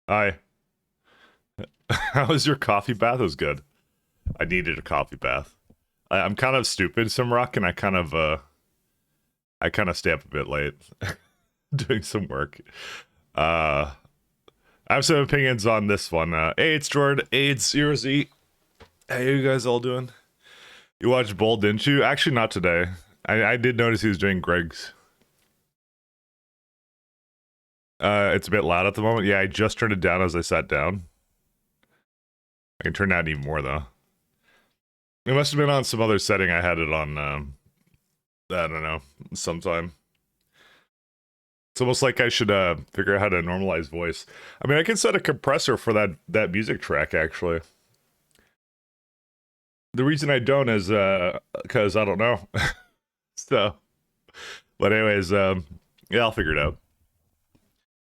Hi. How was your coffee bath? It was good. I needed a coffee bath. I'm kind of stupid, some rock, and I kind of stay up a bit late doing some work. Uh I have some opinions on this one. Hey, it's Jordan. Hey, it's Zero Z. How you guys all doing? You watched Bold, didn't you? Actually, not today. I did notice he was doing Greg's. It's a bit loud at the moment. Yeah, I just turned it down as I sat down. I can turn it down even more though. It must have been on some other setting. I had it on. I don't know. Sometime. It's almost like I should figure out how to normalize voice. I mean, I can set a compressor for that music track actually. The reason I don't is because I don't know. So, but anyways, yeah, I'll figure it out.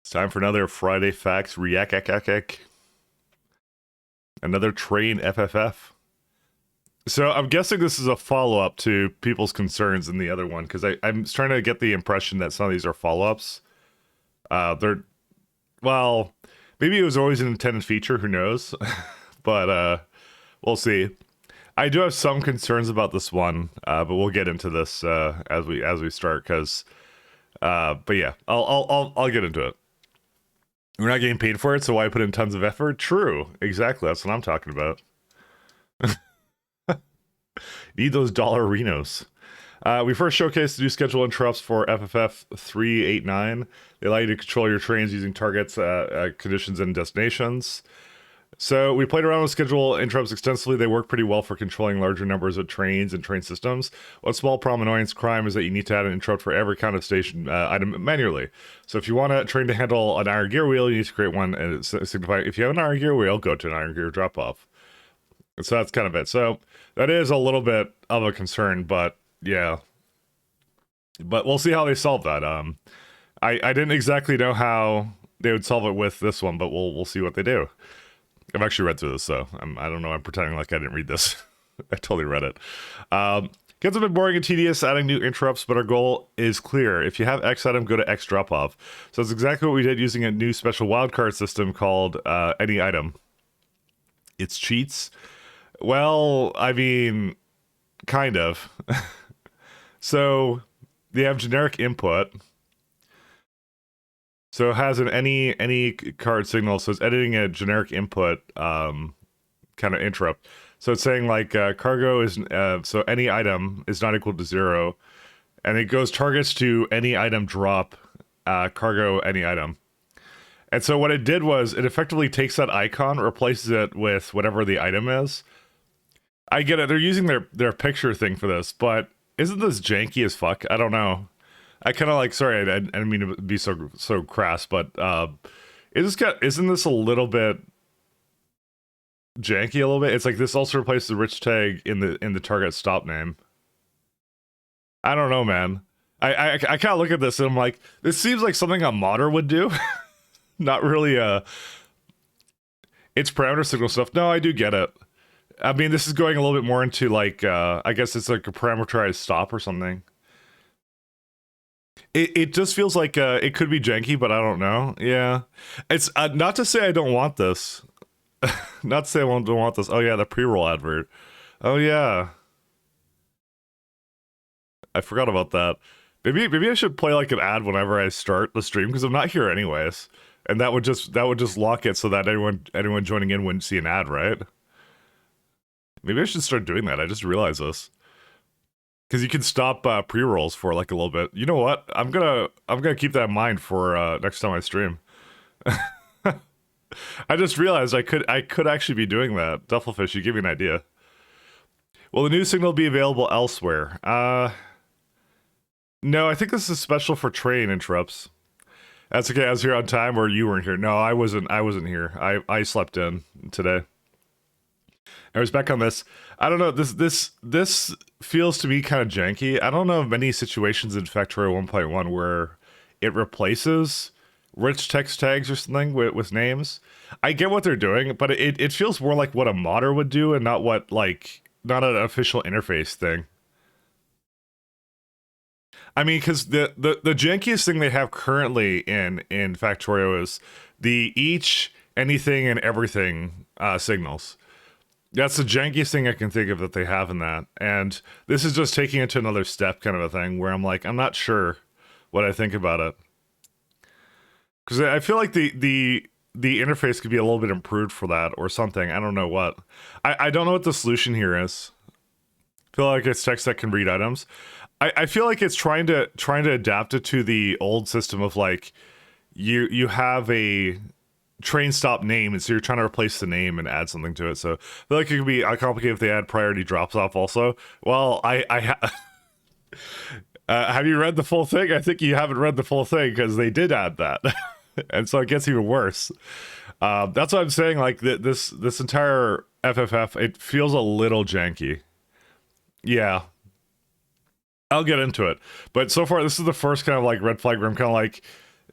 It's time for another Friday Facts React. Another train FFF. So I'm guessing this is a follow up to people's concerns in the other one because I'm trying to get the impression that some of these are follow ups. They're well, maybe it was always an intended feature. Who knows? But we'll see. I do have some concerns about this one, but we'll get into this as we start. Because, but yeah, I'll get into it. We're not getting paid for it, so why put in tons of effort? True, exactly. That's what I'm talking about. Need those dollar Renos. We first showcased the new schedule interrupts for FFF 389. They allow you to control your trains using targets, conditions, and destinations. So we played around with schedule interrupts extensively. They work pretty well for controlling larger numbers of trains and train systems. One small problem annoyance crime is that you need to add an interrupt for every kind of station item manually. So if you want a train to handle an iron gear wheel, you need to create one and signify if you have an iron gear wheel, go to an iron gear drop off. So that's kind of it. So that is a little bit of a concern, but yeah. But we'll see how they solve that. I didn't exactly know how they would solve it with this one, but we'll see what they do. I've actually read through this, so I don't know. I'm pretending like I didn't read this. I totally read it. Gets a bit boring and tedious adding new interrupts, but our goal is clear. If you have X item, go to X drop off. So that's exactly what we did using a new special wildcard system called any item. It's cheats. Well, I mean, kind of. So they have generic input. So it has an any card signal. So it's editing a generic input kind of interrupt. So it's saying like cargo is so any item is not equal to 0, and it goes targets to any item drop cargo any item. And so what it did was it effectively takes that icon, replaces it with whatever the item is. I get it. They're using their picture thing for this, but isn't this janky as fuck? I don't know. I kind of like. Sorry, I didn't mean to be so crass, but isn't this a little bit janky? A little bit. It's like this also replaces the rich tag in the target stop name. I don't know, man. I kind of look at this and I'm like, this seems like something a modder would do. Not really it's parameter signal stuff. No, I do get it. I mean, this is going a little bit more into like I guess it's like a parameterized stop or something. It just feels like it could be janky, but I don't know. Yeah, it's not to say I don't want this. Not to say I don't want this. Oh yeah, the pre-roll advert. Oh yeah, I forgot about that. Maybe I should play like an ad whenever I start the stream because I'm not here anyways, and that would just lock it so that anyone joining in wouldn't see an ad, right? Maybe I should start doing that. I just realized this. Because you can stop pre-rolls for like a little bit. You know what? I'm gonna keep that in mind for next time I stream. I just realized I could actually be doing that. Duffelfish, you give me an idea. Will the new signal be available elsewhere? No, I think this is special for train interrupts. That's okay. I was here on time, or you weren't here. No, I wasn't. I wasn't here. I slept in today. I was back on this. I don't know. This feels to me kind of janky. I don't know of many situations in Factorio 1.1 where it replaces rich text tags or something with names. I get what they're doing, but it feels more like what a modder would do and not what like not an official interface thing. I mean, because the jankiest thing they have currently in Factorio is the each anything and everything signals. That's the jankiest thing I can think of that they have in that. And this is just taking it to another step kind of a thing where I'm like, I'm not sure what I think about it. Because I feel like the interface could be a little bit improved for that or something. I don't know what. I don't know what the solution here is. I feel like it's text that can read items. I feel like it's trying to adapt it to the old system of like you have a train stop name, and so you're trying to replace the name and add something to it. So I feel like it could be complicated if they add priority drops off also. Well, have you read the full thing? I think you haven't read the full thing because they did add that. And so it gets even worse. That's what I'm saying. Like this entire FFF, it feels a little janky. Yeah, I'll get into it. But so far, this is the first kind of like red flag where I'm kind of like,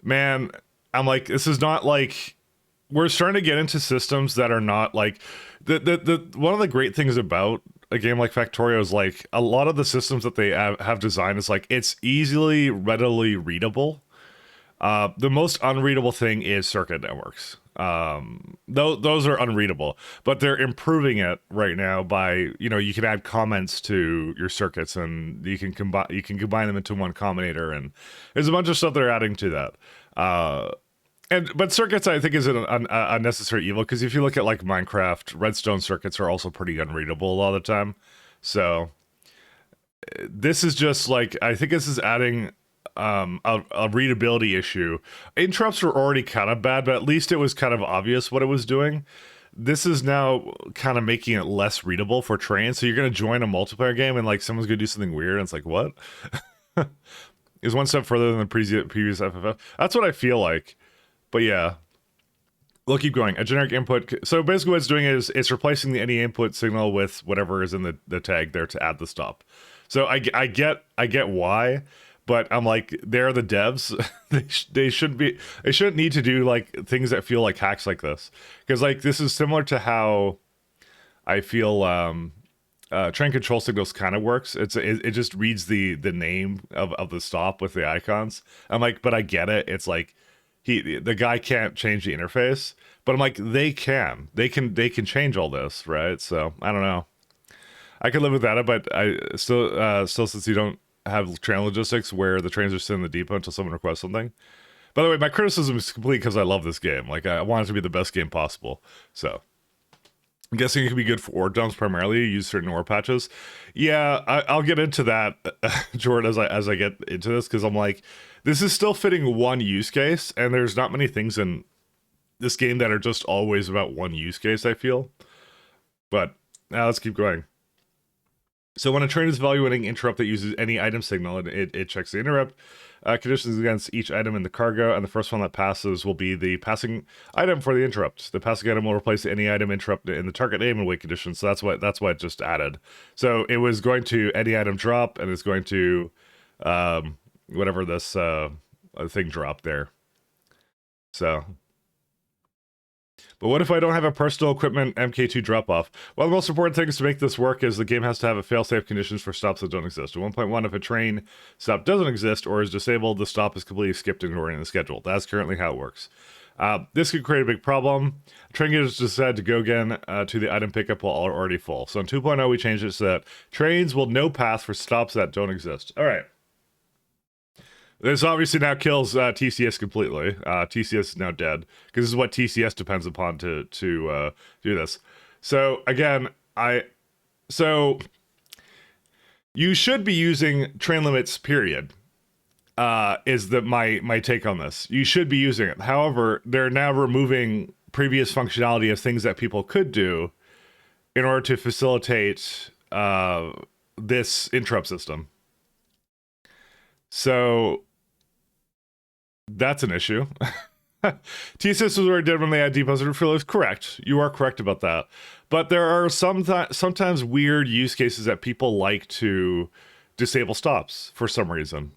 man, I'm like, this is not like, we're starting to get into systems that are not like the one of the great things about a game like Factorio is like a lot of the systems that they have designed is like it's easily readily readable. The most unreadable thing is circuit networks. Those are unreadable, but they're improving it right now by, you know, you can add comments to your circuits and you can combine them into one combinator, and there's a bunch of stuff they're adding to that. But circuits, I think, is an unnecessary evil, because if you look at like Minecraft, redstone circuits are also pretty unreadable a lot of the time. So this is just like, I think this is adding a readability issue. Interrupts were already kind of bad, but at least it was kind of obvious what it was doing. This is now kind of making it less readable for trains. So you're going to join a multiplayer game and like someone's going to do something weird, and it's like, what? Is one step further than the previous FFF. That's what I feel like. But yeah, we'll keep going. A generic input. So basically what it's doing is it's replacing any input signal with whatever is in the tag there to add the stop. So I get why, but I'm like, they're the devs. they shouldn't need to do like things that feel like hacks like this. Because like this is similar to how I feel train control signals kind of works. It just reads the name of the stop with the icons. I'm like, but I get it. It's like the guy can't change the interface, but I'm like, they can change all this, right? So I don't know. I could live with that, but I still since you don't have train logistics where the trains are sitting in the depot until someone requests something. By the way, my criticism is complete because I love this game. Like I want it to be the best game possible. So I'm guessing it could be good for ore dumps primarily. Use certain ore patches. Yeah, I'll get into that, Jordan, as I get into this, because I'm like, this is still fitting one use case, and there's not many things in this game that are just always about one use case, I feel. But now let's keep going. So when a train is evaluating interrupt that uses any item signal, it checks the interrupt conditions against each item in the cargo, and the first one that passes will be the passing item for the interrupt. The passing item will replace any item interrupt in the target name and weight conditions. So that's what it just added. So it was going to any item drop, and it's going to whatever this thing dropped there. So. But what if I don't have a personal equipment MK2 drop-off? Well, the most important thing is to make this work is the game has to have a fail-safe conditions for stops that don't exist. At 1.1, if a train stop doesn't exist or is disabled, the stop is completely skipped and ignored in the schedule. That's currently how it works. This could create a big problem. Train getters decide to go again to the item pickup while already full. So in 2.0, we changed it so that trains will no path for stops that don't exist. All right. This obviously now kills TCS completely. TCS is now dead because this is what TCS depends upon to do this. So again, you should be using train limits. Period. Is my take on this? You should be using it. However, they're now removing previous functionality of things that people could do in order to facilitate this interrupt system. So that's an issue. TCS was already dead when they had depots and refillers. Correct. You are correct about that. But there are sometimes weird use cases that people like to disable stops for some reason.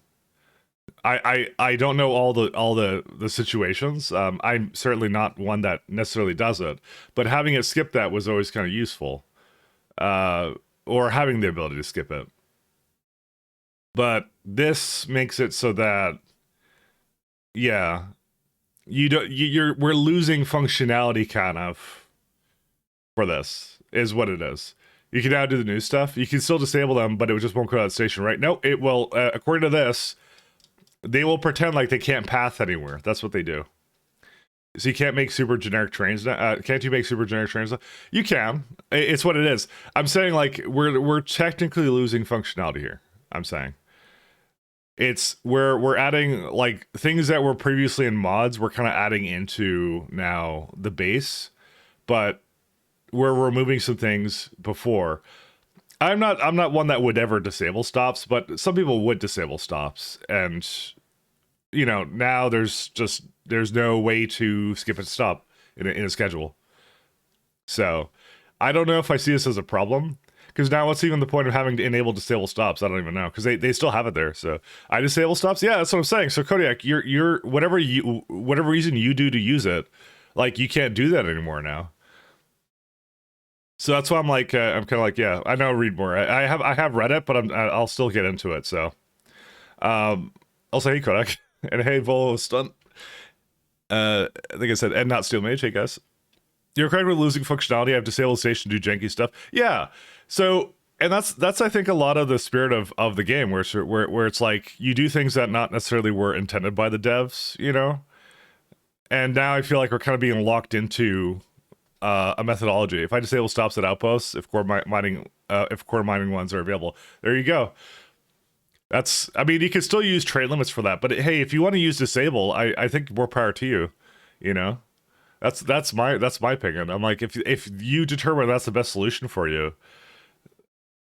I don't know all the situations. I'm certainly not one that necessarily does it, but having it skip that was always kind of useful. Or having the ability to skip it. But this makes it so that, yeah, we're losing functionality kind of for this is what it is. You can now do the new stuff. You can still disable them, but it just won't go to that station, right? No, it will. According to this, they will pretend like they can't path anywhere. That's what they do. So you can't make super generic trains. Can't you make super generic trains? You can. It's what it is. I'm saying like we're technically losing functionality here. I'm saying it's we're adding like things that were previously in mods. We're kind of adding into now the base, but we're removing some things before. I'm not one that would ever disable stops, but some people would disable stops, and you know, now there's no way to skip and stop in a schedule. So I don't know if I see this as a problem, because now what's even the point of having to enable disable stops? I don't even know, because they still have it there. So I disable stops. Yeah, that's what I'm saying. So Kodiak, you're whatever reason you do to use it, like you can't do that anymore now. So that's why I'm like, I'm kind of like, yeah, I know, read more. I have read it, but I'll still get into it. So, also, hey Kodak, and hey Volo Stunt. I think I said, and not Steel Mage. Hey guys, you're correct with losing functionality. I've disabled station to do janky stuff. Yeah. So, and that's I think a lot of the spirit of the game, where it's like you do things that not necessarily were intended by the devs, you know. And now I feel like we're kind of being locked into a methodology. If I disable stops at outposts, if core mining ones are available, there you go. That's, I mean, you can still use trade limits for that, but hey, if you want to use disable, I think more power to you. You know, that's my opinion. I'm like, if you determine that's the best solution for you,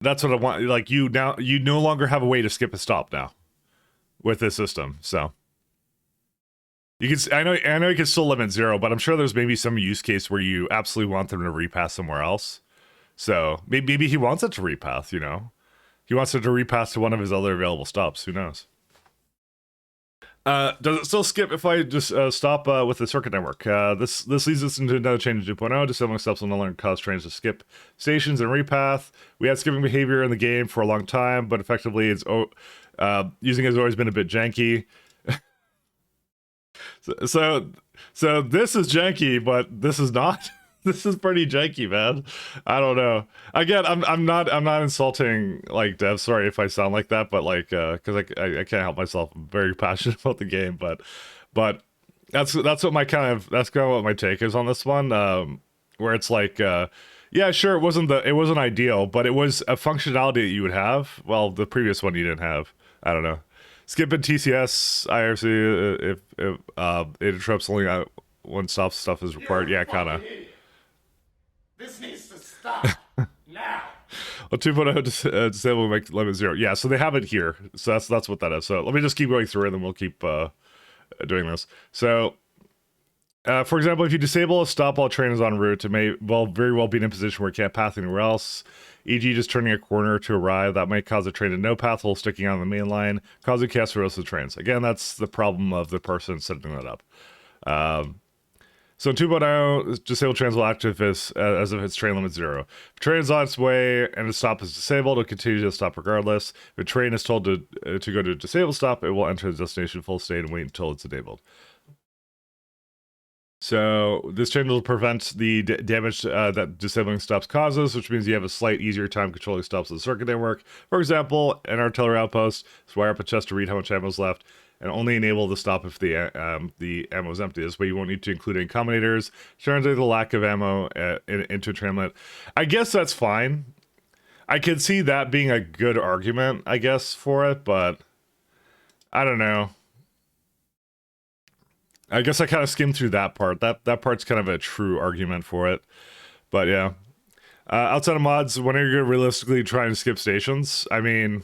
that's what I want. Like you no longer have a way to skip a stop now with this system. So you can, I know you can still limit 0, but I'm sure there's maybe some use case where you absolutely want them to repass somewhere else. So maybe he wants it to repass, you know. He wants it to repass to one of his other available stops. Who knows? Does it still skip if I just stop with the circuit network? This leads us into another change in 2.0. Disabling stops will no longer cause trains to skip stations and repath. We had skipping behavior in the game for a long time, but effectively it's using it has always been a bit janky. So this is janky, but this is not. This is pretty janky, man. I don't know. Again, I'm not insulting like devs. Sorry if I sound like that, but like because I can't help myself. I'm very passionate about the game, but that's what my kind of what my take is on this one. Where it's like yeah, sure, it wasn't ideal, but it was a functionality that you would have. Well, the previous one you didn't have. I don't know. Skipping TCS IRC if it interrupts only when stop stuff is required. Yeah, kind of. This needs to stop now. Well, 2.0 disable make limit 0. Yeah, so they have it here. So that's what that is. So let me just keep going through it, and then we'll keep doing this. So, for example, if you disable a stop while train is en route, it may very well be in a position where it can't path anywhere else. E.g., just turning a corner to arrive. That might cause a train to no path while sticking on the main line, causing chaos for the rest of the trains. Again, that's the problem of the person setting that up. So in 2.0, disabled trains will act as if its train limit 0. If a train is on its way and the stop is disabled, it'll continue to stop regardless. If a train is told to go to a disabled stop, it will enter the destination full state and wait until it's enabled. So this change will prevent the damage that disabling stops causes, which means you have a slight easier time controlling stops on the circuit network. For example, an artillery outpost, just wire up a chest to read how much ammo is left, and only enable the stop if the ammo is empty. This way you won't need to include any combinators, translate the lack of ammo into a trainlet. I guess that's fine. I could see that being a good argument, I guess, for it, but I don't know. I guess I kind of skimmed through that part. That part's kind of a true argument for it. But yeah. Outside of mods, when are you realistically trying to skip stations? I mean,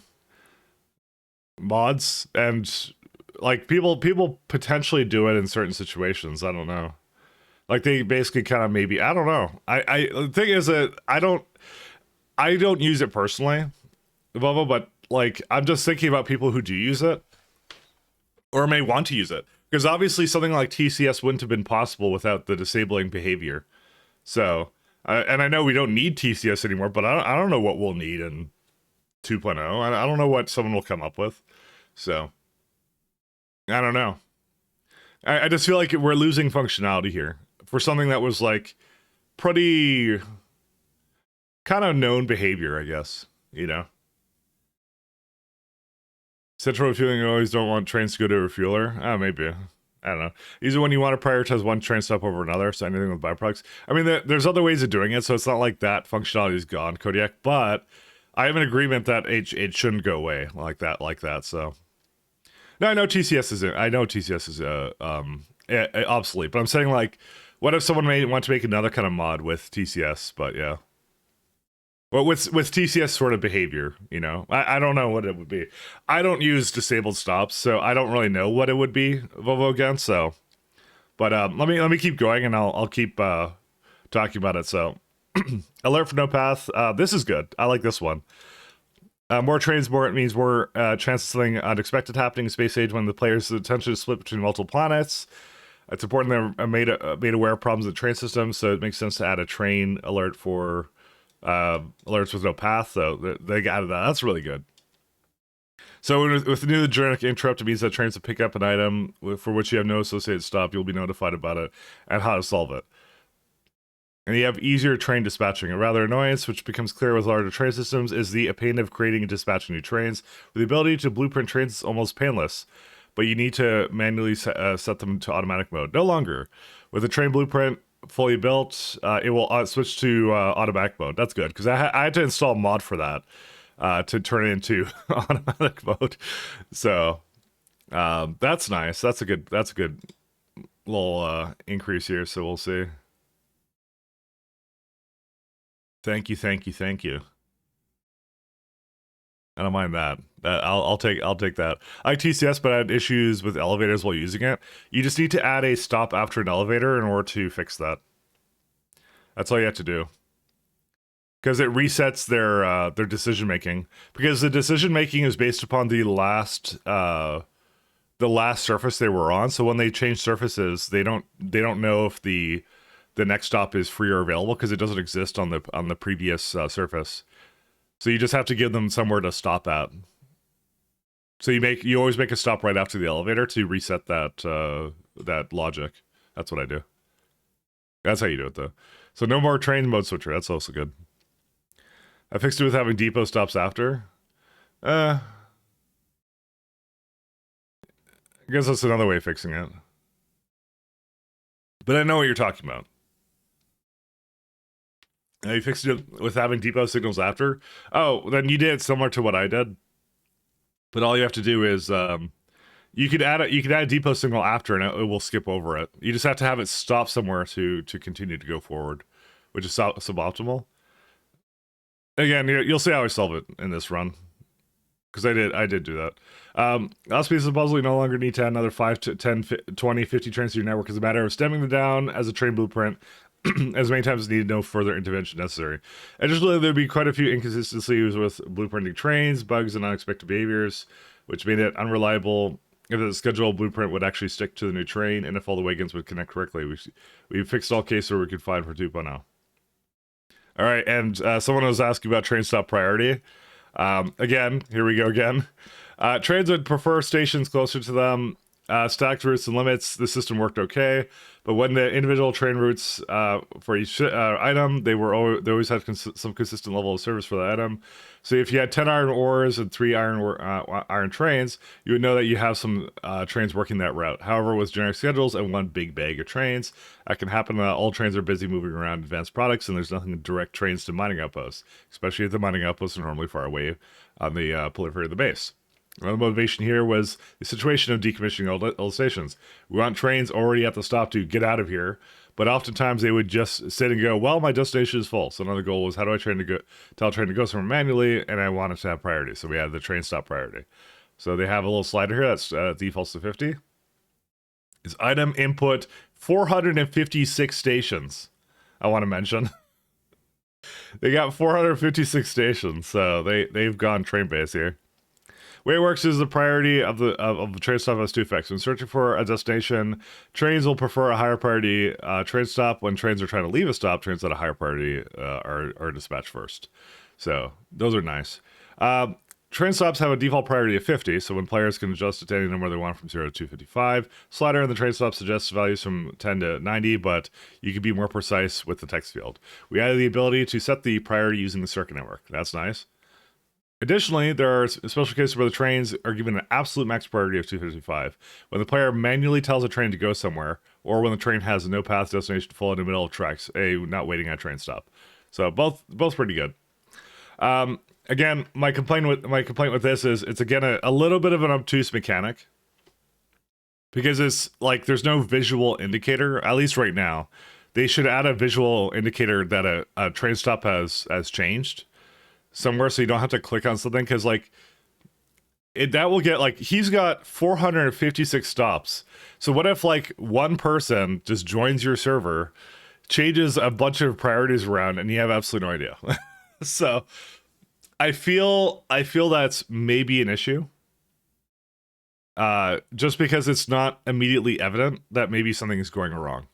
mods and like people potentially do it in certain situations. I don't know. Like they basically kind of maybe, I don't know. The thing is that I don't use it personally, but like I'm just thinking about people who do use it or may want to use it. Because obviously something like TCS wouldn't have been possible without the disabling behavior. So, and I know we don't need TCS anymore, but I don't know what we'll need in 2.0. I don't know what someone will come up with. So, I don't know. I just feel like we're losing functionality here for something that was like pretty kind of known behavior, I guess. You know, central refueling, you always don't want trains to go to a refueler. Maybe. I don't know. Usually when you want to prioritize one train stop over another, so anything with byproducts. I mean, there's other ways of doing it, so it's not like that functionality is gone, Kodiak. But I have an agreement that it shouldn't go away like that. So no, I know TCS is obsolete, but I'm saying like, what if someone may want to make another kind of mod with TCS? But yeah. Well, with TCS sort of behavior, you know, I don't know what it would be. I don't use disabled stops, so I don't really know what it would be Volvo against. So, but let me keep going, and I'll keep talking about it. So, alert for no path. This is good. I like this one. More trains, more it means more chances of something unexpected happening in space age when the player's attention is split between multiple planets. It's important they're made aware of problems in the train system, so it makes sense to add a train alert for alerts with no path. So they got that. That's really good. So with the new journey interrupt, it means that trains to pick up an item for which you have no associated stop, you'll be notified about it and how to solve it. And you have easier train dispatching. A rather annoyance, which becomes clear with larger train systems, is the pain of creating and dispatching new trains. With the ability to blueprint trains, it's almost painless, but you need to manually set them to automatic mode. No longer. With the train blueprint fully built, it will switch to automatic mode. That's good, because I had to install a mod for that to turn it into automatic mode. So that's nice. That's a good little increase here. So we'll see. Thank you. I don't mind that. I'll take that. I like TCS, but I had issues with elevators while using it. You just need to add a stop after an elevator in order to fix that. That's all you have to do. Because it resets their decision making. Because the decision making is based upon the last surface they were on. So when they change surfaces, they don't know if the next stop is free or available because it doesn't exist on the previous surface. So you just have to give them somewhere to stop at. So you always make a stop right after the elevator to reset that logic. That's what I do. That's how you do it though. So no more train mode switcher. That's also good. I fixed it with having depot stops after. I guess that's another way of fixing it. But I know what you're talking about. You fixed it with having depot signals after. Oh, then you did similar to what I did. But all you have to do is you could add a depot signal after, and it will skip over it. You just have to have it stop somewhere to continue to go forward, which is suboptimal. Again, you'll see how I solve it in this run, because I did do that. Last piece of the puzzle, you no longer need to add another 5 to 10, 20, 50 trains to your network. It's a matter of stemming them down as a train blueprint as many times as needed, no further intervention necessary. Additionally, there'd be quite a few inconsistencies with blueprinting trains, bugs, and unexpected behaviors, which made it unreliable if the scheduled blueprint would actually stick to the new train and if all the wagons would connect correctly. We fixed all cases where we could find for 2.0. All right, and someone was asking about train stop priority. Again, here we go again. Trains would prefer stations closer to them. Stacked routes and limits, the system worked okay, but when the individual train routes for each item, they always had some consistent level of service for the item. So if you had 10 iron ores and 3 iron trains, you would know that you have some trains working that route. However, with generic schedules and one big bag of trains, that can happen. All trains are busy moving around advanced products, and there's nothing to direct trains to mining outposts, especially if the mining outposts are normally far away on the periphery of the base. Another motivation here was the situation of decommissioning old stations. We want trains already at the stop to get out of here, but oftentimes they would just sit and go, well, my destination is full. So another goal was, how do I tell a train to go somewhere manually, and I want it to have priority. So we had the train stop priority. So they have a little slider here that's defaults to 50. Is item input 456 stations, I want to mention. They got 456 stations, so they've gone train base here. Way it works is the priority of the train stop has two effects. When searching for a destination, trains will prefer a higher priority train stop. When trains are trying to leave a stop, trains at a higher priority are dispatched first. So those are nice. train stops have a default priority of 50, so when players can adjust it to any number they want from 0 to 255. Slider in the train stop suggests values from 10 to 90, but you can be more precise with the text field. We added the ability to set the priority using the circuit network. That's nice. Additionally, there are special cases where the trains are given an absolute max priority of 255. When the player manually tells a train to go somewhere, or when the train has no path destination full in the middle of tracks, not waiting at a train stop. So both pretty good. Again, my complaint with this is it's again a little bit of an obtuse mechanic, because it's like there's no visual indicator, at least right now. They should add a visual indicator that a train stop has changed somewhere, so you don't have to click on something, because like that will get, like, he's got 456 stops. So what if like one person just joins your server, changes a bunch of priorities around, and you have absolutely no idea? So I feel that's maybe an issue, just because it's not immediately evident that maybe something is going wrong,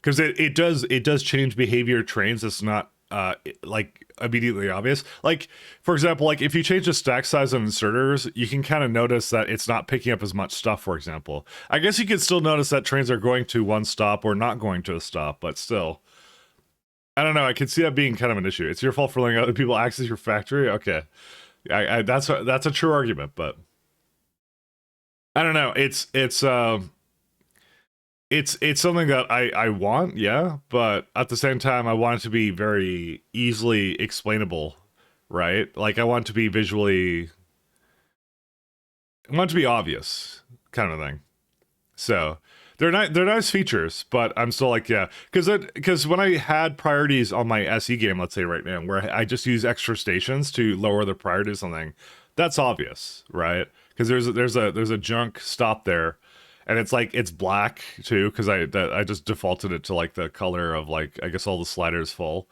because it does change behavior trains. It's not like immediately obvious. Like, for example, like if you change the stack size of inserters, you can kind of notice that it's not picking up as much stuff, for example. I guess you can still notice that trains are going to one stop or not going to a stop, but still, I don't know, I can see that being kind of an issue. It's your fault for letting other people access your factory. Okay, that's a true argument, but I don't know. It's something that I want, yeah, but at the same time, I want it to be very easily explainable, right? Like, I want it to be I want it to be obvious, kind of thing. So they're nice features, but I'm still like, yeah, because when I had priorities on my SE game, let's say right now, where I just use extra stations to lower the priority of something, that's obvious, right? Because there's a junk stop there. And it's like, it's black too, because I just defaulted it to like the color of, like, I guess all the sliders full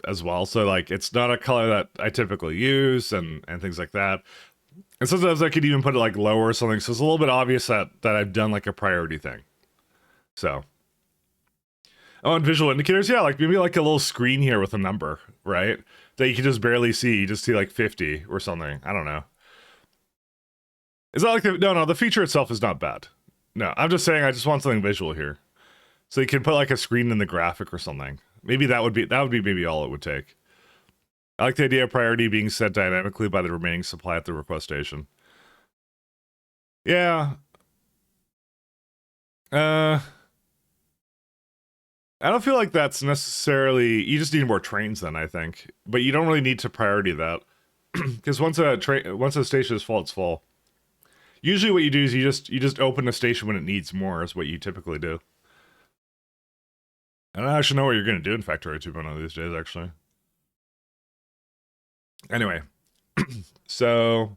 as well. So like, it's not a color that I typically use and things like that. And sometimes I could even put it like lower or something. So it's a little bit obvious that I've done like a priority thing. So. Oh, and visual indicators. Yeah, like maybe like a little screen here with a number, right? That you can just barely see. You just see like 50 or something. I don't know. It's not like no, the feature itself is not bad. No, I'm just saying I just want something visual here. So you can put like a screen in the graphic or something. Maybe that would be maybe all it would take. I like the idea of priority being set dynamically by the remaining supply at the request station. Yeah. I don't feel like that's necessarily, you just need more trains then, I think. But you don't really need to priority that. Because once a station is full, it's full. Usually what you do is you just open a station when it needs more, is what you typically do. I don't actually know what you're going to do in Factorio 2.0 these days, actually. Anyway, so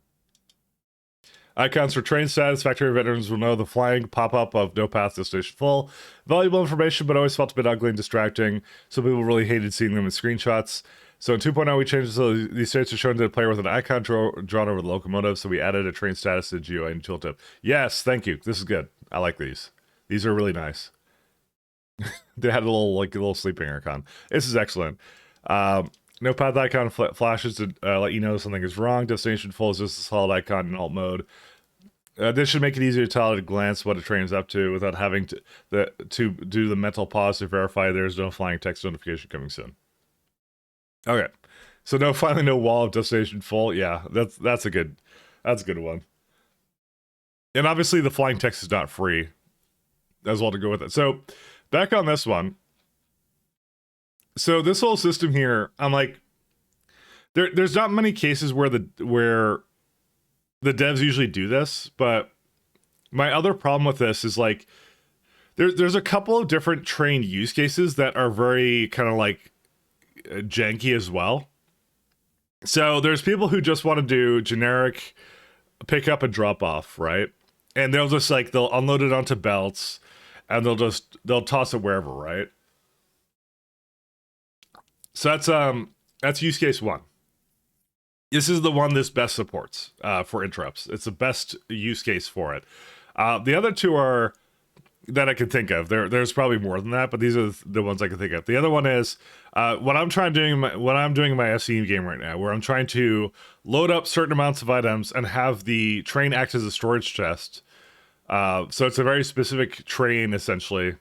icons for train status. Factorio veterans will know the flying pop-up of no path to station full. Valuable information, but always felt a bit ugly and distracting. Some people really hated seeing them in screenshots. So in 2.0, we changed so these states are shown to the player with an icon drawn over the locomotive, so we added a train status to the GUI and tooltip. Yes, thank you. This is good. I like these. These are really nice. They had a little sleeping icon. This is excellent. No path icon flashes to let you know something is wrong. Destination full is just a solid icon in alt mode. This should make it easier to tell at a glance what a train is up to without having to do the mental pause to verify there's no flying text notification coming soon. Okay, so finally no wall of destination full. Yeah, that's a good one. And obviously the flying text is not free as well to go with it. So back on this one. So this whole system here, I'm like, there's not many cases where the devs usually do this, but my other problem with this is like there's a couple of different train use cases that are very kind of like janky as well. So there's people who just want to do generic pick up and drop off, right? And they'll just like they'll unload it onto belts and they'll toss it wherever, right? So that's use case one. This is the one this best supports for interrupts. It's the best use case for it. The other two are that I can think of. There's probably more than that, but these are the ones I can think of. The other one is what I'm doing in my SE game right now, where I'm trying to load up certain amounts of items and have the train act as a storage chest. So it's a very specific train essentially.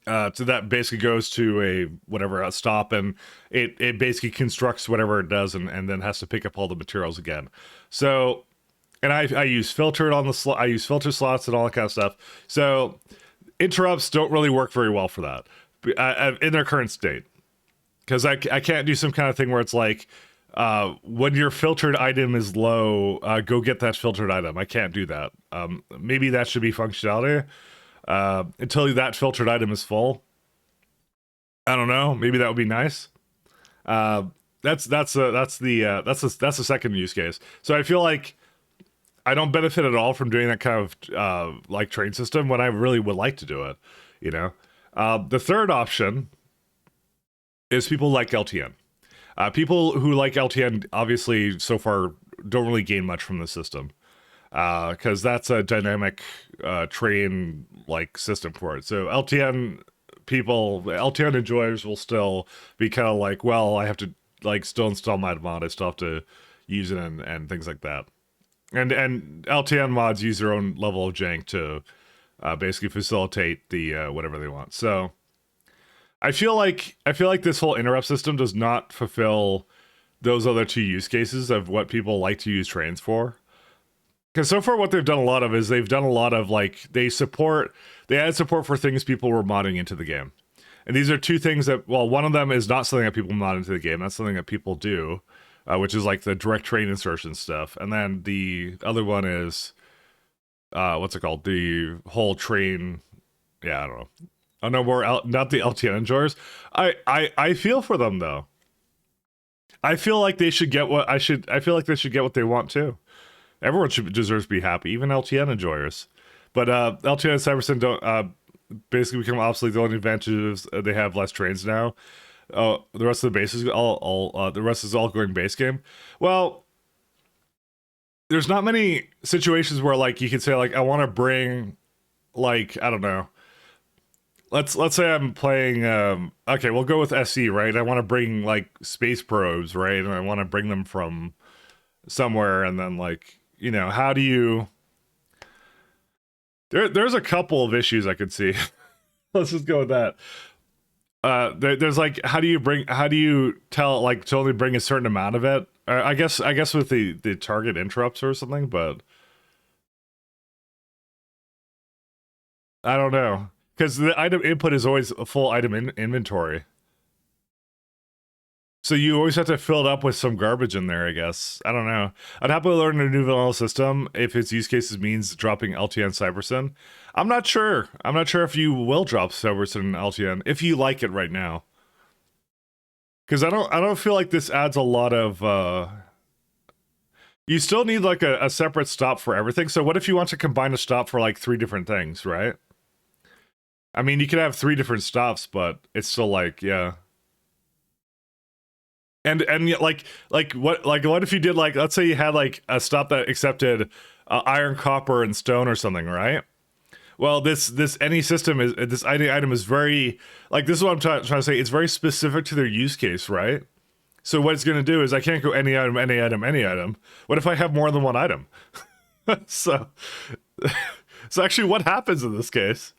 So that basically goes to a stop, and it basically constructs whatever it does, and then has to pick up all the materials again. So, and I use filtered on the I use filter slots and all that kind of stuff. So interrupts don't really work very well for that in their current state, because I can't do some kind of thing where it's like when your filtered item is low, go get that filtered item. I can't do that. Maybe that should be functionality. Until that filtered item is full. I don't know. Maybe that would be nice. That's the second use case. So I feel like I don't benefit at all from doing that kind of like train system when I really would like to do it. You know, the third option is people like LTN. People who like LTN obviously so far don't really gain much from the system. Because that's a dynamic train like system for it. So LTN enjoyers will still be kind of like, well, I have to like still install my mod. I still have to use it and things like that. And LTN mods use their own level of jank to basically facilitate the whatever they want. So I feel like this whole interrupt system does not fulfill those other two use cases of what people like to use trains for. Because so far what they've done a lot of is they've done a lot of like they add support for things people were modding into the game. And these are two things that, well, one of them is not something that people mod into the game. That's something that people do, which is like the direct train insertion stuff. And then the other one is, what's it called? The whole train. Yeah, I don't know. Oh no, not the LTN enjoyers. I feel for them though. I feel like they should get I feel like they should get what they want too. Everyone deserves to be happy, even LTN enjoyers. But LTN and Cyberson don't basically become obsolete. The only advantage is they have less trains now. The rest of the base is the rest is all going base game. Well, there's not many situations where like you can say like I want to bring like I don't know. Let's say I'm playing. Okay, we'll go with SE, right? I want to bring like space probes, right? And I want to bring them from somewhere, and then like. You know, how do you... There's a couple of issues I could see. Let's just go with that. There's like, how do you tell, like, to only bring a certain amount of it? I guess with the target interrupts or something, but... I don't know. Because the item input is always a full item inventory. So you always have to fill it up with some garbage in there, I guess. I don't know. I'd happily learn a new vanilla system if its use cases means dropping LTN Cyberson. I'm not sure. I'm not sure if you will drop Cyberson and LTN if you like it right now. Because I don't feel like this adds a lot of you still need like a separate stop for everything. So what if you want to combine a stop for like 3 different things, right? I mean, you could have 3 different stops, but it's still like, yeah. And like what if you did like, let's say you had like a stop that accepted iron, copper, and stone or something, right? Well, this any system is this item is very like this is what I'm trying to say. It's very specific to their use case, right? So what it's going to do is I can't go any item, any item, any item. What if I have more than one item? so actually, what happens in this case?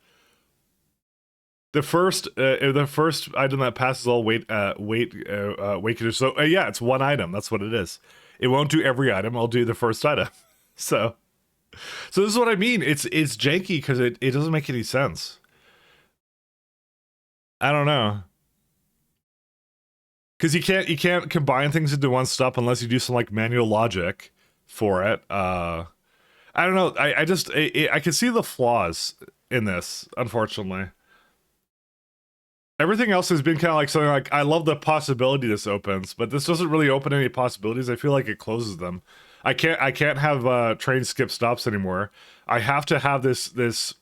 The first item that passes all weight conditions. So yeah, it's one item. That's what it is. It won't do every item. I'll do the first item. So this is what I mean. It's janky because it doesn't make any sense. I don't know. Because you can't combine things into one stop unless you do some like manual logic for it. I don't know. I can see the flaws in this, unfortunately. Everything else has been kind of like something like, I love the possibility this opens, but this doesn't really open any possibilities. I feel like it closes them. I can't have train skip stops anymore. I have to have this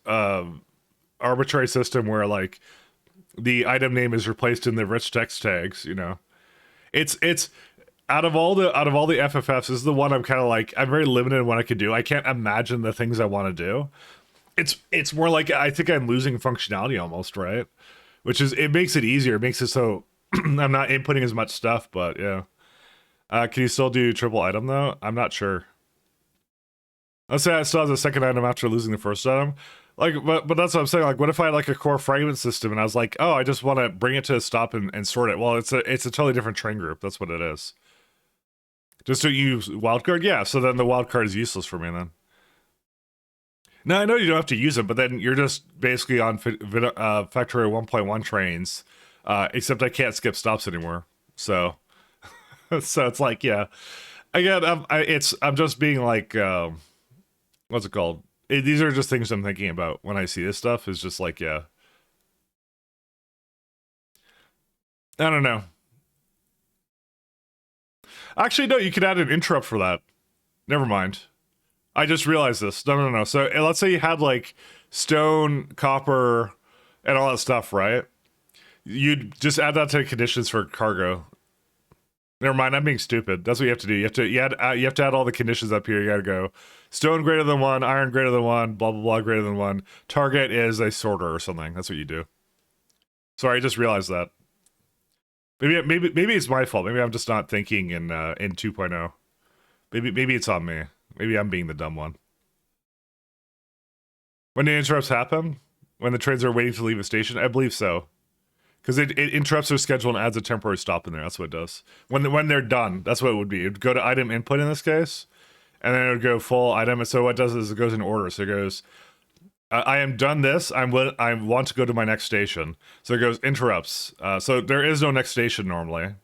arbitrary system where like the item name is replaced in the rich text tags, you know. It's out of all the FFFs, this is the one I'm kind of like, I'm very limited in what I can do. I can't imagine the things I want to do. It's more like I think I'm losing functionality almost, right? Which is it makes it easier. It makes it so I'm not inputting as much stuff, but yeah. Can you still do triple item though? I'm not sure. Let's say I still have the second item after losing the first item. Like, but that's what I'm saying. Like, what if I had like a core fragment system and I was like, oh, I just want to bring it to a stop and sort it. Well, it's a totally different train group. That's what it is. Just to use wildcard, yeah. So then the wildcard is useless for me then. Now I know you don't have to use it, but then you're just basically on factorio 1.1 trains, except I can't skip stops anymore. So, so it's like, yeah. Again, I'm just being like, what's it called? These are just things I'm thinking about when I see this stuff. Is just like, yeah. I don't know. Actually, no, you could add an interrupt for that. Never mind. I just realized this. No. So let's say you had like stone, copper, and all that stuff, right? You'd just add that to conditions for cargo. Never mind, I'm being stupid. That's what you have to do. You have to add all the conditions up here. You gotta go stone greater than 1, iron greater than 1, blah blah blah greater than 1. Target is a sorter or something. That's what you do. Sorry, I just realized that. Maybe it's my fault. Maybe I'm just not thinking in 2.0. Maybe it's on me. Maybe I'm being the dumb one. When the interrupts happen, when the trains are waiting to leave a station, I believe so. Because it interrupts their schedule and adds a temporary stop in there. That's what it does. When they're done, that's what it would be. It would go to item input in this case, and then it would go full item. And so what it does is it goes in order. So it goes, I am done this. I want to go to my next station. So it goes interrupts. So there is no next station normally.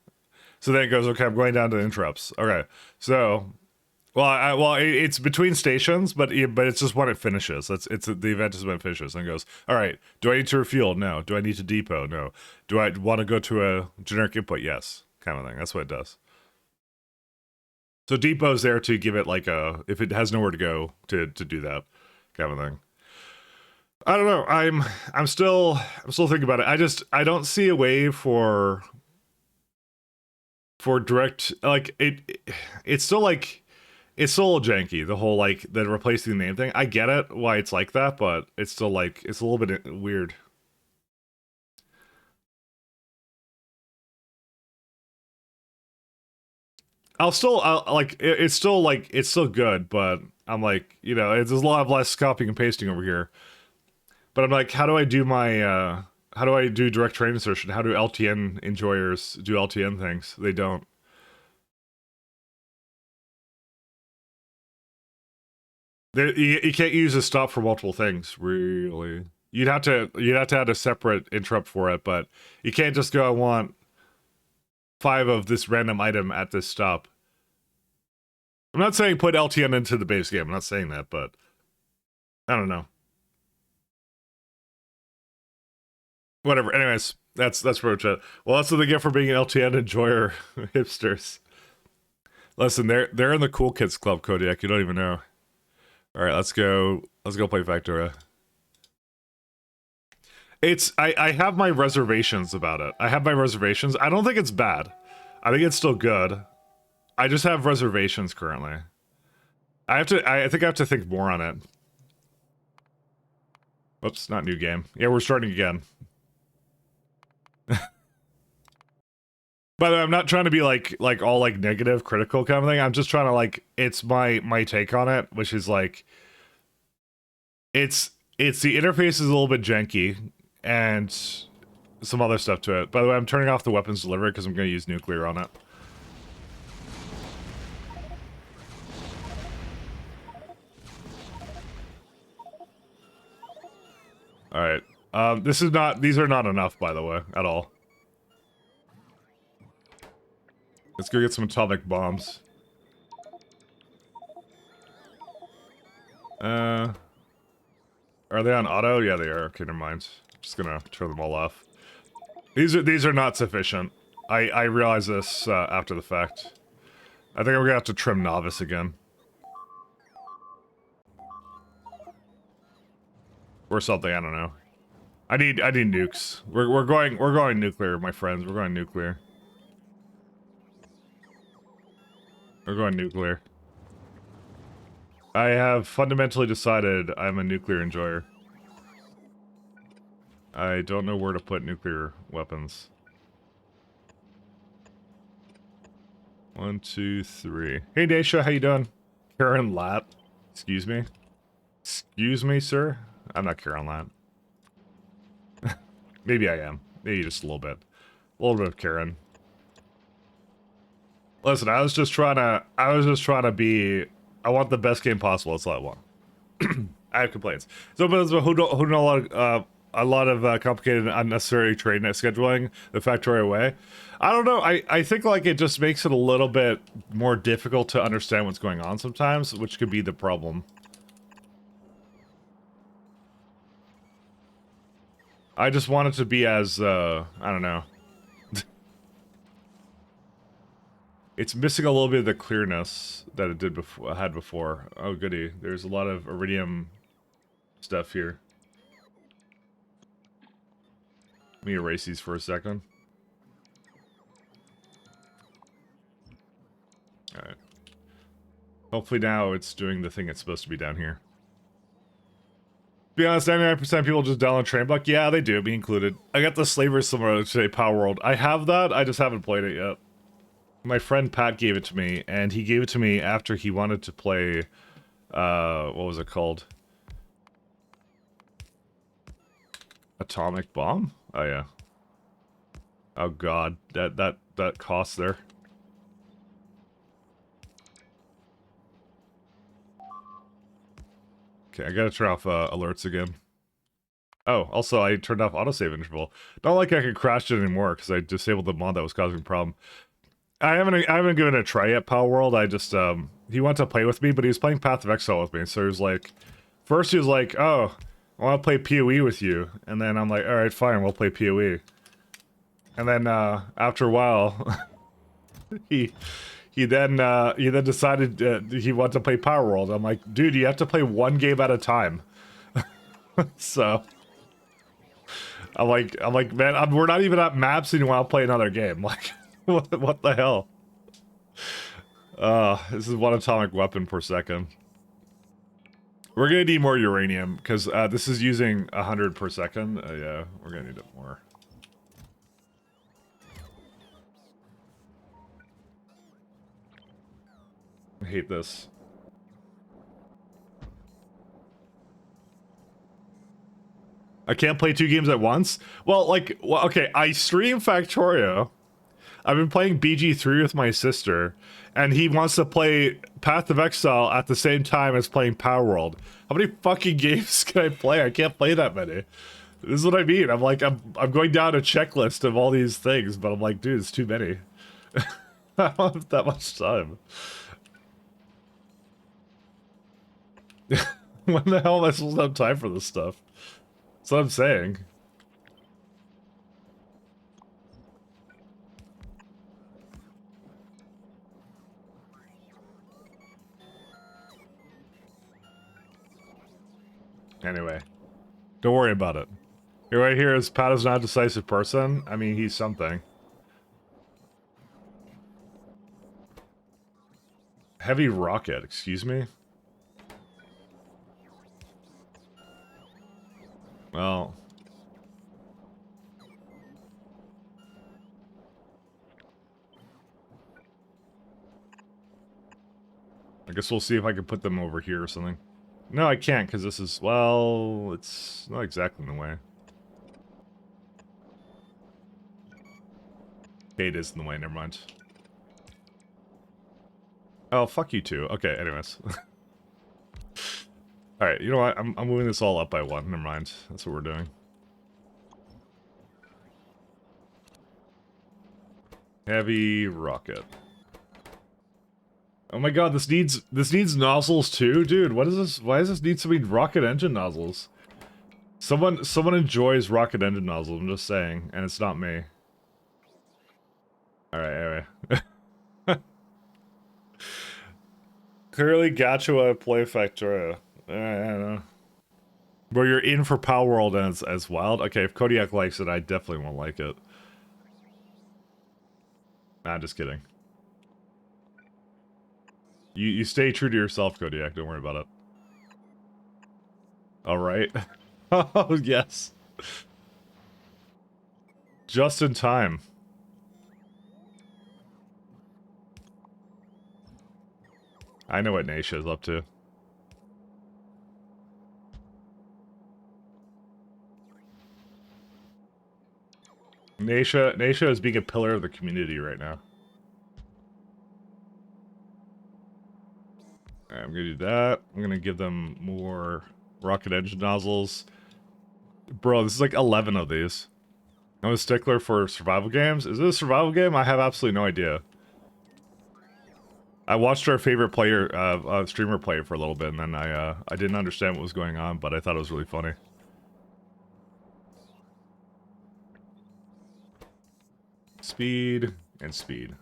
So then it goes, okay, I'm going down to interrupts. Okay, so it's between stations, but it's just when it finishes. It's the event is when it finishes, and it goes. All right, do I need to refuel? No. Do I need to depot? No. Do I want to go to a generic input? Yes, kind of thing. That's what it does. So depot's there to give it like if it has nowhere to go to do that kind of thing. I don't know. I'm still thinking about it. I don't see a way for direct, like it's still like. It's still a little janky, the whole, like, the replacing the name thing. I get it, why it's like that, but it's still, like, it's a little bit weird. It's still good, but I'm like, you know, there's a lot of less copying and pasting over here. But I'm like, how do I do direct train insertion? How do LTN enjoyers do LTN things? They don't. You can't use a stop for multiple things, really. You'd have to add a separate interrupt for it, but you can't just go, I want 5 of this random item at this stop. I'm not saying put LTN into the base game. I'm not saying that, but I don't know. Whatever. Anyways, that's Road Chat. Well, that's what they get for being an LTN enjoyer, hipsters. Listen, they're in the cool kids club, Kodiak. You don't even know. All right, let's go play Factorio. I have my reservations about it. I don't think it's bad. I think it's still good. I just have reservations currently. I think I have to think more on it. Oops, not new game. Yeah, we're starting again. By the way, I'm not trying to be like all like negative, critical kind of thing. I'm just trying to like, it's my take on it, which is like, it's the interface is a little bit janky and some other stuff to it. By the way, I'm turning off the weapons delivery because I'm going to use nuclear on it. All right. These are not enough, by the way, at all. Let's go get some atomic bombs. Are they on auto? Yeah, they are. Okay, never mind. Just gonna turn them all off. These are not sufficient. I realize this after the fact. I think we're gonna have to trim novice again. Or something, I don't know. I need nukes. We're going nuclear, my friends. We're going nuclear. We're going nuclear. I have fundamentally decided I'm a nuclear enjoyer. I don't know where to put nuclear weapons. 1, 2, 3. Hey, Daisha, how you doing? Karen Lat. Excuse me? Excuse me, sir? I'm not Karen Lat. Maybe I am. Maybe just a little bit. A little bit of Karen. Listen, I was just trying to be... I want the best game possible, that's all I want. I have complaints. So, but who know a lot of complicated, unnecessary trade net scheduling the factorio way. I don't know. I think like it just makes it a little bit more difficult to understand what's going on sometimes, which could be the problem. I just want it to be as I don't know. It's missing a little bit of the clearness that it did before. Had before. Oh goody, there's a lot of iridium stuff here. Let me erase these for a second. Alright. Hopefully now it's doing the thing it's supposed to be down here. To be honest, 99% of people just download Trainbuck. Yeah, they do, me included. I got the Slaver Simulator today, Power World. I have that, I just haven't played it yet. My friend Pat gave it to me, and he gave it to me after he wanted to play, what was it called? Atomic Bomb? Oh yeah. Oh god, that cost there. Okay, I gotta turn off alerts again. Oh, also I turned off autosave interval. Not like I could crash it anymore because I disabled the mod that was causing a problem. I haven't given it a try yet, Power World. I just he wanted to play with me, but he was playing Path of Exile with me. So he was like, first he was like, "Oh, I want to play PoE with you," and then I'm like, "All right, fine, we'll play PoE." And then after a while, he then decided he wanted to play Power World. I'm like, dude, you have to play one game at a time. So I'm like, man, we're not even at maps and you want to play another game. Like, what the hell? This is one atomic weapon per second. We're gonna need more uranium because this is using 100 per second. Yeah, we're gonna need it more. I hate this. I can't play two games at once? Well, like, well, okay, I stream Factorio. I've been playing BG3 with my sister, and he wants to play Path of Exile at the same time as playing Power World. How many fucking games can I play? I can't play that many. This is what I mean. I'm like, I'm going down a checklist of all these things, but I'm like, dude, it's too many. I don't have that much time. When the hell am I supposed to have time for this stuff? That's what I'm saying. Anyway, don't worry about it. Right here is Pat is not a decisive person. I mean, he's something. Heavy rocket, excuse me? Well... I guess we'll see if I can put them over here or something. No, I can't, because this is... well, it's not exactly in the way. Okay, it is in the way, never mind. Oh, fuck you too. Okay, anyways. Alright, you know what? I'm moving this all up by one. Never mind. That's what we're doing. Heavy rocket. Oh my god, this needs nozzles too? Dude, what is this? Why does this need so many rocket engine nozzles? Someone enjoys rocket engine nozzles, I'm just saying, and it's not me. Alright, anyway. Clearly Gacha play Factorio. I don't know. Bro, you're in for Power World and it's as wild? Okay, if Kodiak likes it, I definitely won't like it. Nah, just kidding. You stay true to yourself, Kodiak, don't worry about it. Alright. Oh, yes. just in time. I know what Naisha is up to. Naisha is being a pillar of the community right now. Alright, I'm gonna do that. I'm gonna give them more rocket engine nozzles. Bro, this is like 11 of these. I'm a stickler for survival games. Is it a survival game? I have absolutely no idea. I watched our favorite player, streamer play it for a little bit, and then I didn't understand what was going on, but I thought it was really funny. Speed and speed.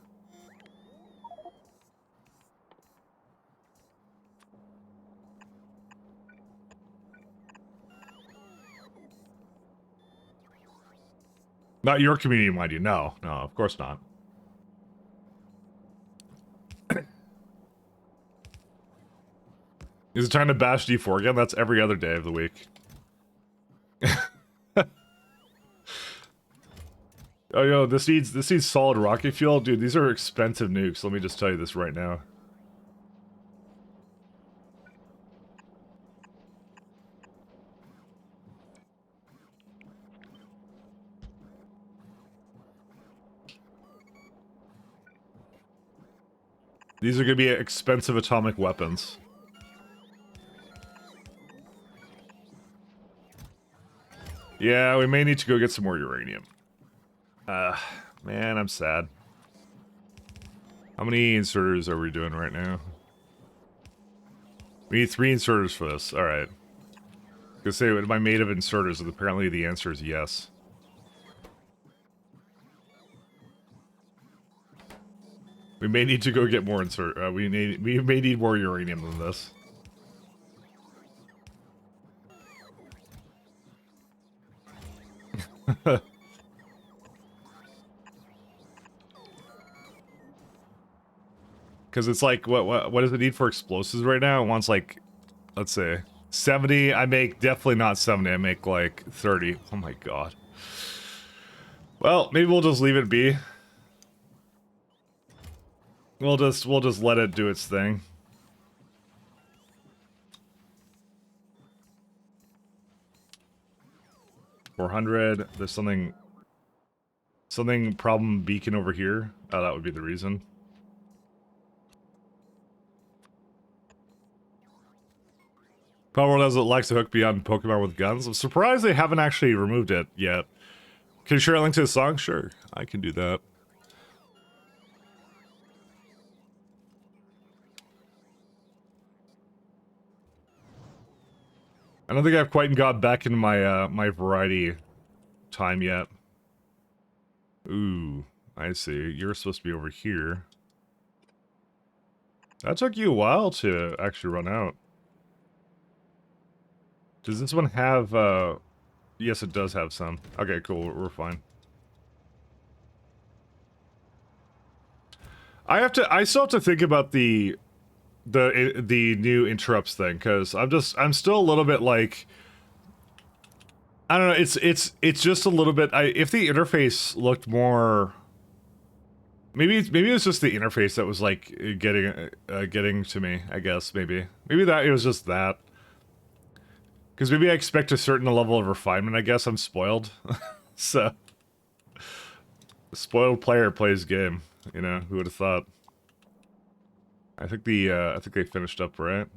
Not your community, mind you. No, no, of course not. Is it time to bash D4 again? That's every other day of the week. Oh, yo, this needs solid rocket fuel. Dude, these are expensive nukes. Let me just tell you this right now. These are going to be expensive atomic weapons. Yeah, we may need to go get some more uranium. Man, I'm sad. How many inserters are we doing right now? We need 3 inserters for this. Alright. I was gonna say, am I made of inserters? And apparently the answer is yes. We may need to go get more we may need more uranium than this. Because it's like, what does it need for explosives right now? It wants like, let's say, 70. I make definitely not 70. I make like 30. Oh my god. Well, maybe we'll just leave it be. We'll just let it do its thing. $400. There's something problem beacon over here. Oh, that would be the reason. Power doesn't like to hook beyond Pokemon with guns. I'm surprised they haven't actually removed it yet. Can you share a link to the song? Sure, I can do that. I don't think I've quite got back into my my variety time yet. Ooh, I see. You're supposed to be over here. That took you a while to actually run out. Does this one have, yes, it does have some. Okay, cool, we're fine. I still have to think about the new interrupts thing, because I'm still a little bit like, I don't know, it's just a little bit, if the interface looked more, maybe it was just the interface that was like getting to me, I guess, maybe that it was just that. Because maybe I expect a certain level of refinement, I guess. I'm spoiled. So, spoiled player plays game. You know, who would have thought? I think they finished up, right?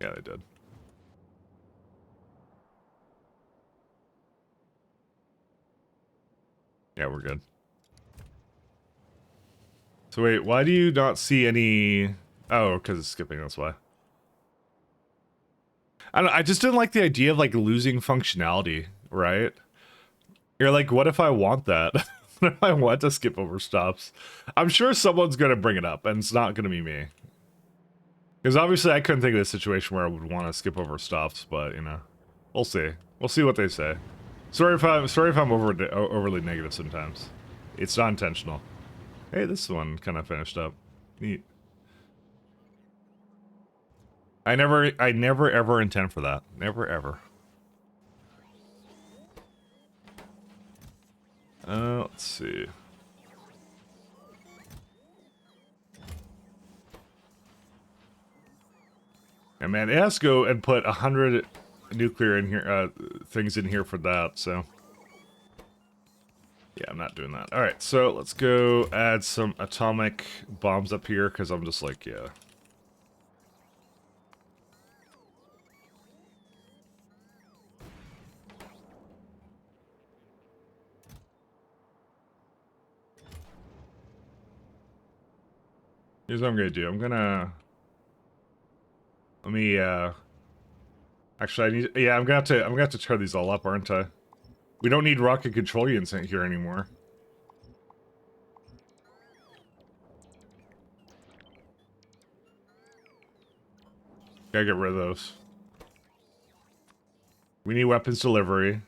Yeah, they did. Yeah, we're good. So wait, why do you not see any... Oh, because it's skipping, that's why. I just didn't like the idea of, like, losing functionality, right? You're like, what if I want that? What if I want to skip over stops? I'm sure someone's gonna bring it up, and it's not gonna be me. Because obviously I couldn't think of a situation where I would want to skip over stops, but, you know, we'll see. We'll see what they say. Sorry if I'm overly negative sometimes. It's not intentional. Hey, this one kind of finished up. Neat. I never ever intend for that. Never ever. Let's see. Yeah, man, it has to go and put 100 nuclear in here, things in here for that, so. Yeah, I'm not doing that. Alright, so let's go add some atomic bombs up here, because I'm just like, yeah. Here's what I'm gonna do. I'm gonna... Let me, actually, I need... Yeah, I'm gonna have to tear these all up, aren't I? We don't need rocket control units in here anymore. Gotta get rid of those. We need weapons delivery.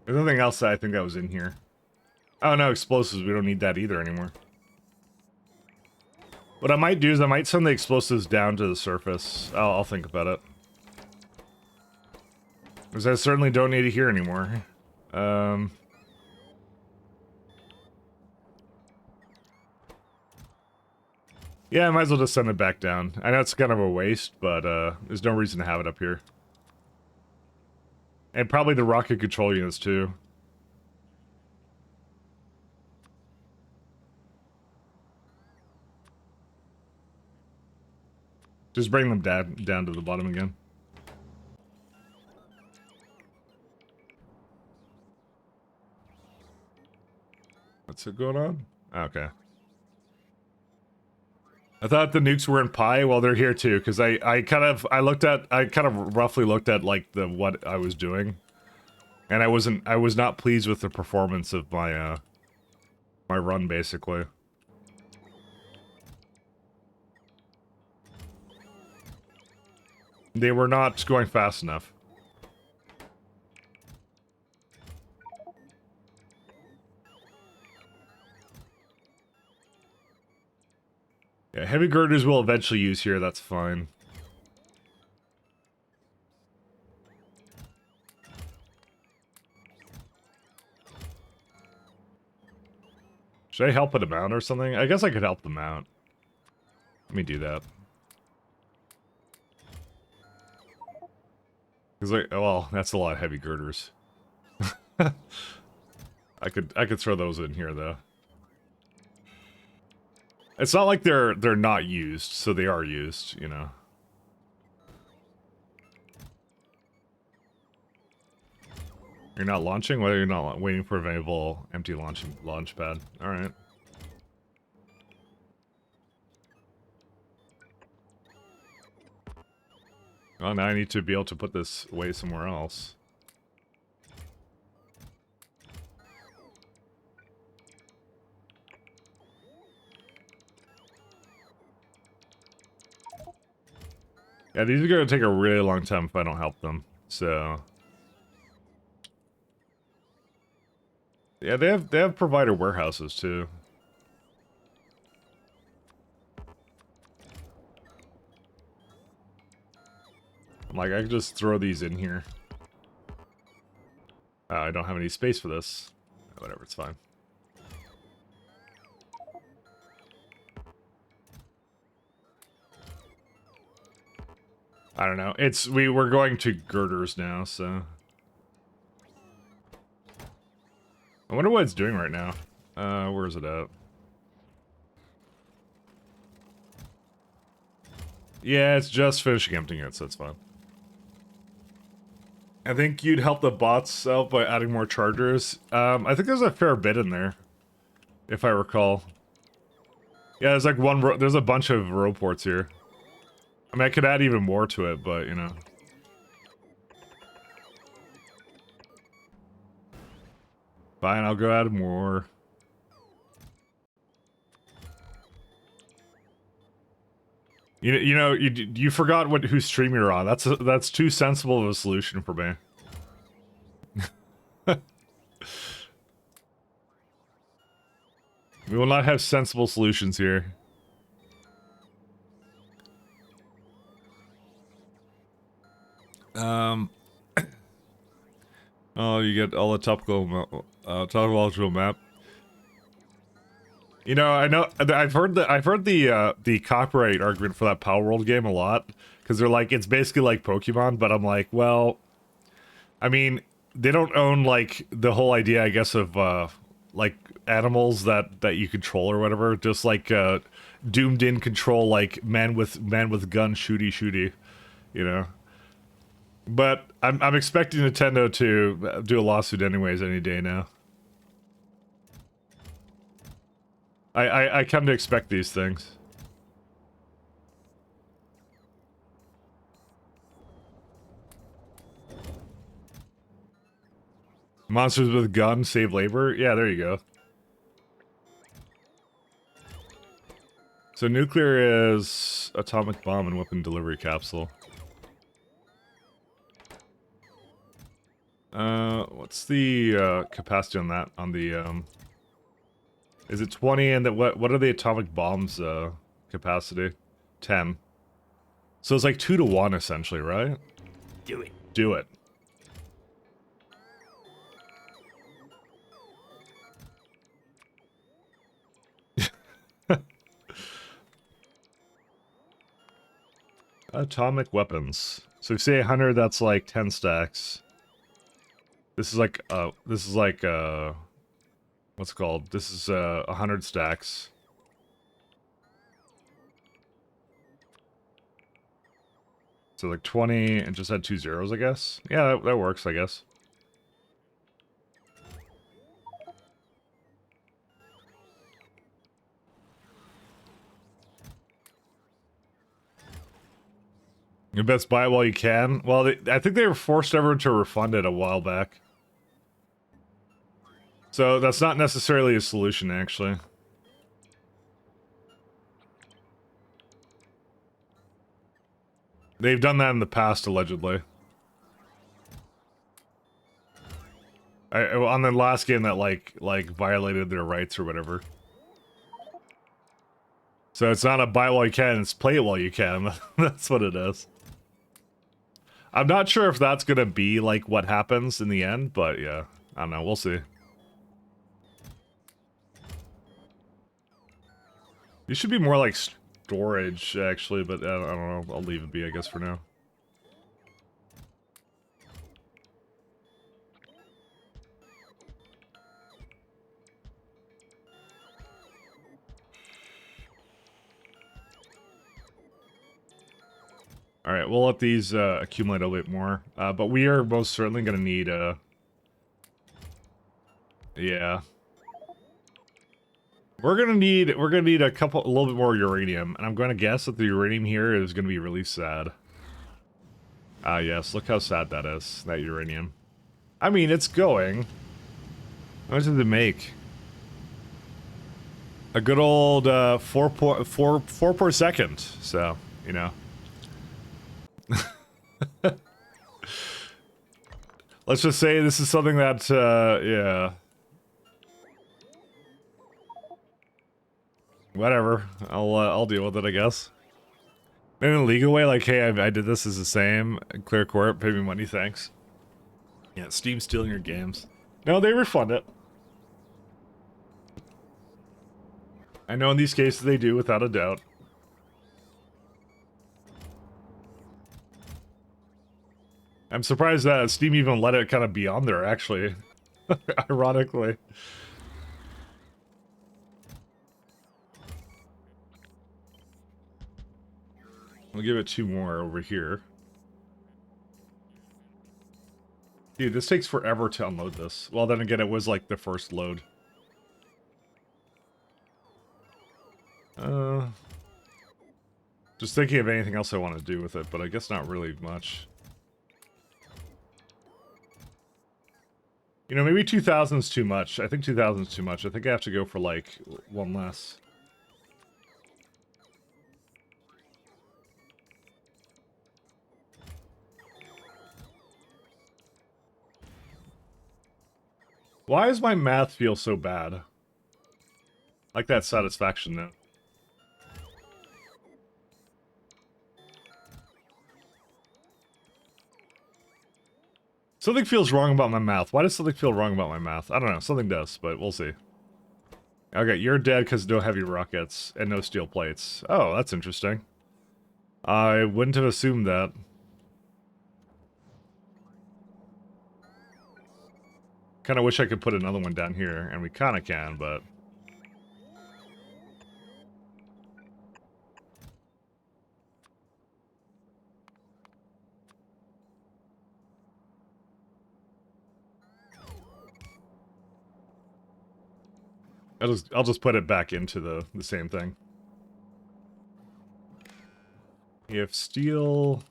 There's nothing else that I think that was in here. Oh no, explosives. We don't need that either anymore. What I might do is I might send the explosives down to the surface. I'll think about it. Because I certainly don't need it here anymore. Yeah, I might as well just send it back down. I know it's kind of a waste, but there's no reason to have it up here. And probably the rocket control units too. Just bring them down to the bottom again. What's it going on? Okay. I thought the nukes were in pi. Well, they're here too, because I kind of roughly looked at like what I was doing, and I was not pleased with the performance of my my run basically. They were not going fast enough. Yeah, heavy girders will eventually use here, that's fine. Should I help it out or something? I guess I could help them out. Let me do that. Because like, well, that's a lot of heavy girders. I could throw those in here though. It's not like they're not used, so they are used, you know. You're not launching? Whether you're not waiting for available empty launch pad. Alright. Well, now I need to be able to put this away somewhere else. Yeah, these are going to take a really long time if I don't help them, so... Yeah, they have provider warehouses, too. Like, I could just throw these in here. I don't have any space for this. Whatever, it's fine. I don't know. We're going to girders now, so... I wonder what it's doing right now. Where is it at? Yeah, it's just finishing emptying it, so it's fine. I think you'd help the bots out by adding more chargers. I think there's a fair bit in there, if I recall. Yeah, there's like there's a bunch of row ports here. I mean, I could add even more to it, but, you know. Fine, I'll go add more. You know, you forgot whose stream you're on. That's too sensible of a solution for me. We will not have sensible solutions here. Um. Oh, you get all the topological map. You know, I've heard the copyright argument for that Power World game a lot because they're like it's basically like Pokemon, but I'm like, well, I mean, they don't own like the whole idea, I guess, of like animals that you control or whatever. Just like doomed in control, like man with gun shooty, you know. But I'm expecting Nintendo to do a lawsuit anyways any day now. I come to expect these things. Monsters with guns save labor? Yeah, there you go. So nuclear is atomic bomb and weapon delivery capsule. What's the capacity on that? On the is it 20 and what are the atomic bombs capacity? 10. So it's like 2 to 1 essentially, right? Do it. Do it. Atomic weapons. So if you say 100, that's like 10 stacks. This is like what's it called? This is 100 stacks. So like 20 and just had 2 zeros, I guess. Yeah, that works, I guess. You best buy it while you can. Well, I think they were forced everyone to refund it a while back. So that's not necessarily a solution, actually. They've done that in the past, allegedly. On the last game that like violated their rights or whatever. So it's not a buy it while you can, it's play it while you can. That's what it is. I'm not sure if that's gonna be like what happens in the end, but yeah, I don't know. We'll see. These should be more like storage, actually, but I don't know. I'll leave it be, I guess, for now. Alright, we'll let these accumulate a bit more. But we are most certainly gonna need yeah. We're gonna need a little bit more uranium, and I'm gonna guess that the uranium here is gonna be really sad. Ah yes, look how sad that is, that uranium. I mean, it's going. How much did it make? A good old 4 per second, so, you know. Let's just say this is something that, yeah. Whatever. I'll deal with it, I guess. In a legal way, like, hey, I did this as the same. Clear court, pay me money, thanks. Yeah, Steam stealing your games. No, they refund it. I know in these cases they do, without a doubt. I'm surprised that Steam even let it kind of be on there, actually. Ironically. We'll give it 2 more over here. Dude, this takes forever to unload this. Well, then again, it was like the first load. Just thinking of anything else I want to do with it, but I guess not really much. You know, maybe 2,000 is too much. I think 2,000 is too much. I think I have to go for, like, 1 less. Why does my math feel so bad? Like that satisfaction note. Something feels wrong about my math. Why does something feel wrong about my math? I don't know. Something does, but we'll see. Okay, you're dead because no heavy rockets and no steel plates. Oh, that's interesting. I wouldn't have assumed that. Kind of wish I could put another one down here, and we kind of can, but... I'll just put it back into the same thing. If steel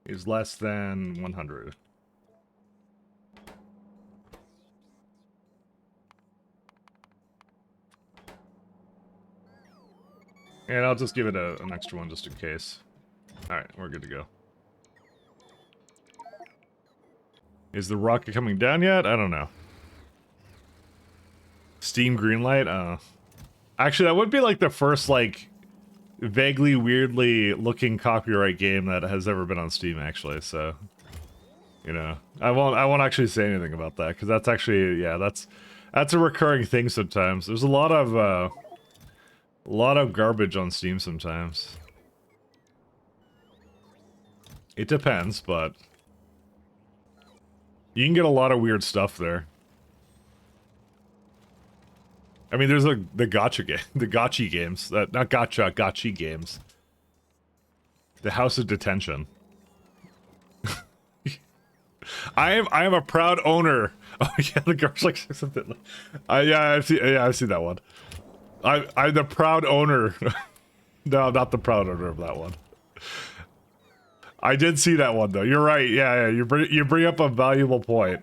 is less than 100. And I'll just give it an extra one just in case. Alright, we're good to go. Is the rocket coming down yet? I don't know. Steam Greenlight? Actually, that would be like the first, like, vaguely, weirdly looking copyright game that has ever been on Steam, actually, so... You know, I won't actually say anything about that, because that's actually, yeah, that's a recurring thing sometimes. There's a lot of garbage on Steam sometimes. It depends, but... You can get a lot of weird stuff there. I mean, there's the gotcha game, the gotchi games, not gotcha, gotchi games. The House of Detention. I am a proud owner. Oh yeah, the girl's like something. Yeah, I've seen that one. I'm the proud owner. No, I'm not the proud owner of that one. I did see that one though. You're right. Yeah, you bring up a valuable point.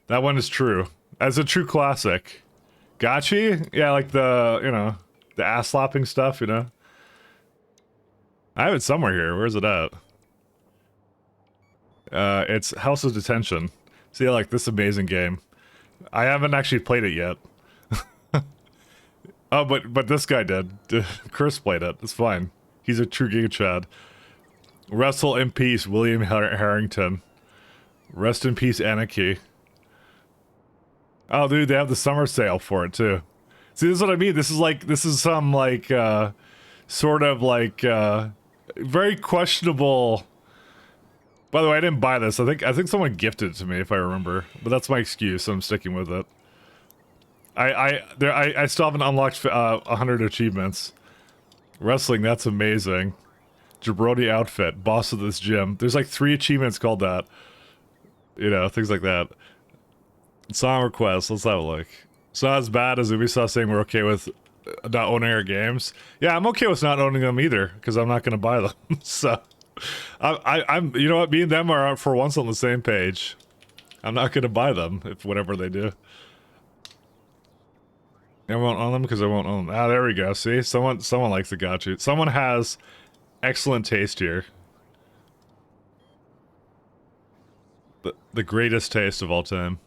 That one is true. As a true classic. Gotchi? Yeah, like the ass slapping stuff, you know? I have it somewhere here. Where's it at? It's House of Detention. See, like this amazing game. I haven't actually played it yet. Oh, but this guy did. Chris played it. It's fine. He's a true Giga Chad. Wrestle in peace, William Harrington. Rest in peace, Anarchy. Oh, dude, they have the summer sale for it too. See, this is what I mean. This is some like sort of like very questionable. By the way, I didn't buy this. I think someone gifted it to me, if I remember. But that's my excuse, so I'm sticking with it. I still haven't unlocked 100 achievements. Wrestling, that's amazing. Jabroni outfit, boss of this gym. There's like 3 achievements called that. You know, things like that. Song request, let's have a look. It's not as bad as Ubisoft saying we're okay with not owning our games. Yeah, I'm okay with not owning them either, because I'm not going to buy them. So, I'm, you know what, me and them are for once on the same page. I'm not going to buy them, if whatever they do. I won't own them because I won't own them. Ah, there we go, see? Someone likes the gotcha. Someone has excellent taste here. The greatest taste of all time.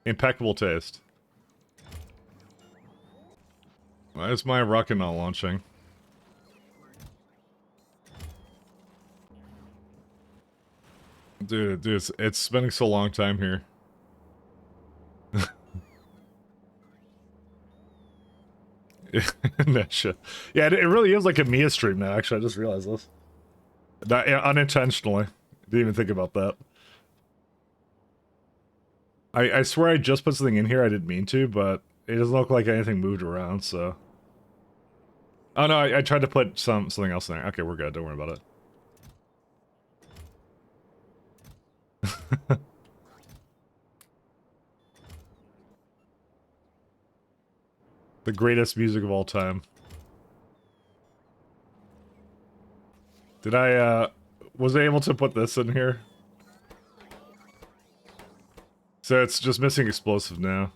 Impeccable taste. Why is my rocket not launching? Dude, it's spending so long time here. Yeah, it really is like a Mia stream now, actually. I just realized this. Not, yeah, unintentionally. Didn't even think about that. I swear I just put something in here I didn't mean to, but it doesn't look like anything moved around, so... Oh no, I tried to put something else in there. Okay, we're good, don't worry about it. The greatest music of all time. Did I, was I able to put this in here? So it's just missing explosive now.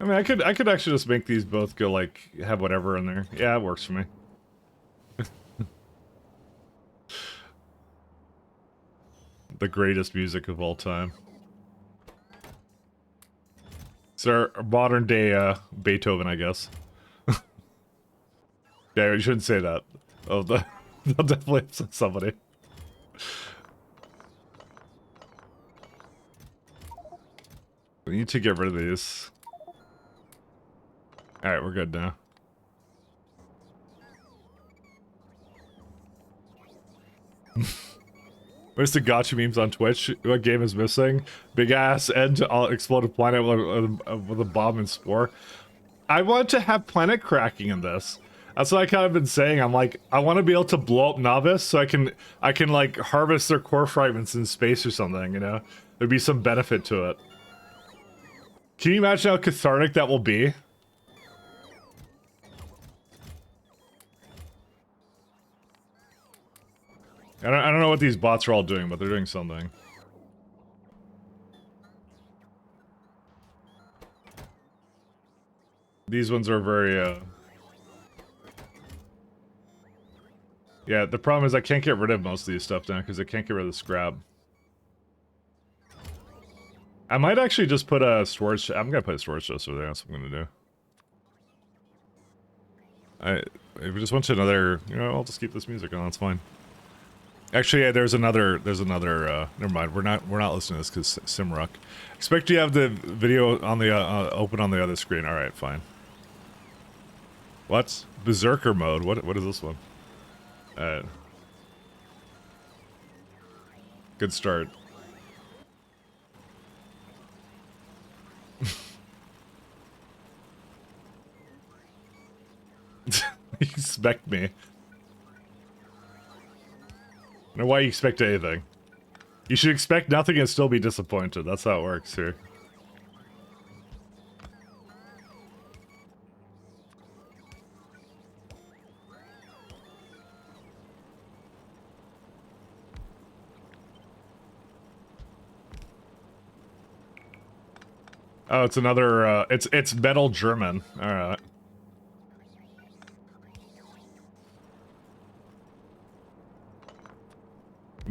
I mean, I could actually just make these both go like have whatever in there. Yeah, it works for me. The greatest music of all time. It's our modern day Beethoven, I guess. Yeah, you shouldn't say that. Oh, they'll definitely upset somebody. We need to get rid of these. Alright, we're good now. Where's the gotcha memes on Twitch? What game is missing? Big ass end to all exploded planet with a bomb and spore. I want to have planet cracking in this. That's what I kind of been saying. I'm like, I want to be able to blow up Novice so I can like harvest their core fragments in space or something, you know? There'd be some benefit to it. Can you imagine how cathartic that will be? I don't know what these bots are all doing, but they're doing something. These ones are very, yeah, the problem is I can't get rid of most of these stuff now because I can't get rid of the scrap. I might actually just put a storage... I'm gonna put a storage chest over there, that's what I'm gonna do. If we just went to another... You know, I'll just keep this music on, that's fine. Actually, yeah, there's another, never mind, we're not listening to this because Simrock. Expect you have the video on the, open on the other screen. Alright, fine. What? Berserker mode? What is this one? Alright. Good start. You expect me. I don't know why you expect anything. You should expect nothing and still be disappointed. That's how it works here. Oh, it's another, it's metal German. Alright.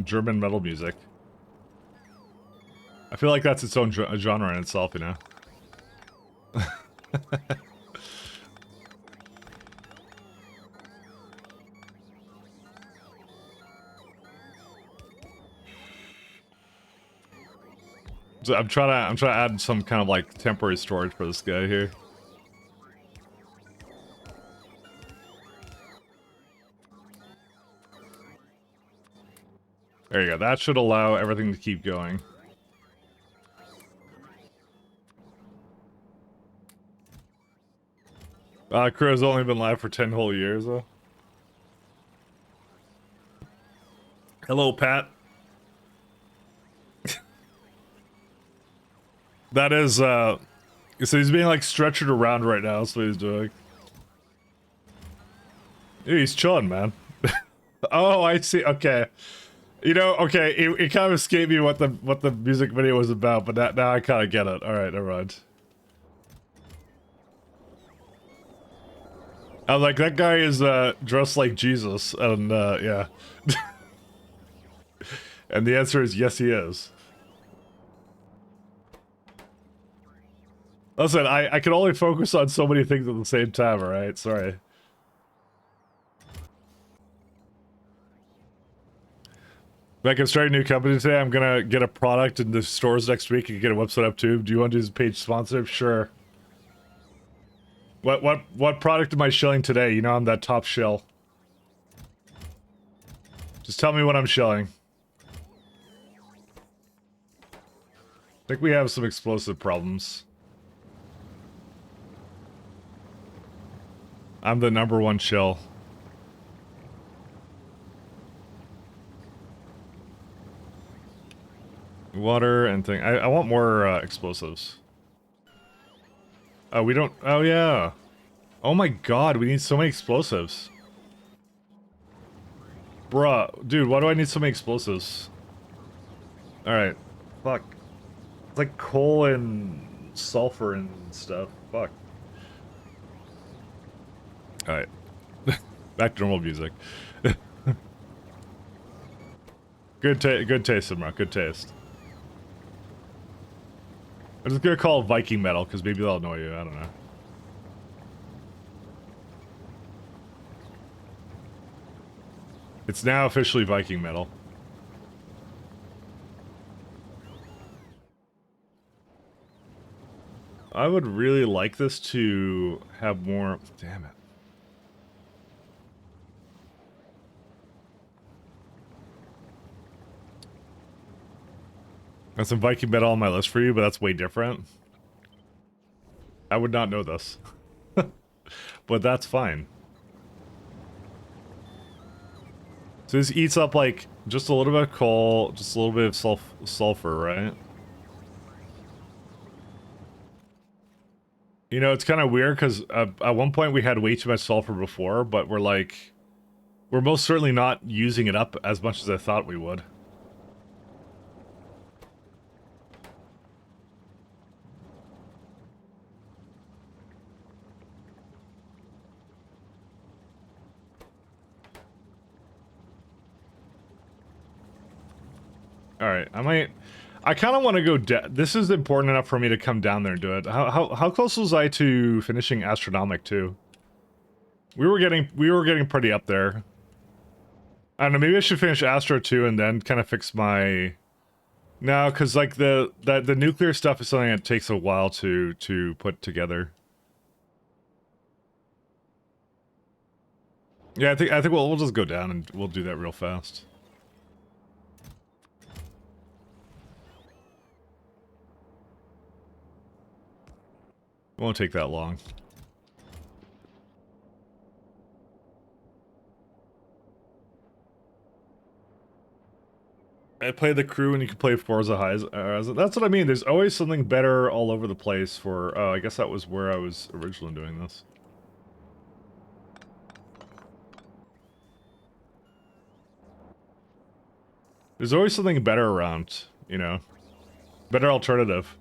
German metal music. I feel like that's its own genre in itself, you know? So I'm trying to add some kind of like temporary storage for this guy here. There you go. That should allow everything to keep going. Crew has only been live for 10 whole years, though. Hello, Pat. That is, so he's being, like, stretchered around right now, that's what he's doing. Dude, he's chilling, man. Oh, I see, okay. You know, okay, it kind of escaped me what the music video was about, but now I kind of get it. Alright, never mind. I was like, that guy is, dressed like Jesus, and, yeah. And the answer is yes, he is. Listen, I can only focus on so many things at the same time, alright? Sorry. Like, I'm starting a new company today. I'm gonna get a product in the stores next week and get a website up too. Do you want to do this page sponsorship? Sure. What product am I shilling today? You know I'm that top shill. Just tell me what I'm shilling. I think we have some explosive problems. I'm the #1 shill. Water and thing. I want more explosives. Oh, we don't. Oh, yeah. Oh my god, we need so many explosives. Bruh, dude, why do I need so many explosives? Alright. Fuck. It's like coal and sulfur and stuff. Fuck. Alright. Back to normal music. Good taste, Simra. Good taste. I'm just gonna call it Viking metal, because maybe they'll annoy you. I don't know. It's now officially Viking metal. I would really like this to have more... Damn it. That's some Viking metal on my list for you, but that's way different. I would not know this. But that's fine. So this eats up, like, just a little bit of coal, just a little bit of sulfur, right? You know, it's kind of weird, because at one point we had way too much sulfur before, but we're like... We're most certainly not using it up as much as I thought we would. Alright, I kind of want to go this is important enough for me to come down there and do it. How close was I to finishing Astronomic 2? We were getting pretty up there. I don't know, maybe I should finish Astro 2 and then kind of fix my... No, because like the nuclear stuff is something that takes a while to put together. Yeah, I think we'll just go down and we'll do that real fast. It won't take that long. I play the crew and you can play Forza Highs. That's what I mean. There's always something better all over the place for... Oh, I guess that was where I was originally doing this. There's always something better around, you know? Better alternative.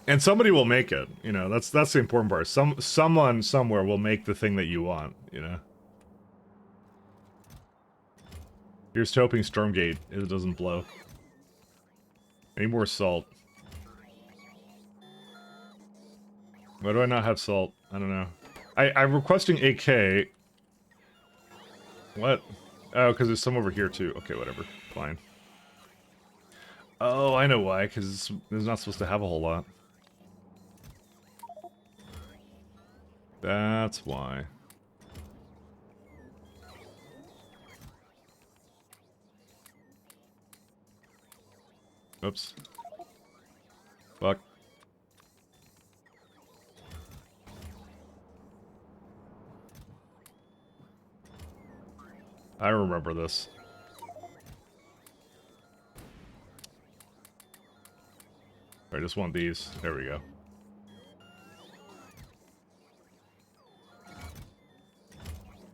And somebody will make it, you know? That's the important part. Someone somewhere will make the thing that you want, you know? Here's to hoping Stormgate it doesn't blow. Any more salt? Why do I not have salt? I don't know. I'm requesting AK. What? Oh, because there's some over here too. Okay, whatever. Fine. Oh, I know why. Because it's not supposed to have a whole lot. That's why. Oops. Fuck. I remember this. I just want these. There we go.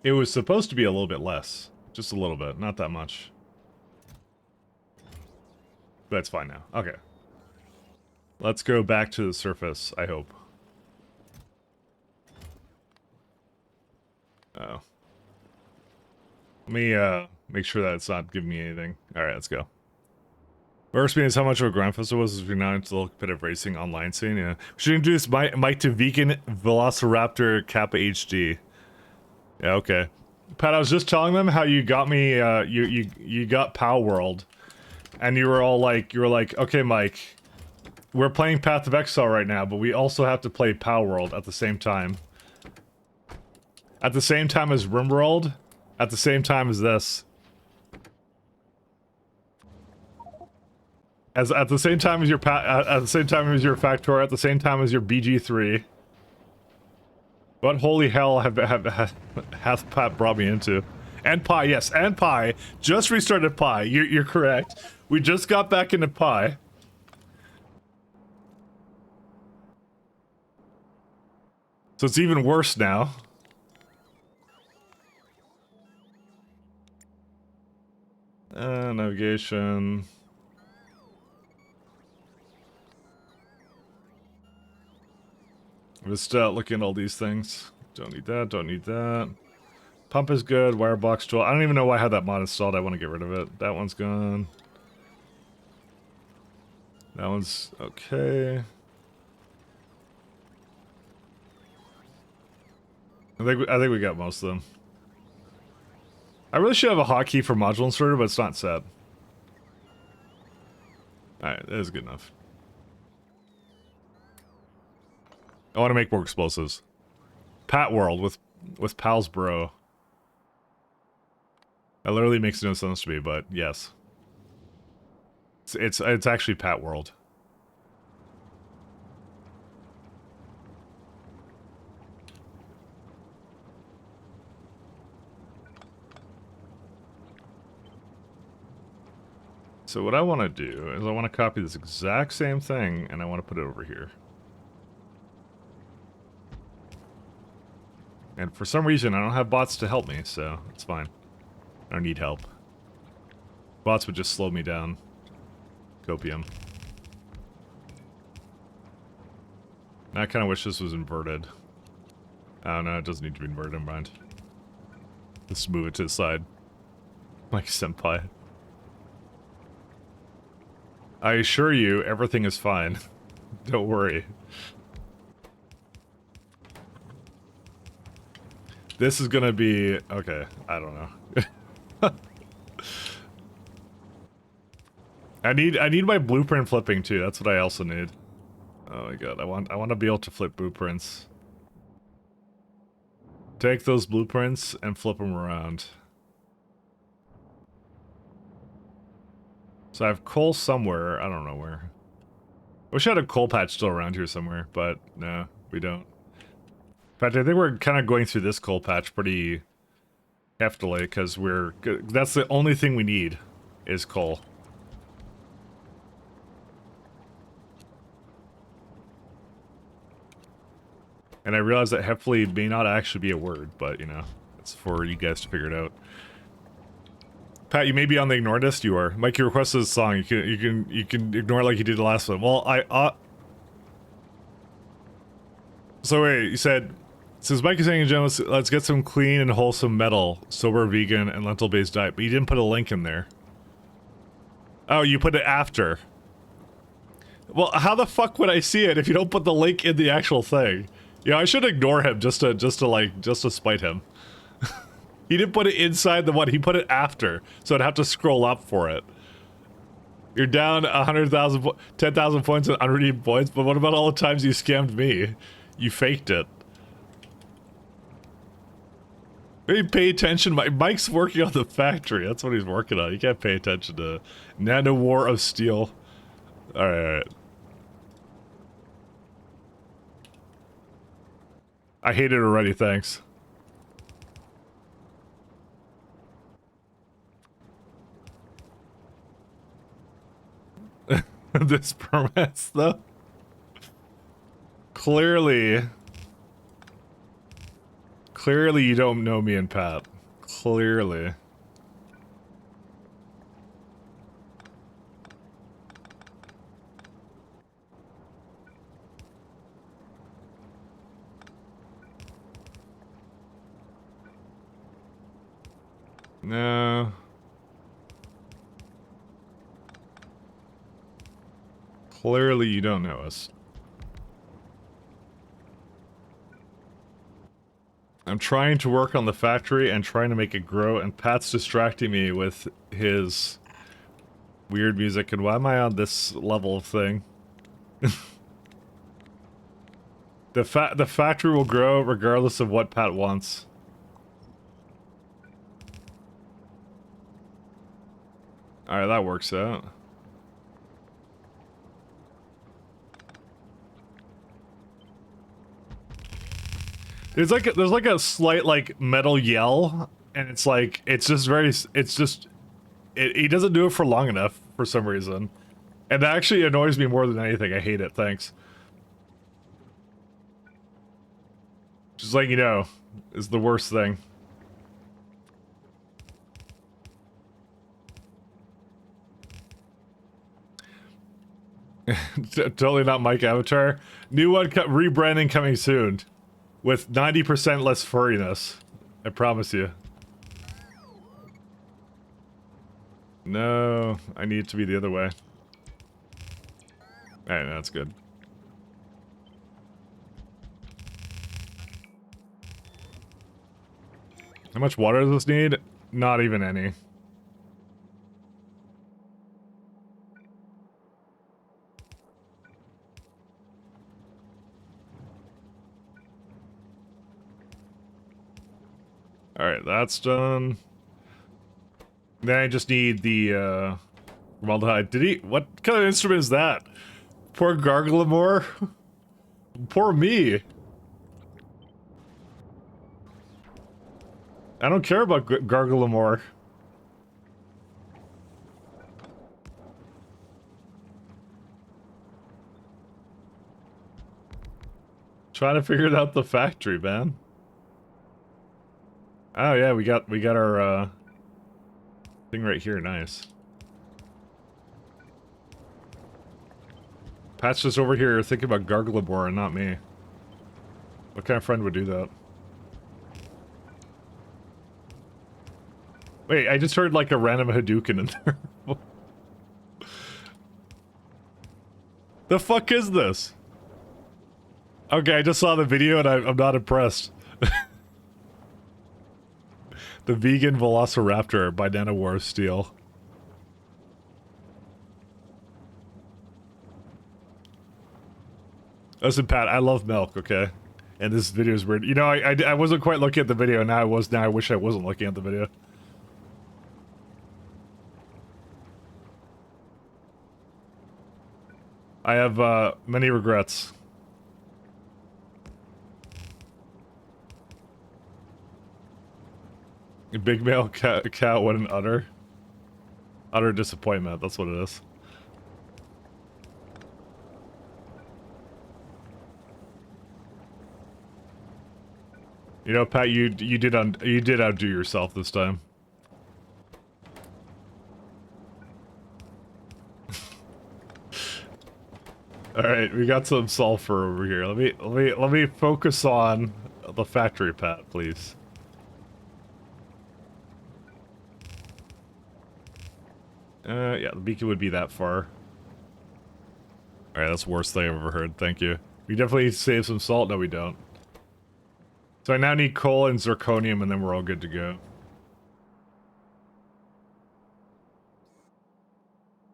It was supposed to be a little bit less. Just a little bit. Not that much. But it's fine now. Okay. Let's go back to the surface, I hope. Oh. Let me, make sure that it's not giving me anything. Alright, let's go. Worst is how much of a grind festival was if you're not into the competitive racing online scene, yeah. We should introduce Mike to Vegan Velociraptor Kappa HD. Yeah, okay. Pat, I was just telling them how you got me, you got Pow World. And you were like, okay, Mike, we're playing Path of Exile right now, but we also have to play Pow World at the same time. At the same time as RimWorld, at the same time as this. At the same time as your at the same time as your Factorio, at the same time as your BG3. What holy hell hath Pat brought me into? And Pi, yes, and Pi. Just restarted Pi. You're correct. We just got back into Pi. So it's even worse now. Navigation. Just looking at all these things. Don't need that, don't need that. Pump is good, wire box tool. I don't even know why I had that mod installed. I want to get rid of it. That one's gone. That one's okay. I think we got most of them. I really should have a hotkey for module inserter, but it's not set. Alright, that is good enough. I want to make more explosives. Pat World with Pal's Bro. That literally makes no sense to me, but yes. It's actually Pat World. So what I want to do is I want to copy this exact same thing and I want to put it over here. And for some reason I don't have bots to help me, so it's fine. I don't need help. Bots would just slow me down. Copium. I kind of wish this was inverted. Oh no, it doesn't need to be inverted, never mind. Let's move it to the side. Like senpai. I assure you, everything is fine. Don't worry. This is gonna be... okay, I don't know. I need my blueprint flipping too, that's what I also need. Oh my god, I want to be able to flip blueprints. Take those blueprints and flip them around. So I have coal somewhere, I don't know where. Wish I had a coal patch still around here somewhere, but no, we don't. In fact, I think we're kind of going through this coal patch pretty heftily, because that's the only thing we need, is coal. And I realize that heftily may not actually be a word, but, you know, it's for you guys to figure it out. Pat, you may be on the ignore list. You are. Mike, you requested a song. You can ignore it like you did the last one. Well, so wait, you said, since Mike is saying in general, let's get some clean and wholesome metal, sober, vegan, and lentil-based diet. But you didn't put a link in there. Oh, you put it after. Well, how the fuck would I see it if you don't put the link in the actual thing? Yeah, I should ignore him just to spite him. He didn't put it inside the one, he put it after, so I'd have to scroll up for it. You're down 100,000, 10,000 points in unredeemed points, but what about all the times you scammed me? You faked it. Maybe pay attention, Mike's working on the factory, that's what he's working on. You can't pay attention to Nano War of Steel. Alright. I hate it already, thanks. This permits, though. Clearly you don't know me and Pat. Clearly. No. Clearly you don't know us. I'm trying to work on the factory and trying to make it grow, and Pat's distracting me with his weird music, and why am I on this level of thing? The factory will grow regardless of what Pat wants. Alright, that works out. There's like a slight like metal yell, and it's like he doesn't do it for long enough for some reason, and that actually annoys me more than anything. I hate it. Thanks. Just like, you know, is the worst thing. Totally not Mike Avatar. New one rebranding coming soon. With 90% less furriness. I promise you. No, I need it to be the other way. Alright, that's good. How much water does this need? Not even any. Alright, that's done. Then I just need the, formaldehyde. Did he? What kind of instrument is that? Poor Garglemore? Poor me. I don't care about Garglemore. Trying to figure out the factory, man. Oh yeah, we got our thing right here. Nice. Pat's just over here thinking about Garglemore and not me. What kind of friend would do that? Wait, I just heard like a random Hadouken in there. The fuck is this? Okay, I just saw the video and I'm not impressed. The vegan Velociraptor by Nanowar Steel. Listen, Pat, I love milk, okay? And this video is weird. You know, I wasn't quite looking at the video, now I was. Now I wish I wasn't looking at the video. I have, many regrets. Big male cow, what an utter disappointment, that's what it is. You know, Pat, you did outdo yourself this time. All right, we got some sulfur over here. Let me focus on the factory, Pat, please. Yeah, the beacon would be that far. All right, that's the worst thing I've ever heard. Thank you. We definitely save some salt. No, we don't. So I now need coal and zirconium, and then we're all good to go.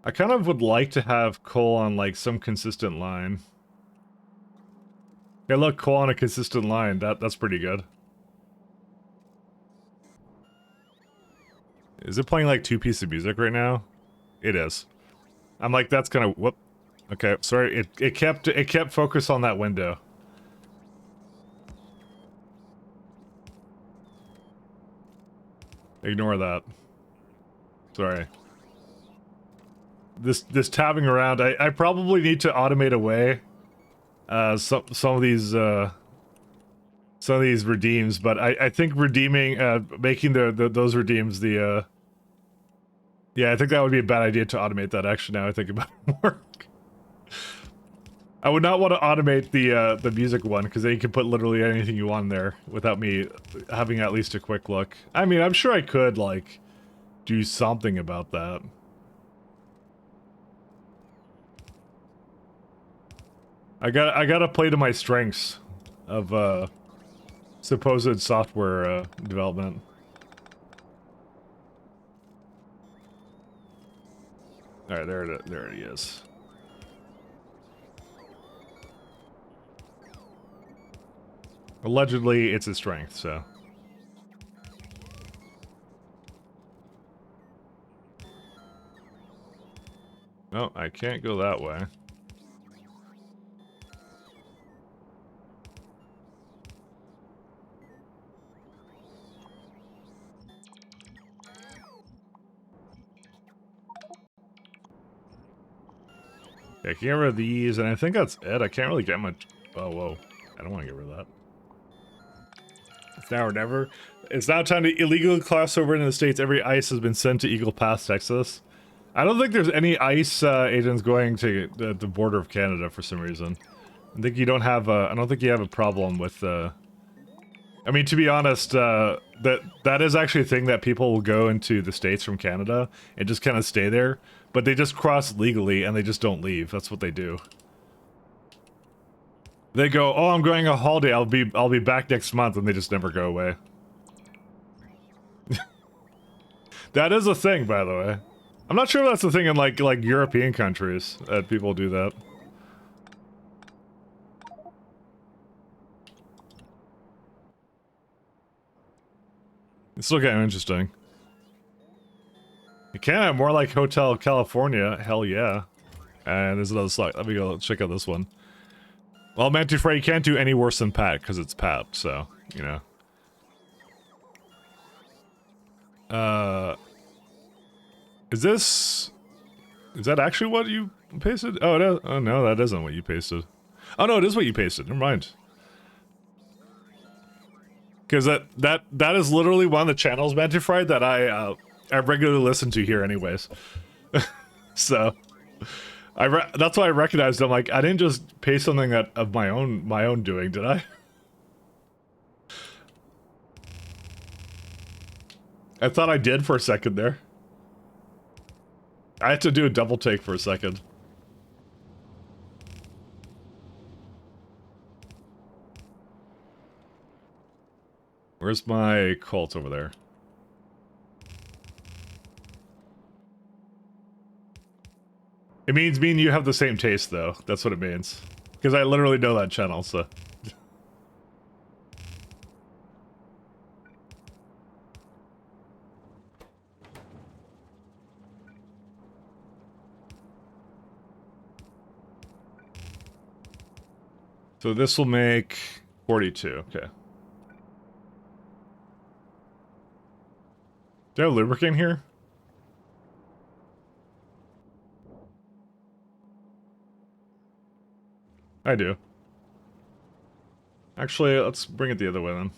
I kind of would like to have coal on, like, some consistent line. Yeah, look, coal on a consistent line. That's pretty good. Is it playing, like, two pieces of music right now? It is. I'm like, that's kind of... Whoop. Okay, sorry. It kept focus on that window. Ignore that. Sorry. This tabbing around, I probably need to automate away some of these redeems, but I think redeeming making those redeems the yeah, I think that would be a bad idea to automate that. Actually, now I think about it more. I would not want to automate the music one, because then you can put literally anything you want in there without me having at least a quick look. I mean, I'm sure I could, like, do something about that. I gotta play to my strengths of supposed software development. All right, there it is. Allegedly, it's a strength, so. No, I can't go that way. Yeah, I can get rid of these, and I think that's it. I can't really get much... Oh, whoa. I don't want to get rid of that. It's now or never. It's now time to illegally cross over into the States. Every ICE has been sent to Eagle Pass, Texas. I don't think there's any ICE agents going to the border of Canada for some reason. I think you don't have a, I don't think you have a problem with, I mean, to be honest, that is actually a thing that people will go into the States from Canada and just kind of stay there, but they just cross legally and they just don't leave. That's what they do. They go, oh, I'm going on holiday, I'll be back next month, and they just never go away. That is a thing, by the way. I'm not sure if that's the thing in like European countries that people do that. It's still kind of interesting. Canada, more like Hotel California. Hell yeah. And there's another slide. Let me go check out this one. Well, Mantifrey, you can't do any worse than Pat, because it's Pat, so, you know. Is that actually what you pasted? Oh, it is. Oh, no, that isn't what you pasted. Oh, no, it is what you pasted. Never mind. Because that is literally one of the channels, Mantifrey, that I regularly listen to here anyways. So, that's why I recognized it. I'm like, I didn't just paste something that of my own doing, did I? I thought I did for a second there. I had to do a double take for a second. Where's my cult over there? It means me and you have the same taste, though. That's what it means. Because I literally know that channel, so... So this will make 42, okay. Do I have lubricant here? I do. Actually, let's bring it the other way then.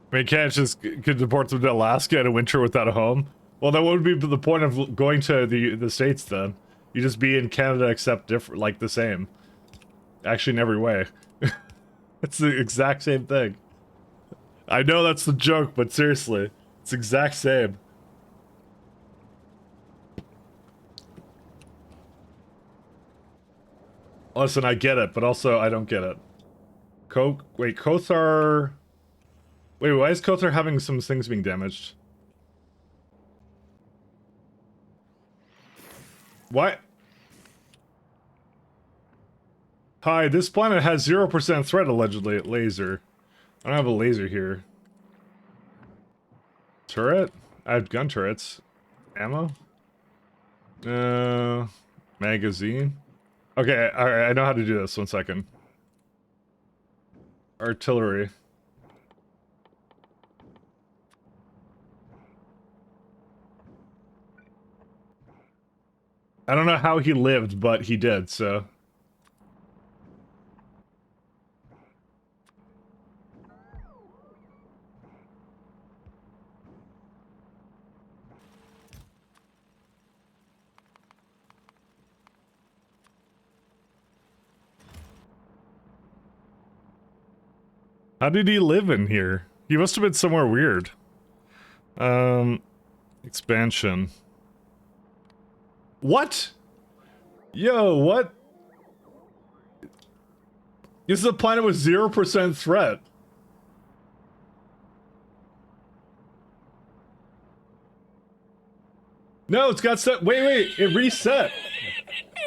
I mean, can't just could deport them to Alaska in a winter without a home? Well, that would be the point of going to the States then. You just be in Canada except different, like the same. Actually, in every way. It's the exact same thing. I know that's the joke, but seriously, it's the exact same. Listen, I get it, but also I don't get it. Wait, Kothar... Wait, why is Kothar having some things being damaged? What? Hi, this planet has 0% threat, allegedly, at laser. I don't have a laser here. Turret? I have gun turrets. Ammo? Magazine? Okay, alright, I know how to do this. 1 second. Artillery. I don't know how he lived, but he did, so... How did he live in here? He must have been somewhere weird. Expansion. What? Yo, what? This is a planet with 0% threat. No, it's got set. Wait, it reset.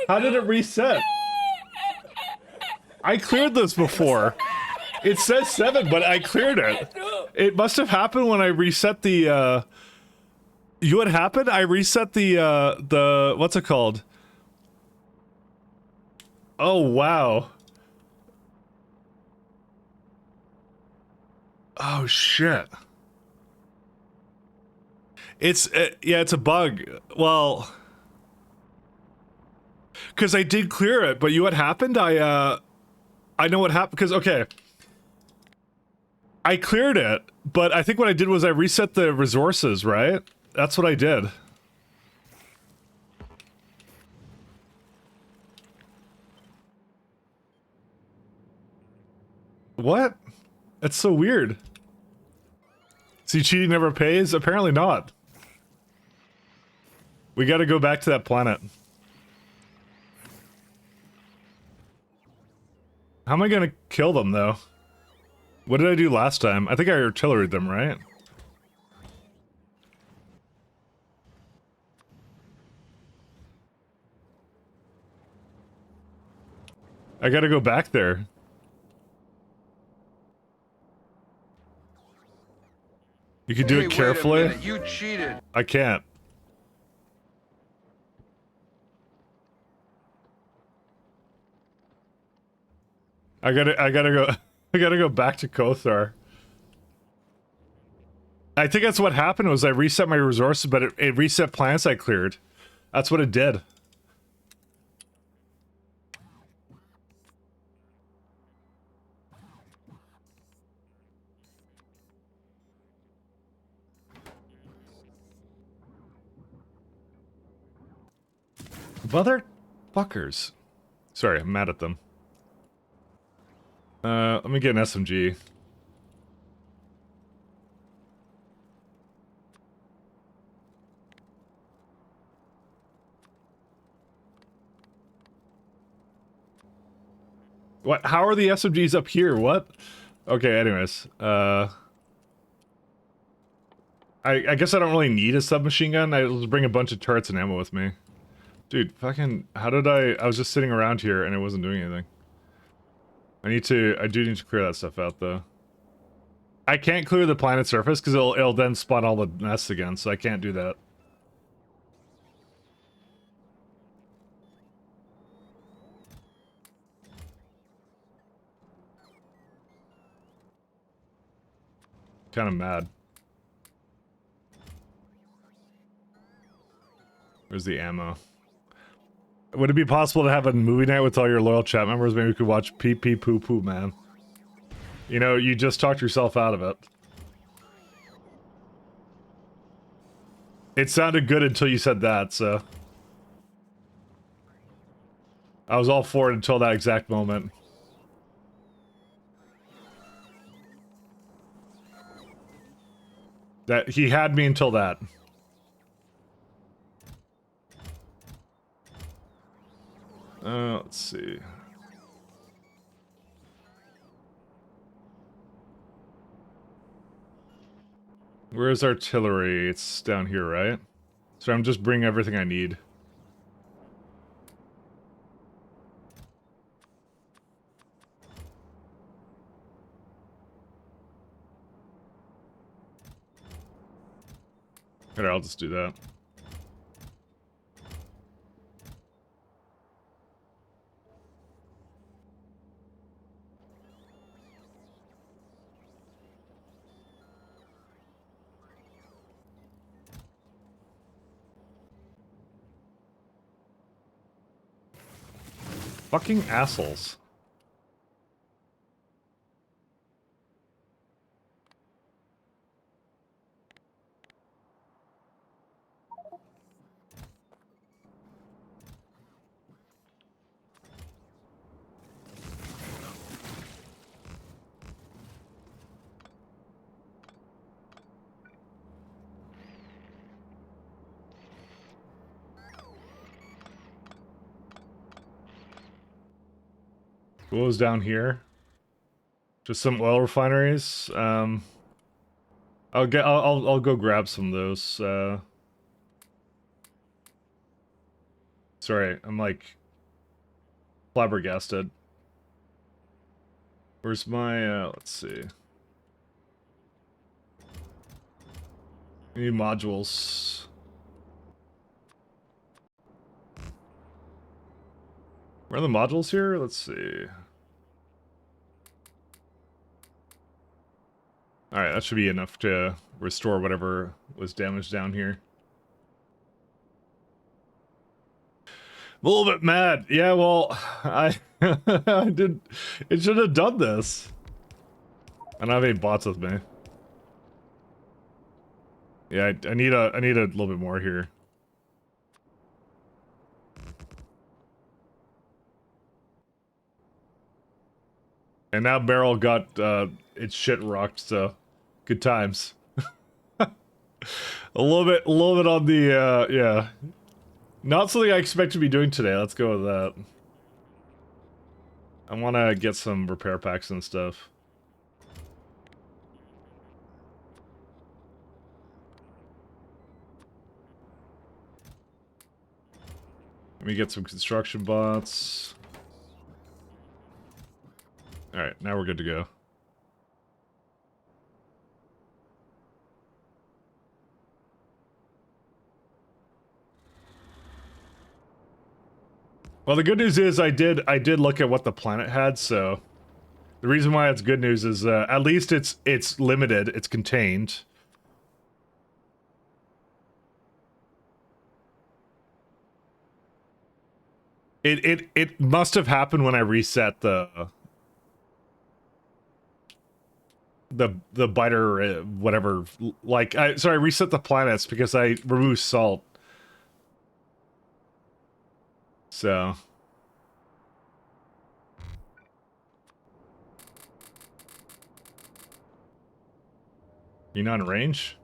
How did it reset? I cleared this before. It says 7, but I cleared it. It must have happened when I reset the, You know what happened? I reset the, what's it called? Oh, wow. Oh, shit. It's yeah, it's a bug. Well, because I did clear it, but you know what happened? I know what happened because okay, I cleared it, but I think what I did was I reset the resources. Right? That's what I did. What? That's so weird. See, cheating never pays? Apparently not. We gotta go back to that planet. How am I gonna kill them, though? What did I do last time? I think I artilleried them, right? I gotta go back there. You can do it carefully? Wait a minute, you cheated. I can't. I gotta go, I gotta go back to Kothar. I think that's what happened was I reset my resources, but it reset planets I cleared. That's what it did. Motherfuckers. Sorry, I'm mad at them. Let me get an SMG. What? How are the SMGs up here? What? Okay, anyways. I guess I don't really need a submachine gun. I'll just bring a bunch of turrets and ammo with me. Dude, fucking... How did I was just sitting around here and it wasn't doing anything. I do need to clear that stuff out, though. I can't clear the planet surface because it'll then spawn all the nests again, so I can't do that. Kind of mad. Where's the ammo? Would it be possible to have a movie night with all your loyal chat members? Maybe we could watch Pee Pee Poo Poo Man. You know, you just talked yourself out of it. It sounded good until you said that, so... I was all for it until that exact moment. That he had me until that. Let's see. Where's artillery? It's down here, right? So I'm just bringing everything I need. Alright, I'll just do that. Fucking assholes. What was down here? Just some oil refineries. I'll go grab some of those. Sorry, I'm like flabbergasted. Where's my let's see. I need modules. Where are the modules here? Let's see. Alright, that should be enough to restore whatever was damaged down here. I'm a little bit mad. Yeah, well, I I did. It should have done this. I don't have any bots with me. Yeah, I need a little bit more here. And now Beryl got its shit rocked, so good times. a little bit on the yeah. Not something I expect to be doing today. Let's go with that. I want to get some repair packs and stuff. Let me get some construction bots. Alright, now we're good to go. Well, the good news is I did look at what the planet had, so the reason why it's good news is at least it's limited, it's contained. It must have happened when I reset the biter whatever, like I reset the planets because I removed salt. So you're not in range?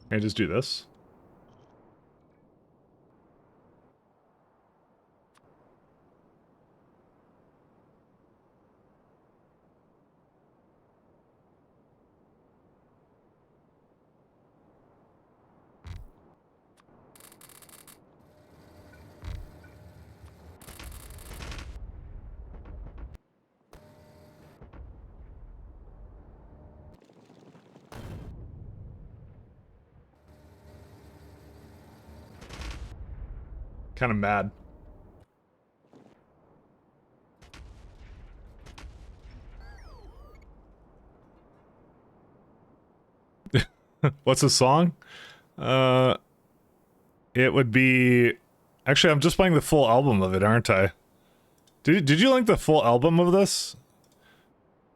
Can I just do this? Kind of mad. What's the song? It would be... Actually, I'm just playing the full album of it, aren't I? Did you like the full album of this?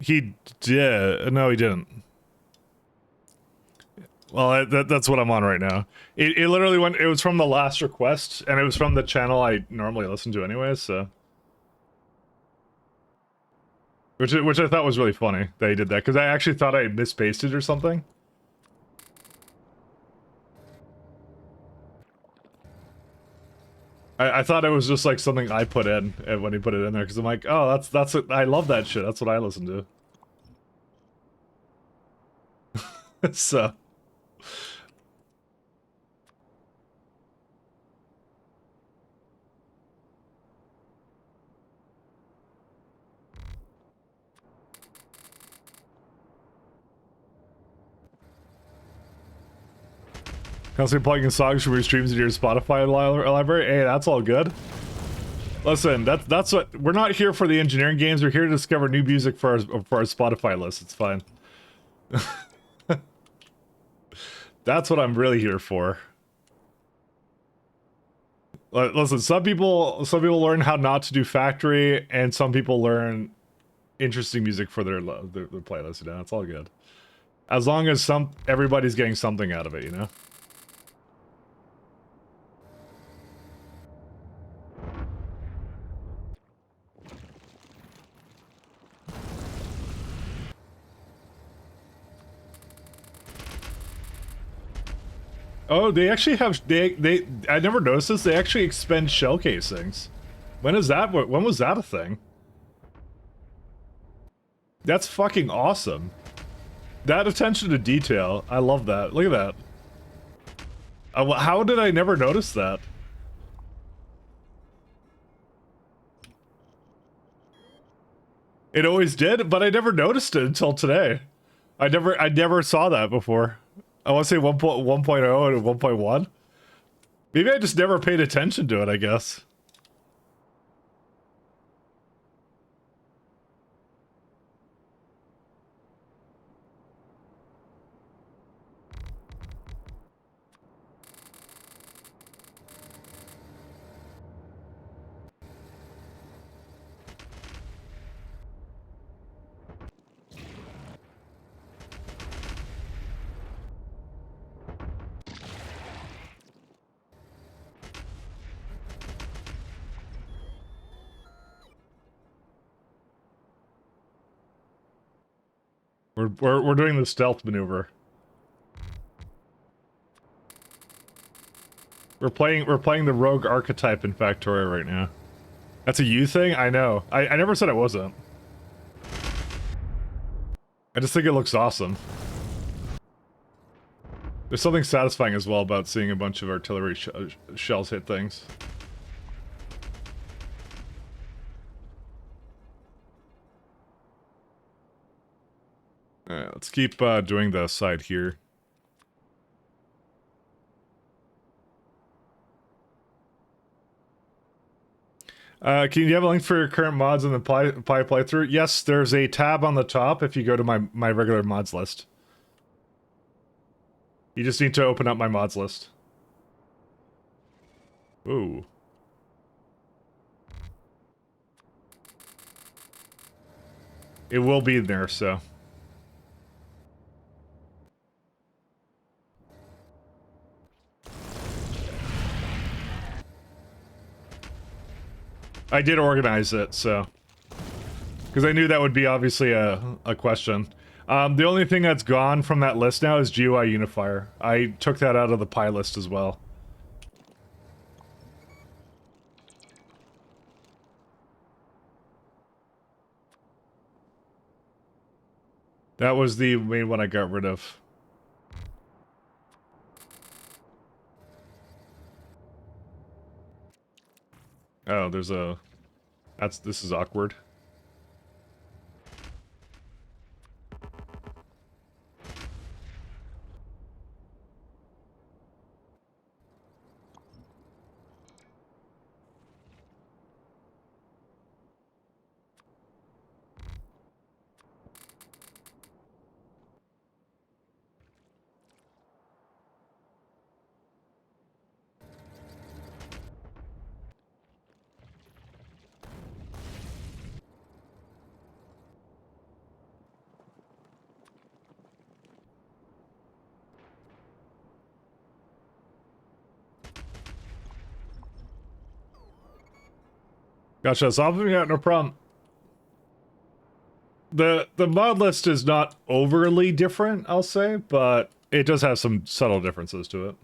He did. No, he didn't. Well, that's what I'm on right now. It literally went... It was from the last request, and it was from the channel I normally listen to anyways, so... Which I thought was really funny that he did that, because I actually thought I mispasted or something. I thought it was just like something I put in when he put it in there, because I'm like, oh, that's what, I love that shit. That's what I listen to. So. Constantly plugging songs from your streams into your Spotify library. Hey, that's all good. Listen, that's what we're not here for the engineering games. We're here to discover new music for our Spotify list. It's fine. That's what I'm really here for. Listen, some people learn how not to do factory, and some people learn interesting music for their playlist. You know, it's all good. As long as everybody's getting something out of it, you know. Oh, they actually have I never noticed this. They actually expend shell casings. When was that a thing? That's fucking awesome. That attention to detail. I love that. Look at that. How did I never notice that? It always did, but I never noticed it until today. I never saw that before. I want to say 1.0 and 1.1. Maybe I just never paid attention to it, I guess. We're doing the stealth maneuver. We're playing the rogue archetype in Factorio right now. That's a you thing? I know. I never said it wasn't. I just think it looks awesome. There's something satisfying as well about seeing a bunch of artillery shells hit things. Alright, let's keep doing the side here. Can you have a link for your current mods in the Pi playthrough? Yes, there's a tab on the top if you go to my regular mods list. You just need to open up my mods list. Ooh. It will be in there, so. I did organize it, so. Because I knew that would be obviously a question. The only thing that's gone from that list now is GUI Unifier. I took that out of the Pi list as well. That was the main one I got rid of. Oh, there's a... This is awkward. Gotcha, so yeah, no problem. The mod list is not overly different, I'll say, but it does have some subtle differences to it.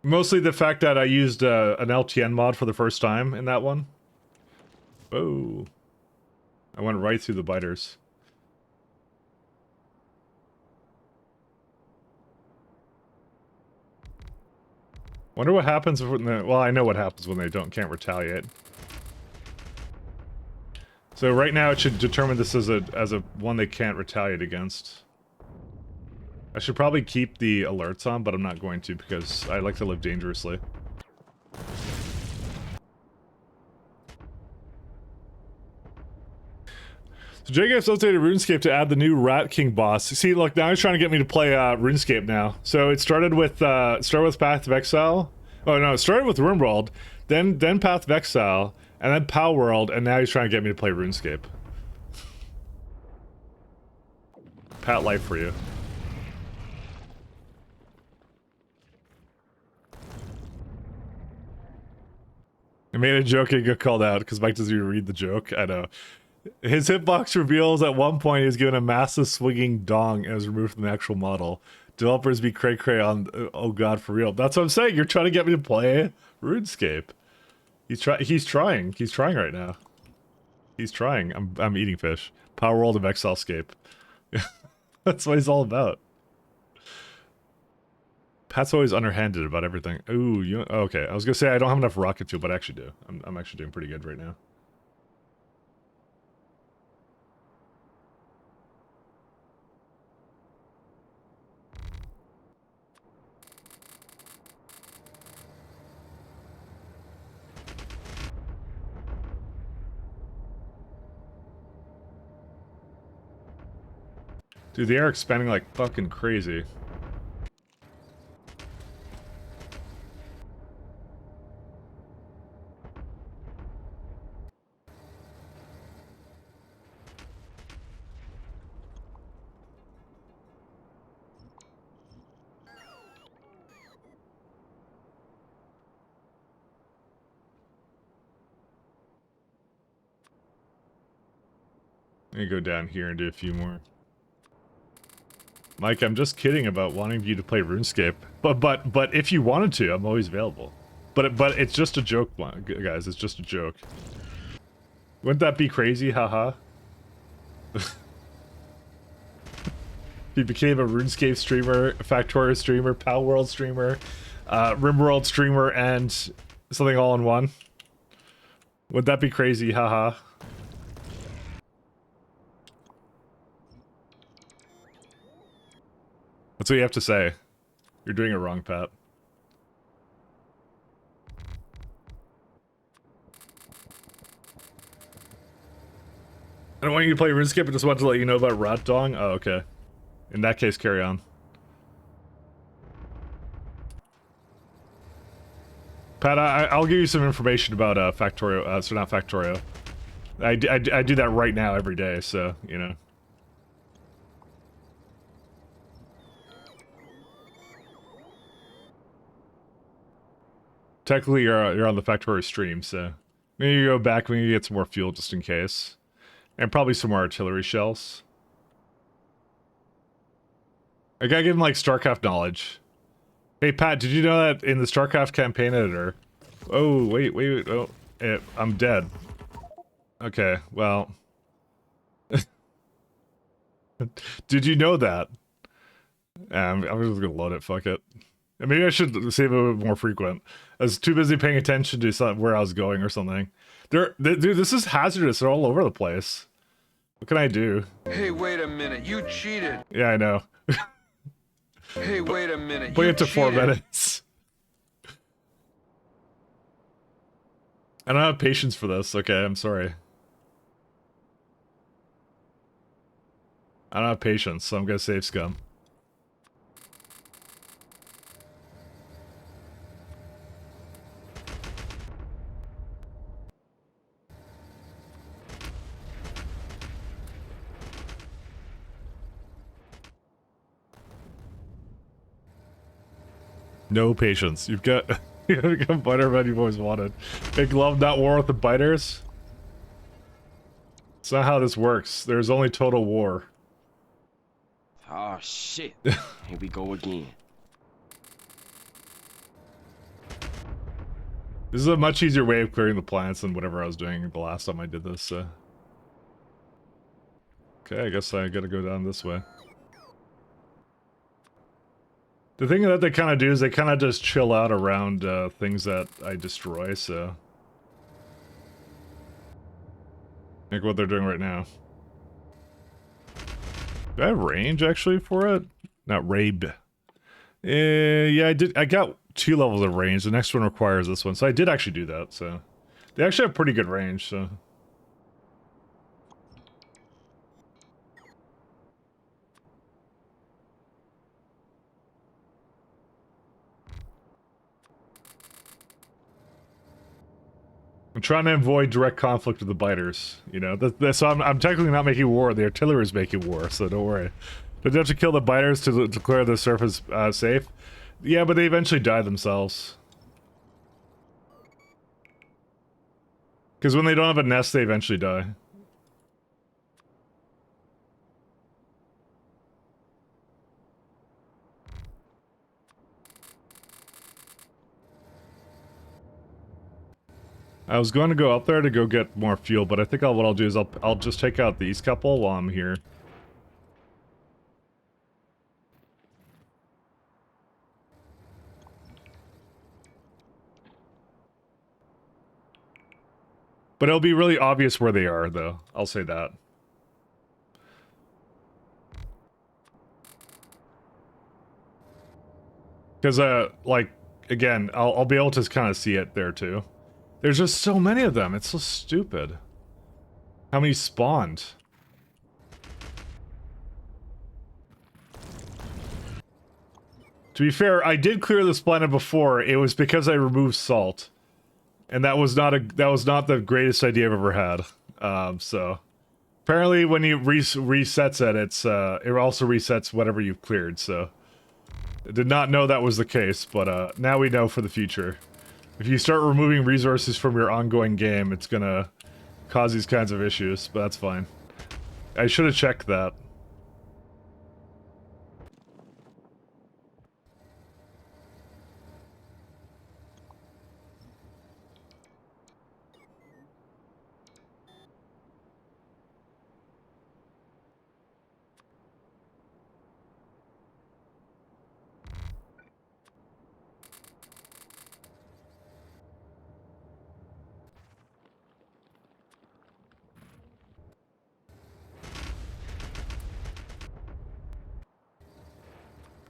Mostly the fact that I used an LTN mod for the first time in that one. Oh. I went right through the biters. Wonder what happens when well, I know what happens when they can't retaliate. So right now it should determine this as a one they can't retaliate against. I should probably keep the alerts on, but I'm not going to because I like to live dangerously. So JGF's updated RuneScape to add the new Rat King boss. See, look, now he's trying to get me to play RuneScape now. So it started with Path of Exile. Oh no, it started with RuneWorld, then Path of Exile, and then Pow World, and now he's trying to get me to play RuneScape. Pat life for you. I made a joke and got called out because Mike doesn't even read the joke. I know. His hitbox reveals at one point he was given a massive swinging dong and was removed from the actual model. Developers be cray-cray on, oh god, for real. That's what I'm saying. You're trying to get me to play RuneScape. He's trying. He's trying right now. He's trying. I'm eating fish. Power World of Exilescape. That's what he's all about. Pat's always underhanded about everything. Ooh, okay. I was gonna say I don't have enough rocket fuel, but I actually do. I'm actually doing pretty good right now. Dude, they are expanding like fucking crazy. Let me go down here and do a few more. Mike, I'm just kidding about wanting you to play RuneScape. But if you wanted to, I'm always available. But it's just a joke, guys. It's just a joke. Wouldn't that be crazy? Haha. He became a RuneScape streamer, a Factorio streamer, Pal World streamer, RimWorld streamer, and something all in one. Would that be crazy? Haha. That's what you have to say. You're doing it wrong, Pat. I don't want you to play RuneScape, I just wanted to let you know about Rat Dong. Oh, okay. In that case, carry on. Pat, I'll give you some information about Factorio, so not Factorio. I do that right now every day, so, you know. Technically, you're on the Factorio stream, so maybe you go back when you get some more fuel just in case. And probably some more artillery shells. I gotta give him, like, StarCraft knowledge. Hey, Pat, did you know that in the StarCraft campaign editor... Oh, wait, oh, I'm dead. Okay, well... Did you know that? I'm just gonna load it, fuck it. And maybe I should save it a bit more frequent. I was too busy paying attention to where I was going or something. Dude, this is hazardous. They're all over the place. What can I do? Hey, wait a minute. You cheated. Yeah, I know. Hey, wait a minute. Put You it to 4 cheated. minutes. I don't have patience for this. Okay, I'm sorry. I don't have patience, so I'm gonna save scum. No patience. You've got you gotta become Butterman you've always wanted. Big love, not war with the biters. It's not how this works. There's only total war. Oh shit. Here we go again. This is a much easier way of clearing the planets than whatever I was doing the last time I did this, so. Okay, I guess I gotta go down this way. The thing that they kind of do is they kind of just chill out around things that I destroy, so... Like what they're doing right now. Do I have range, actually, for it? Not raid. Yeah, I did. I got 2 levels of range. The next one requires this one, so I did actually do that, so... They actually have pretty good range, so... I'm trying to avoid direct conflict with the biters, you know. So I'm technically not making war. The artillery is making war, so don't worry. But they have to kill the biters to declare the surface safe. Yeah, but they eventually die themselves. Because when they don't have a nest, they eventually die. I was going to go up there to go get more fuel, but I think what I'll do is I'll just take out these couple while I'm here. But it'll be really obvious where they are, though. I'll say that. Because, like, again, I'll be able to kind of see it there, too. There's just so many of them. It's so stupid. How many spawned? To be fair, I did clear this planet before. It was because I removed salt, and that was not the greatest idea I've ever had. So apparently, when you resets it, it also resets whatever you've cleared. So I did not know that was the case, but now we know for the future. If you start removing resources from your ongoing game, it's gonna cause these kinds of issues. But that's fine. I should have checked that.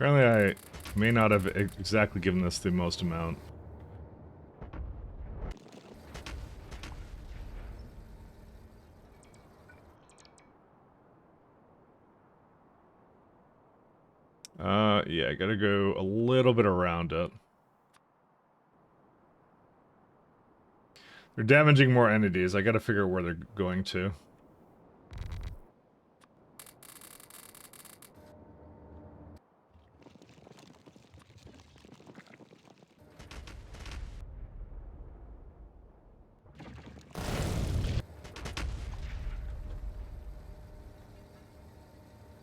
Apparently I may not have exactly given this the most amount. Yeah, I gotta go a little bit around it. They're damaging more entities. I gotta figure out where they're going to.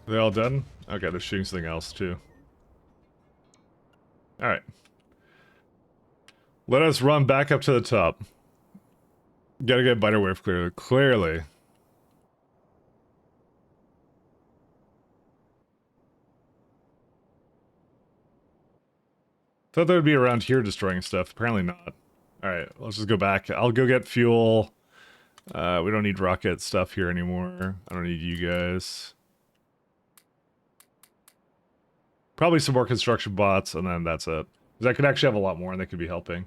Are they all done? Okay, they're shooting something else too. Alright. Let us run back up to the top. Gotta get biter wave clearly. Clearly. Thought they would be around here destroying stuff. Apparently not. Alright, let's just go back. I'll go get fuel. We don't need rocket stuff here anymore. I don't need you guys. Probably some more construction bots, and then that's it. Because I could actually have a lot more, and they could be helping.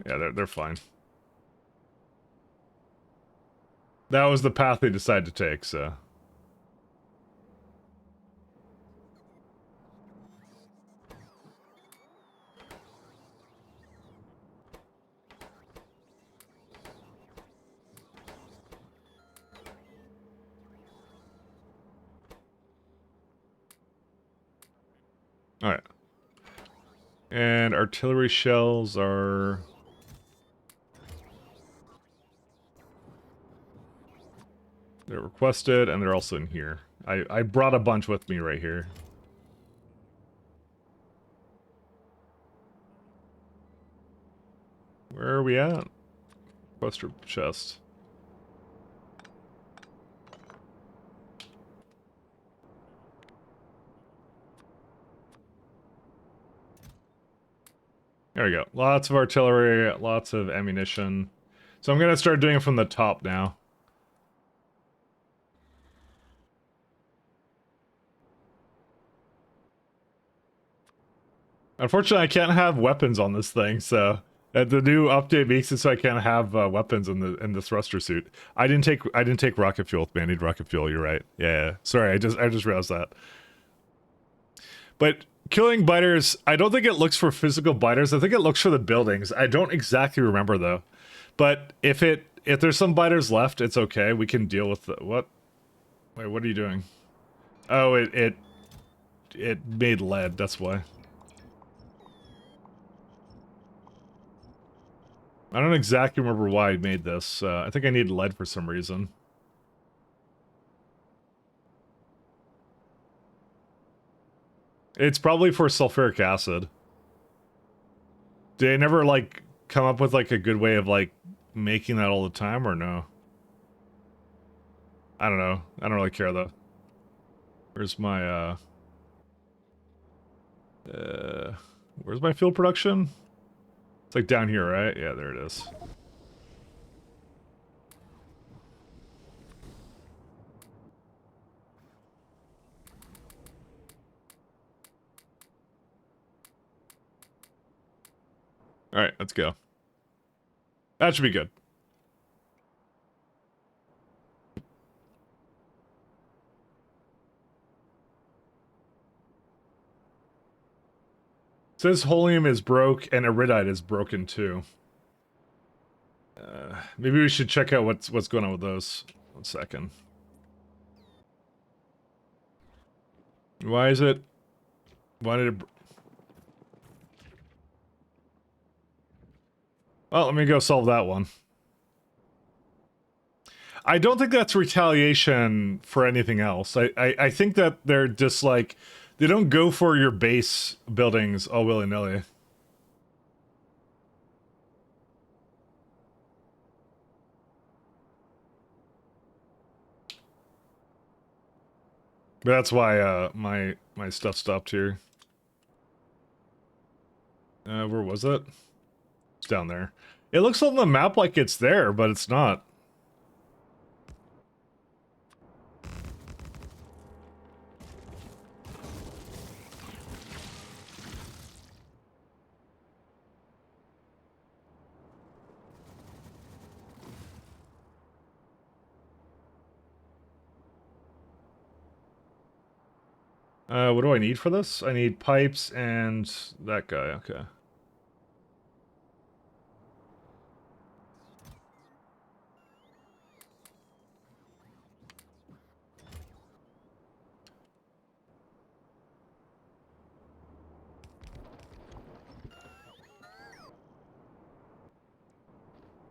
Yeah, they're fine. That was the path they decided to take, so... Alright. And artillery shells are... They're requested, and they're also in here. I brought a bunch with me right here. Where are we at? Requester chest. There we go. Lots of artillery, lots of ammunition. So I'm gonna start doing it from the top now. Unfortunately, I can't have weapons on this thing, so the new update makes it so I can't have weapons in the thruster suit. I didn't take rocket fuel with me. I need rocket fuel. You're right. Yeah. Sorry, I just realized that. But killing biters, I don't think it looks for physical biters. I think it looks for the buildings. I don't exactly remember though. But if there's some biters left, it's okay. We can deal with what? Wait, what are you doing? Oh, it made lead. That's why. I don't exactly remember why I made this. I think I need lead for some reason. It's probably for sulfuric acid. Did they never, like, come up with, like, a good way of, like, making that all the time, or no? I don't know. I don't really care, though. Where's my, where's my fuel production? It's, like, down here, right? Yeah, there it is. Alright, let's go. That should be good. says holium is broke and iridite is broken too. Maybe we should check out what's going on with those. 1 second. Why is it? Why did it? Well, let me go solve that one. I don't think that's retaliation for anything else. I think that they're just like, they don't go for your base buildings all willy-nilly. But that's why my stuff stopped here. Where was it? It's down there. It looks on the map like it's there, but it's not. What do I need for this? I need pipes and that guy, okay.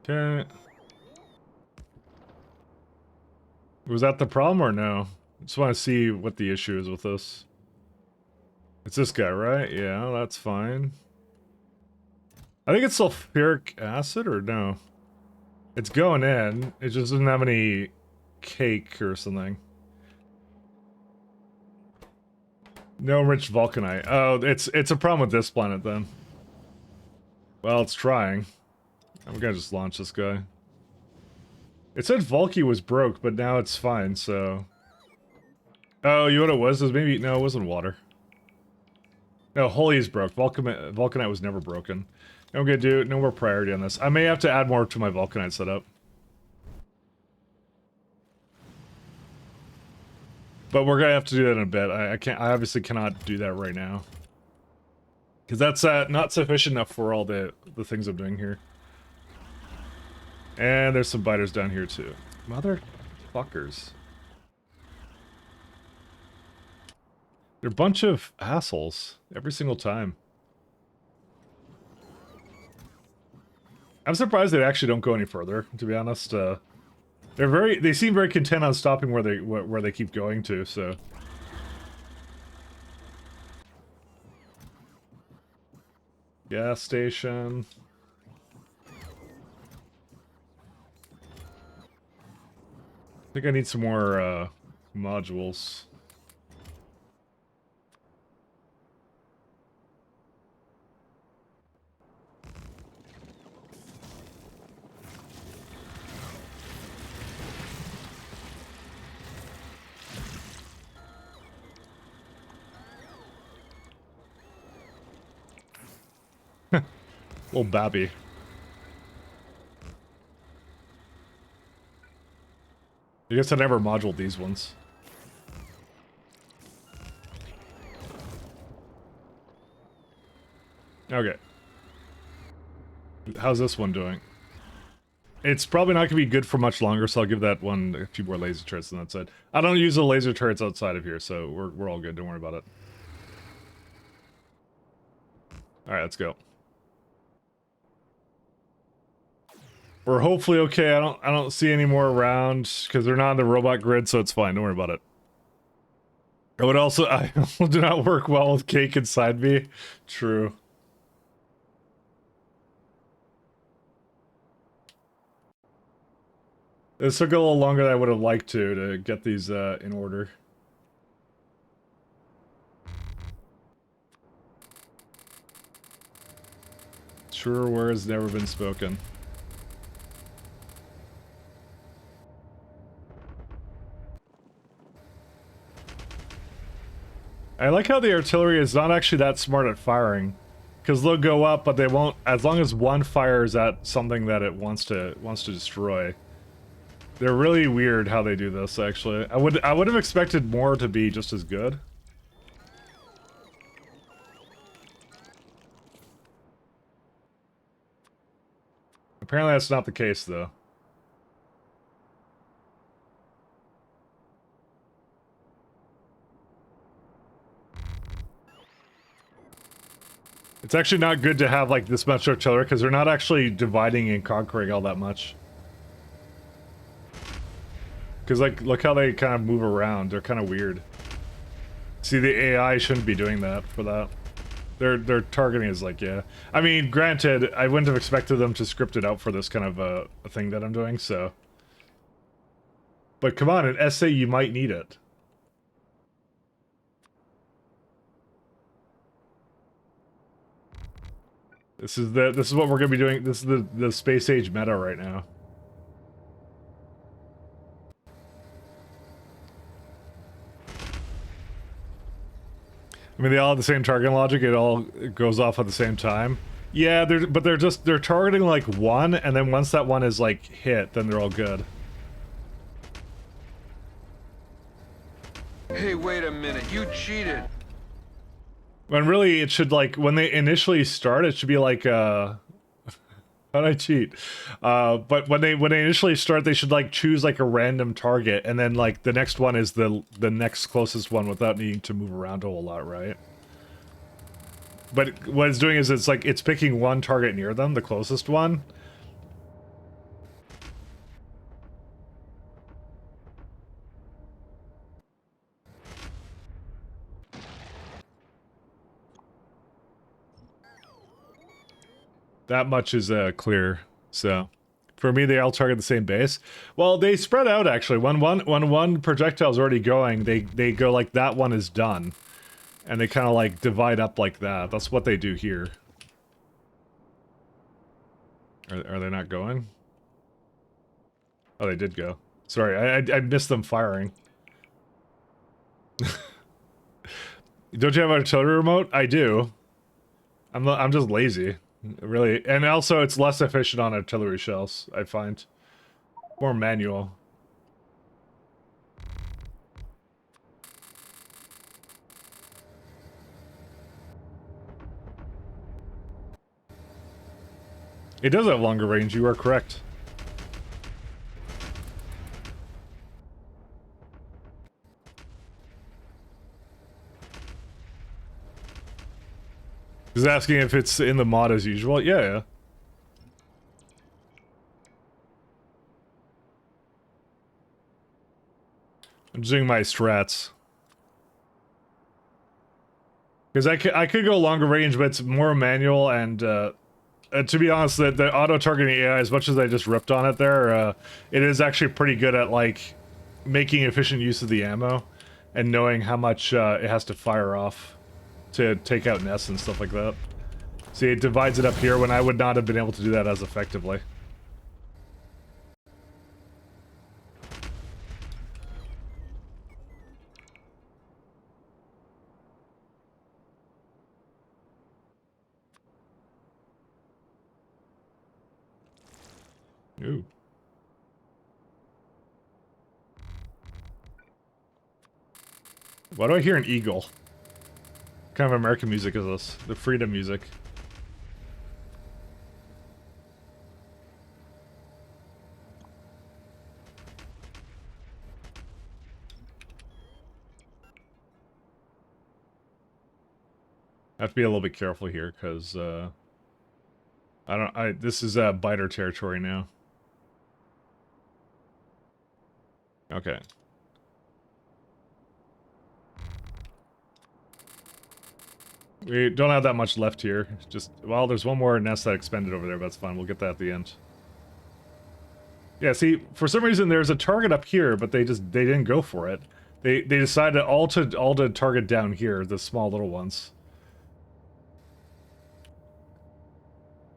Okay. Was that the problem or no? Just want to see what the issue is with this. It's this guy, right? Yeah, that's fine. I think it's sulfuric acid, or no? It's going in. It just doesn't have any cake or something. No enriched vulcanite. Oh, it's a problem with this planet then. Well, it's trying. I'm gonna just launch this guy. It said Vulky was broke, but now it's fine, so... Oh, you know what it was? It was maybe... No, it wasn't water. No, Holy is broke. Vulcanite was never broken. I'm gonna do no more priority on this. I may have to add more to my Vulcanite setup. But we're gonna have to do that in a bit. I obviously cannot do that right now. Because that's not sufficient enough for all the things I'm doing here. And there's some biters down here too. Motherfuckers. They're a bunch of assholes every single time. I'm surprised they actually don't go any further, to be honest. They seem very content on stopping where they keep going to, so. Gas station. I think I need some more modules. Little babby. I guess I never moduled these ones. Okay. How's this one doing? It's probably not going to be good for much longer, so I'll give that one a few more laser turrets on that side. I don't use the laser turrets outside of here, so we're all good. Don't worry about it. Alright, let's go. We're hopefully okay. I don't see any more around because they're not on the robot grid, so it's fine. Don't worry about it. I do not work well with cake inside me. True. This took a little longer than I would have liked to get these in order. Truer words never been spoken. I like how the artillery is not actually that smart at firing. Because they'll go up, but they won't, as long as one fires at something that it wants to destroy. They're really weird how they do this, actually. I would have expected more to be just as good. Apparently that's not the case, though. It's actually not good to have, like, this much artillery, because they're not actually dividing and conquering all that much. Because, like, look how they kind of move around. They're kind of weird. See, the AI shouldn't be doing that for that. Their targeting is like, yeah. I mean, granted, I wouldn't have expected them to script it out for this kind of a thing that I'm doing, so. But come on, an essay, you might need it. This is what we're gonna be doing. This is the space age meta right now. I mean, they all have the same targeting logic. It all goes off at the same time. Yeah, they're targeting like one, and then once that one is like hit, then they're all good. Hey, wait a minute, you cheated. When really it should, like, when they initially start, it should be like how'd I cheat? But when they initially start, they should like choose like a random target, and then like the next one is the next closest one without needing to move around a whole lot, right? But what it's doing is it's picking one target near them, the closest one. That much is clear. So, for me, they all target the same base. Well, they spread out actually. When one projectile's already going, they go like that one is done, and they kind of like divide up like that. That's what they do here. Are they not going? Oh, they did go. Sorry, I missed them firing. Don't you have an artillery remote? I do. I'm just lazy. Really, and also it's less efficient on artillery shells, I find. More manual. It does have longer range, you are correct. He's asking if it's in the mod as usual. Yeah. I'm just doing my strats. Because I could go longer range, but it's more manual, and to be honest, the auto-targeting AI, as much as I just ripped on it there, it is actually pretty good at, like, making efficient use of the ammo, and knowing how much it has to fire off to take out nests and stuff like that. See, it divides it up here when I would not have been able to do that as effectively. Ooh. Why do I hear an eagle? What kind of American music is this? The freedom music. I have to be a little bit careful here, because, this is, biter territory now. Okay. We don't have that much left here. Just, well, there's one more nest that expended over there, but that's fine. We'll get that at the end. Yeah, see, for some reason there's a target up here, but they didn't go for it. They decided all to target down here, the small little ones.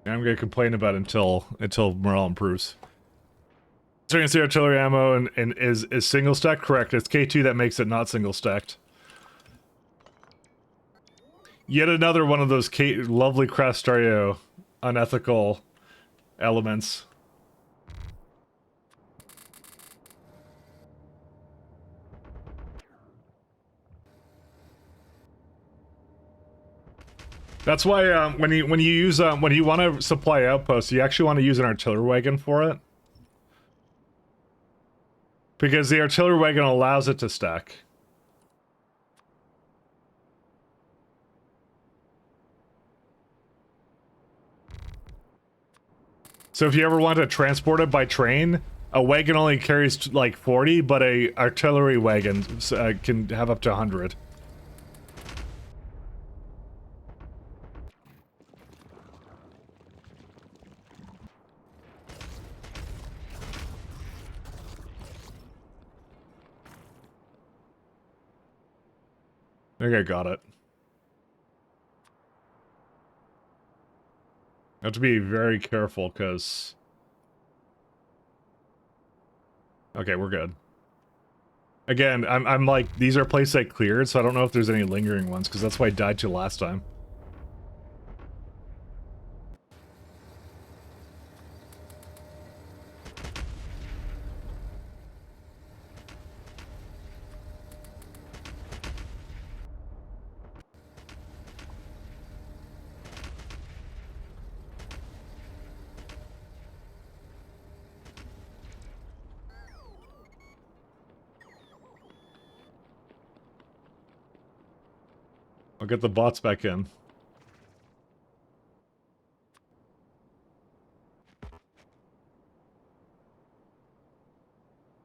And I'm gonna complain about it until morale improves. So you can see artillery ammo and is single stacked? Correct. It's K2 that makes it not single stacked. Yet another one of those lovely Crastario unethical elements. That's why when you use when you want to supply outposts, you actually want to use an artillery wagon for it, because the artillery wagon allows it to stack. So if you ever want to transport it by train, a wagon only carries like 40, but a artillery wagon can have up to 100. I think I got it. I have to be very careful, because... Okay, we're good. Again, I'm like, these are places I cleared, so I don't know if there's any lingering ones, because that's why I died to last time. I'll get the bots back in.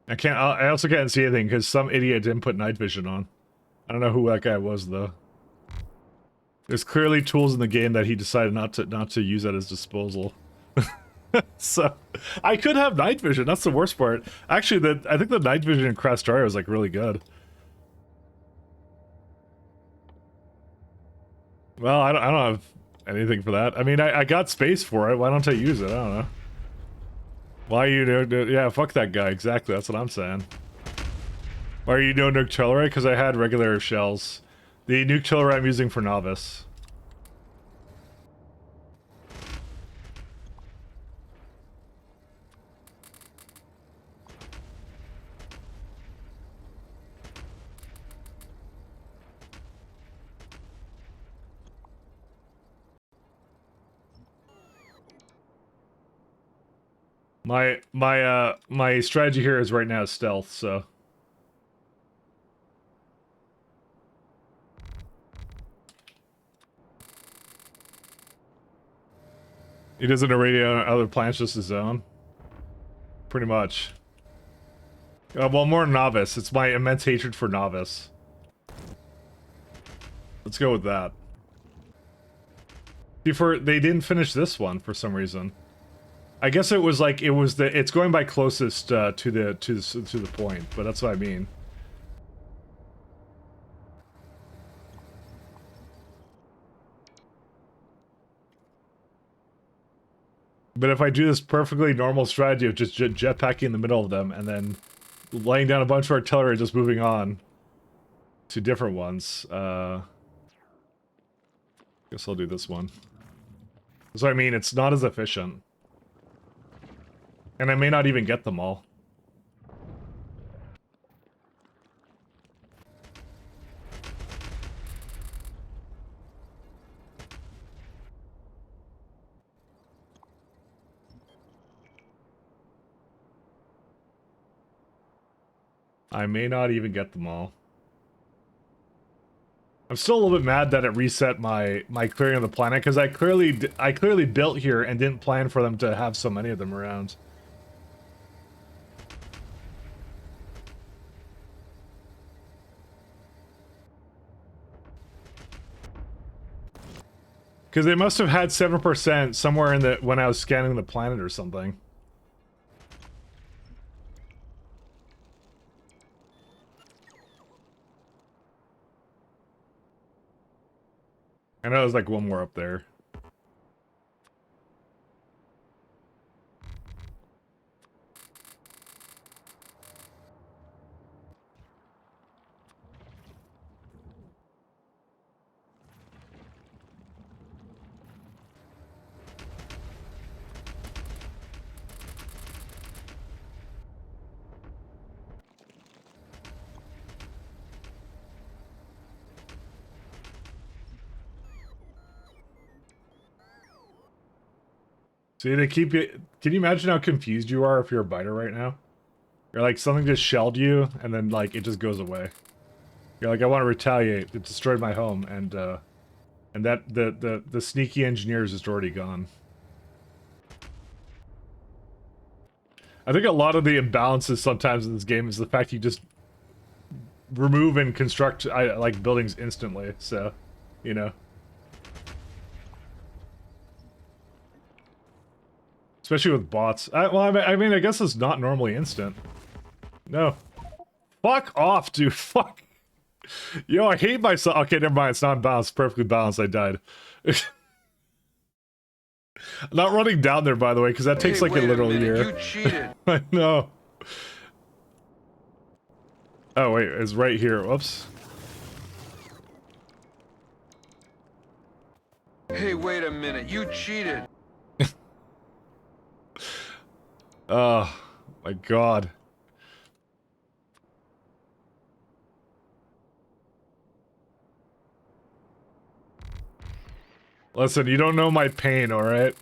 I also can't see anything because some idiot didn't put night vision on. I don't know who that guy was though. There's clearly tools in the game that he decided not to use at his disposal. So I could have night vision. That's the worst part. Actually, I think the night vision in Crash Dario is like really good. Well, I don't have anything for that. I mean, I got space for it. Why don't I use it? I don't know. Why are you doing? Yeah, fuck that guy. Exactly. That's what I'm saying. Why are you doing nuke artillery? Because I had regular shells. The nuke artillery I'm using for novice. My strategy here is right now stealth, so. He doesn't radio other planets, just his own. Pretty much. Well, more novice. It's my immense hatred for novice. Let's go with that. They didn't finish this one for some reason. I guess it was like it's going by closest to the point, but that's what I mean. But if I do this perfectly normal strategy of just jetpacking in the middle of them and then laying down a bunch of artillery, just moving on to different ones, guess I'll do this one. So I mean, it's not as efficient. And I may not even get them all. I may not even get them all. I'm still a little bit mad that it reset my clearing of the planet, because I clearly built here and didn't plan for them to have so many of them around. Because they must have had 7% somewhere in when I was scanning the planet or something. I know there's like one more up there. See, they keep you. Can you imagine how confused you are if you're a biter right now? You're like, something just shelled you, and then, like, it just goes away. You're like, I want to retaliate. It destroyed my home, and that, the sneaky engineer is just already gone. I think a lot of the imbalances sometimes in this game is the fact you just remove and construct, like, buildings instantly, so, you know. Especially with bots. Well, I mean, I guess it's not normally instant. No. Fuck off, dude. Fuck. Yo, I hate myself. Okay, never mind. It's not balanced. Perfectly balanced. I died. I'm not running down there, by the way, because that takes like a literal year. You cheated. I know. Oh, wait. It's right here. Whoops. Hey, wait a minute. You cheated. Oh, my God. Listen, you don't know my pain, alright?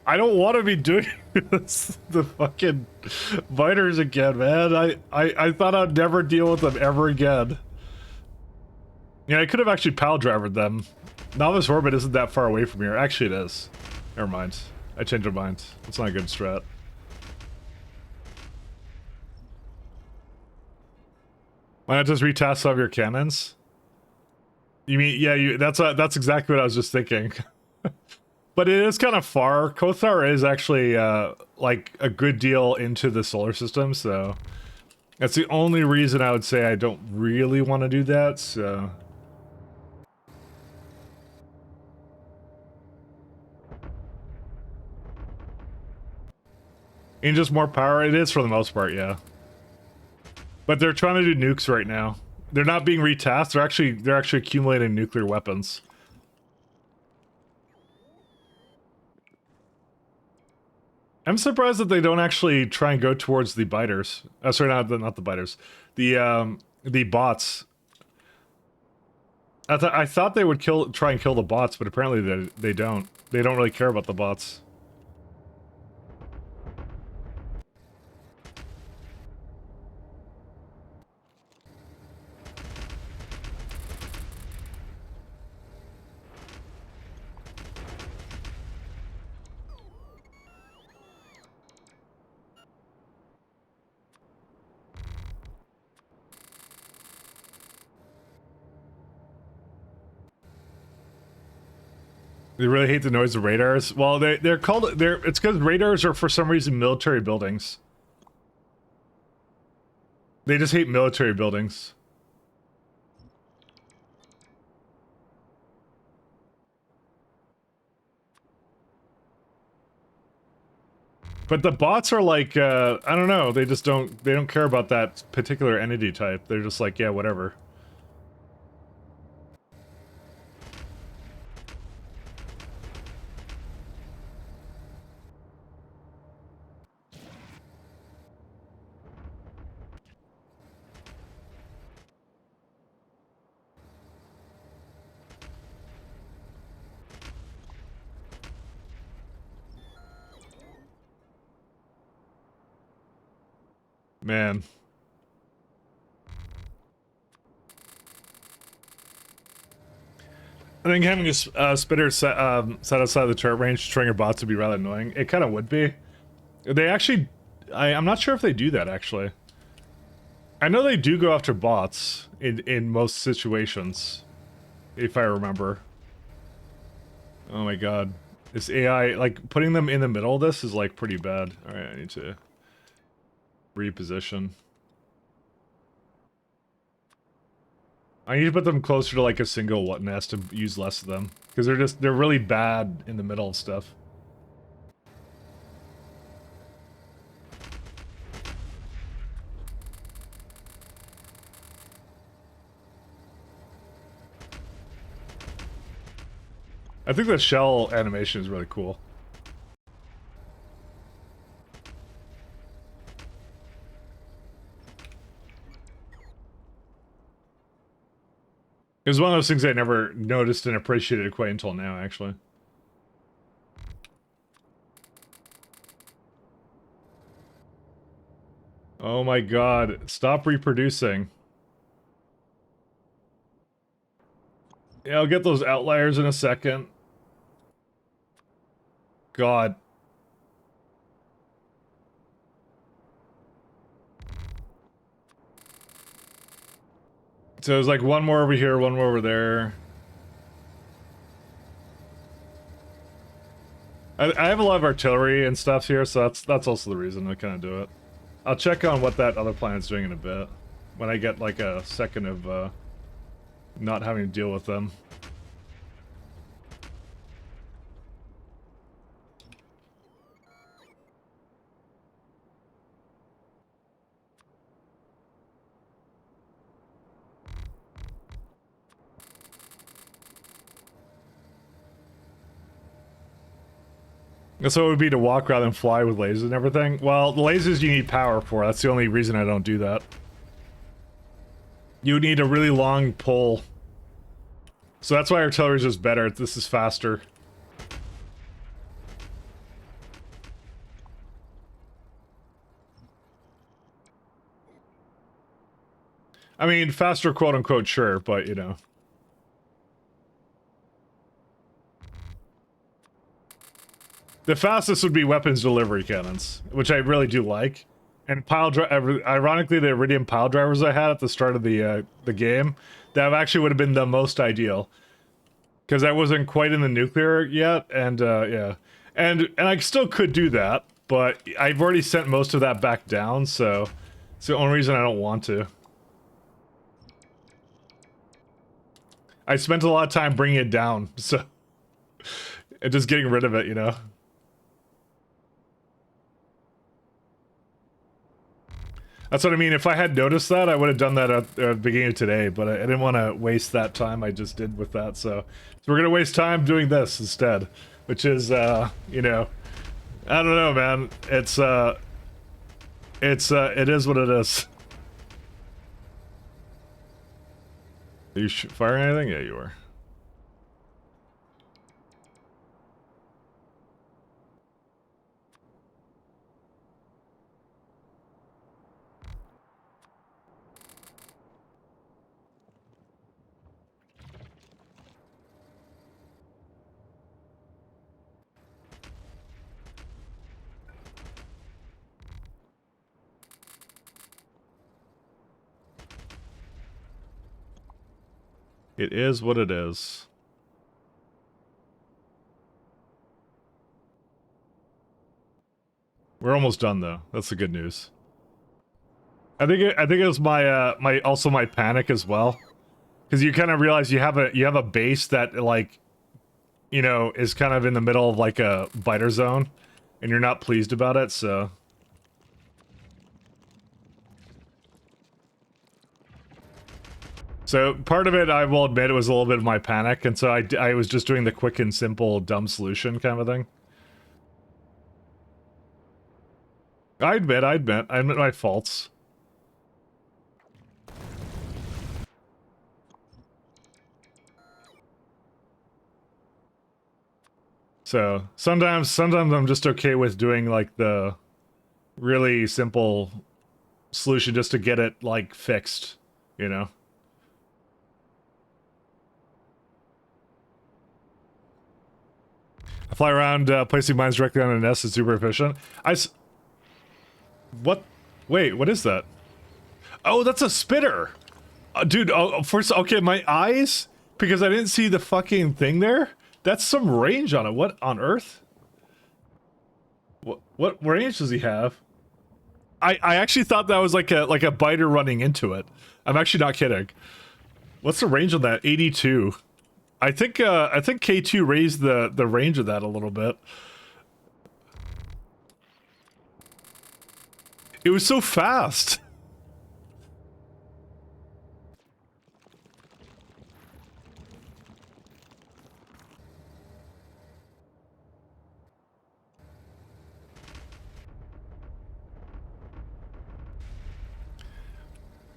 I don't want to be doing this, the fucking biters again, man. I thought I'd never deal with them ever again. Yeah, I could have actually pile drivered them. Novice Orbit isn't that far away from here. Actually, it is. Never mind. I changed my mind. It's not a good strat. Why not just retest some of your cannons? You mean, yeah, that's exactly what I was just thinking. But it is kind of far. Kothar is actually, like, a good deal into the solar system, so... That's the only reason I would say I don't really want to do that, so... And just more power? It is for the most part, yeah. But they're trying to do nukes right now. They're not being retasked, they're actually accumulating nuclear weapons. I'm surprised that they don't actually try and go towards the biters. Sorry, not the biters. The bots. I thought they would try and kill the bots, but apparently they don't. They don't really care about the bots. They really hate the noise of radars. Well, it's because radars are for some reason military buildings. They just hate military buildings. But the bots are like, I don't know, they don't care about that particular entity type. They're just like, yeah, whatever. Man. I think having a spitter set outside the turret range to trigger bots would be rather annoying. It kind of would be. They actually... I'm not sure if they do that, actually. I know they do go after bots in most situations, if I remember. Oh my god. This AI, like, putting them in the middle of this is, like, pretty bad. Alright, I need to reposition. I need to put them closer to, like, a single nest to use less of them. Because they're really bad in the middle of stuff. I think the shell animation is really cool. It was one of those things I never noticed and appreciated quite until now, actually. Oh my god. Stop reproducing. Yeah, I'll get those outliers in a second. God. So there's like one more over here, one more over there. I have a lot of artillery and stuff here, so that's also the reason I kind of do it. I'll check on what that other planet's doing in a bit. When I get like a second of not having to deal with them. So it would be to walk rather than fly with lasers and everything? Well, the lasers you need power for. That's the only reason I don't do that. You would need a really long pull. So that's why artillery is just better. This is faster. I mean, faster quote-unquote, sure, but, you know. The fastest would be weapons delivery cannons, which I really do like. And ironically, the Iridium pile drivers I had at the start of the game, that actually would have been the most ideal. Because I wasn't quite in the nuclear yet, and yeah. And I still could do that, but I've already sent most of that back down, so it's the only reason I don't want to. I spent a lot of time bringing it down, so... and just getting rid of it, you know? That's what I mean. If I had noticed that, I would have done that at the beginning of today, but I didn't want to waste that time I just did with that, so we're gonna waste time doing this instead, which is, you know, I don't know, man. It is what it is. Are you firing anything? Yeah, you are. It is what it is. We're almost done though. That's the good news. I think it was my my panic as well, because you kind of realize you have a base that, like, you know, is kind of in the middle of like a biter zone, and you're not pleased about it. So. So part of it, I will admit, it was a little bit of my panic, and so I was just doing the quick and simple dumb solution kind of thing. I admit my faults. So sometimes I'm just okay with doing like the really simple solution just to get it like fixed, you know. I fly around placing mines directly on a nest is super efficient. What? Wait, what is that? Oh, that's a spitter! Dude, oh, first, okay, my eyes? Because I didn't see the fucking thing there? That's some range on it. What on earth? What range does he have? I actually thought that was like a biter running into it. I'm actually not kidding. What's the range on that? 82. I think K2 raised the range of that a little bit. It was so fast.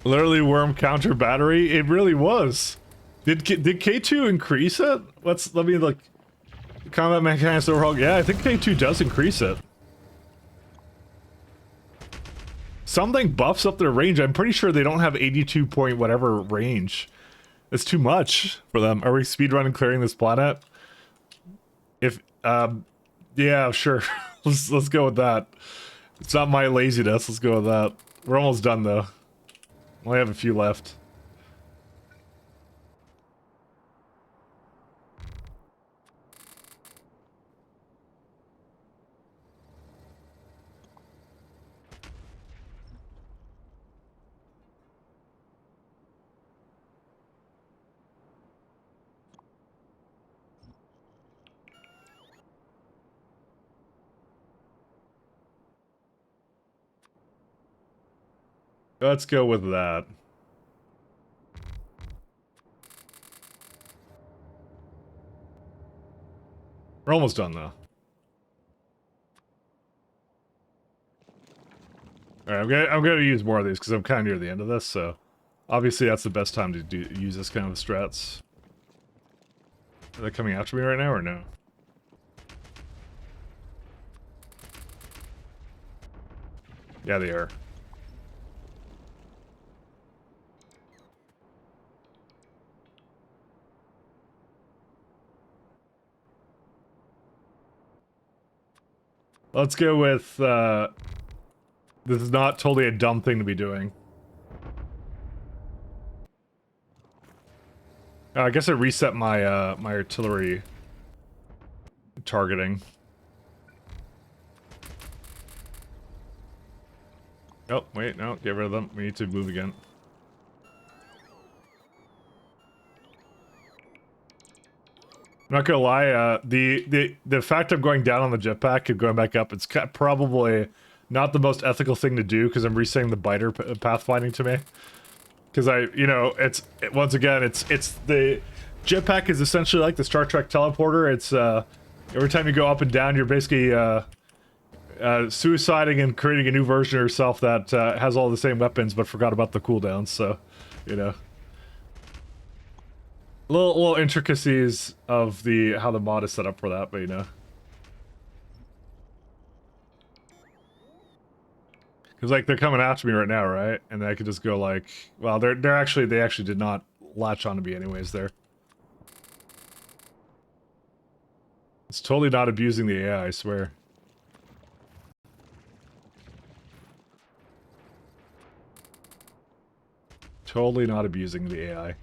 Literally worm counter battery. It really was. Did K2 increase it? Let me look. Combat mechanics overhaul. Yeah, I think K2 does increase it. something buffs up their range. I'm pretty sure they don't have 82 point whatever range. It's too much for them. Are we speedrunning clearing this planet? If yeah, sure. let's go with that. It's not my laziness. Let's go with that. We're almost done though. Only have a few left. Let's go with that. We're almost done though. Alright, I'm gonna use more of these because I'm kind of near the end of this, so obviously that's the best time to use this kind of strats. Are they coming after me right now or no? Yeah, they are. Let's go with, this is not totally a dumb thing to be doing. I guess I reset my, my artillery targeting. Oh, wait, no, get rid of them. We need to move again. I'm not gonna lie, the fact I'm going down on the jetpack and going back up, it's probably not the most ethical thing to do because I'm resetting the biter pathfinding to me. Because once again, it's the jetpack is essentially like the Star Trek teleporter. It's every time you go up and down, you're basically suiciding and creating a new version of yourself that has all the same weapons but forgot about the cooldowns. So, you know. Little intricacies of how the mod is set up for that, but you know. Because like they're coming after me right now, right? And I could just go like, well, they actually did not latch onto me anyways there. It's totally not abusing the AI, I swear. Totally not abusing the AI.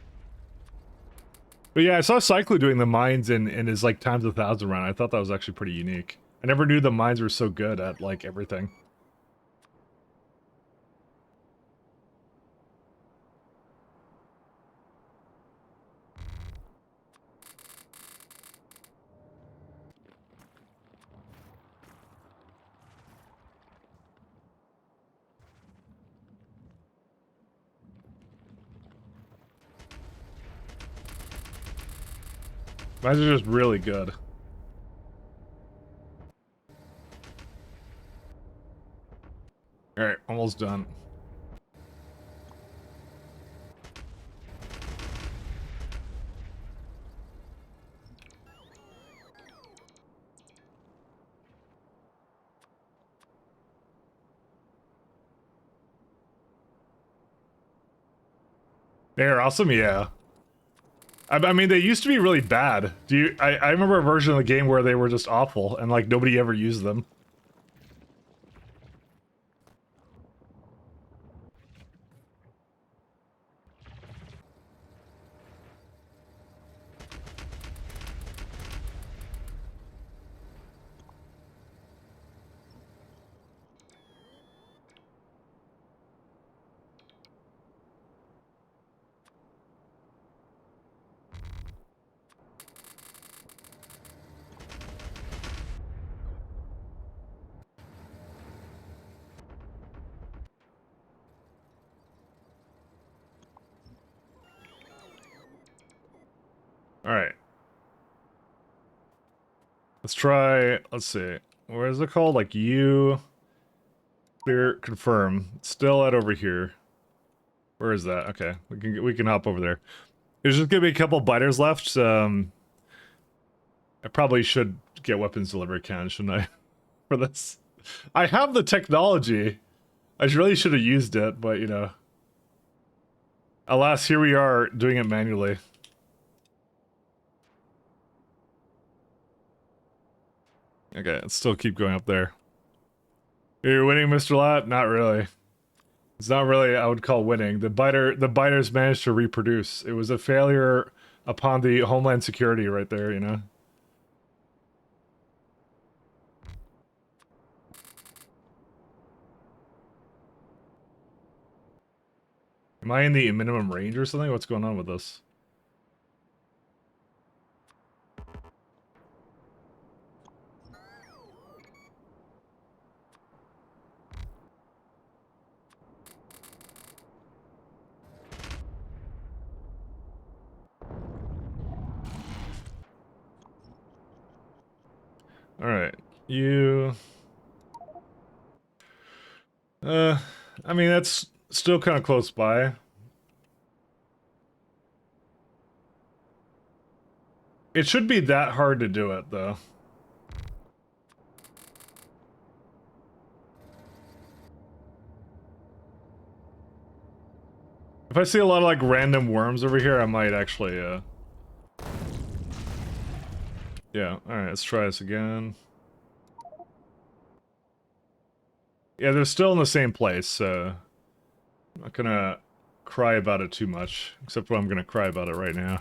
But yeah, I saw Cyclo doing the mines in his like times 1,000 run. I thought that was actually pretty unique. I never knew the mines were so good at like everything. Mines are just really good. Alright, almost done. They're awesome, yeah. I mean, they used to be really bad. I remember a version of the game where they were just awful, and like nobody ever used them. Alright. Let's try, let's see. What is it called? Like clear, confirm. It's still at over here. Where is that? Okay, we can hop over there. There's just gonna be a couple biters left. I probably should get weapons delivery can, shouldn't I? For this. I have the technology. I really should have used it, but you know. Alas, here we are doing it manually. Okay, let's still keep going up there. You're winning, Mr. Lot? Not really. It's not really, I would call winning. The biters managed to reproduce. It was a failure upon the Homeland Security right there, you know? Am I in the minimum range or something? What's going on with this? Alright. You... I mean, that's still kind of close by. It should be that hard to do it, though. If I see a lot of, like, random worms over here, I might actually, yeah, alright, let's try this again. Yeah, they're still in the same place, so... I'm not gonna cry about it too much, except when I'm gonna cry about it right now.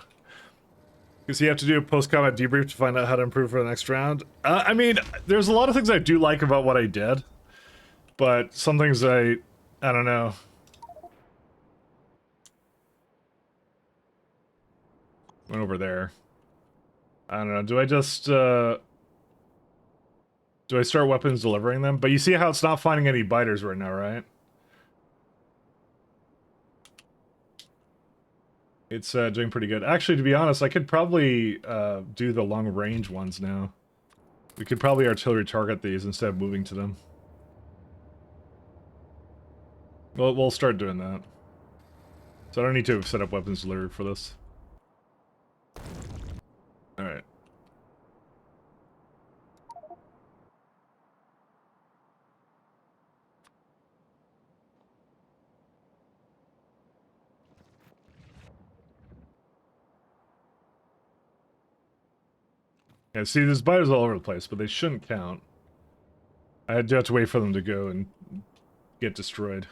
Because you have to do a post-combat debrief to find out how to improve for the next round. I mean, there's a lot of things I do like about what I did, but some things I don't know. Went over there. I don't know, do I just, do I start weapons delivering them? But you see how it's not finding any biters right now, right? It's doing pretty good. Actually, to be honest, I could probably do the long-range ones now. We could probably artillery target these instead of moving to them. Well, we'll start doing that. So I don't need to set up weapons delivery for this. Alright. Yeah, see, there's biters all over the place, but they shouldn't count. I do have to wait for them to go and get destroyed.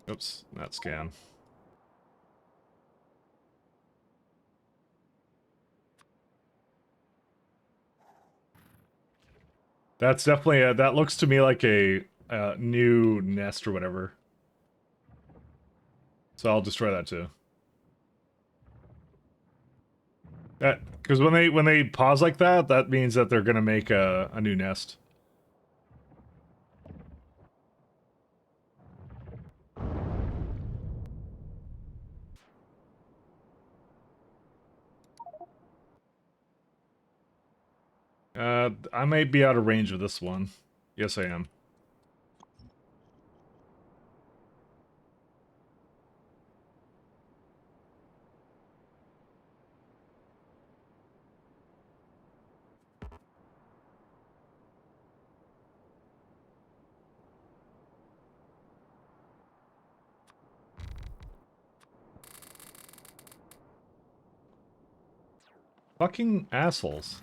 Oops, not scan. That's definitely a, that looks to me like a new nest or whatever. So I'll destroy that too. That because when they pause like that, that means that they're gonna make a new nest. I might be out of range of this one. Yes, I am. Fucking assholes.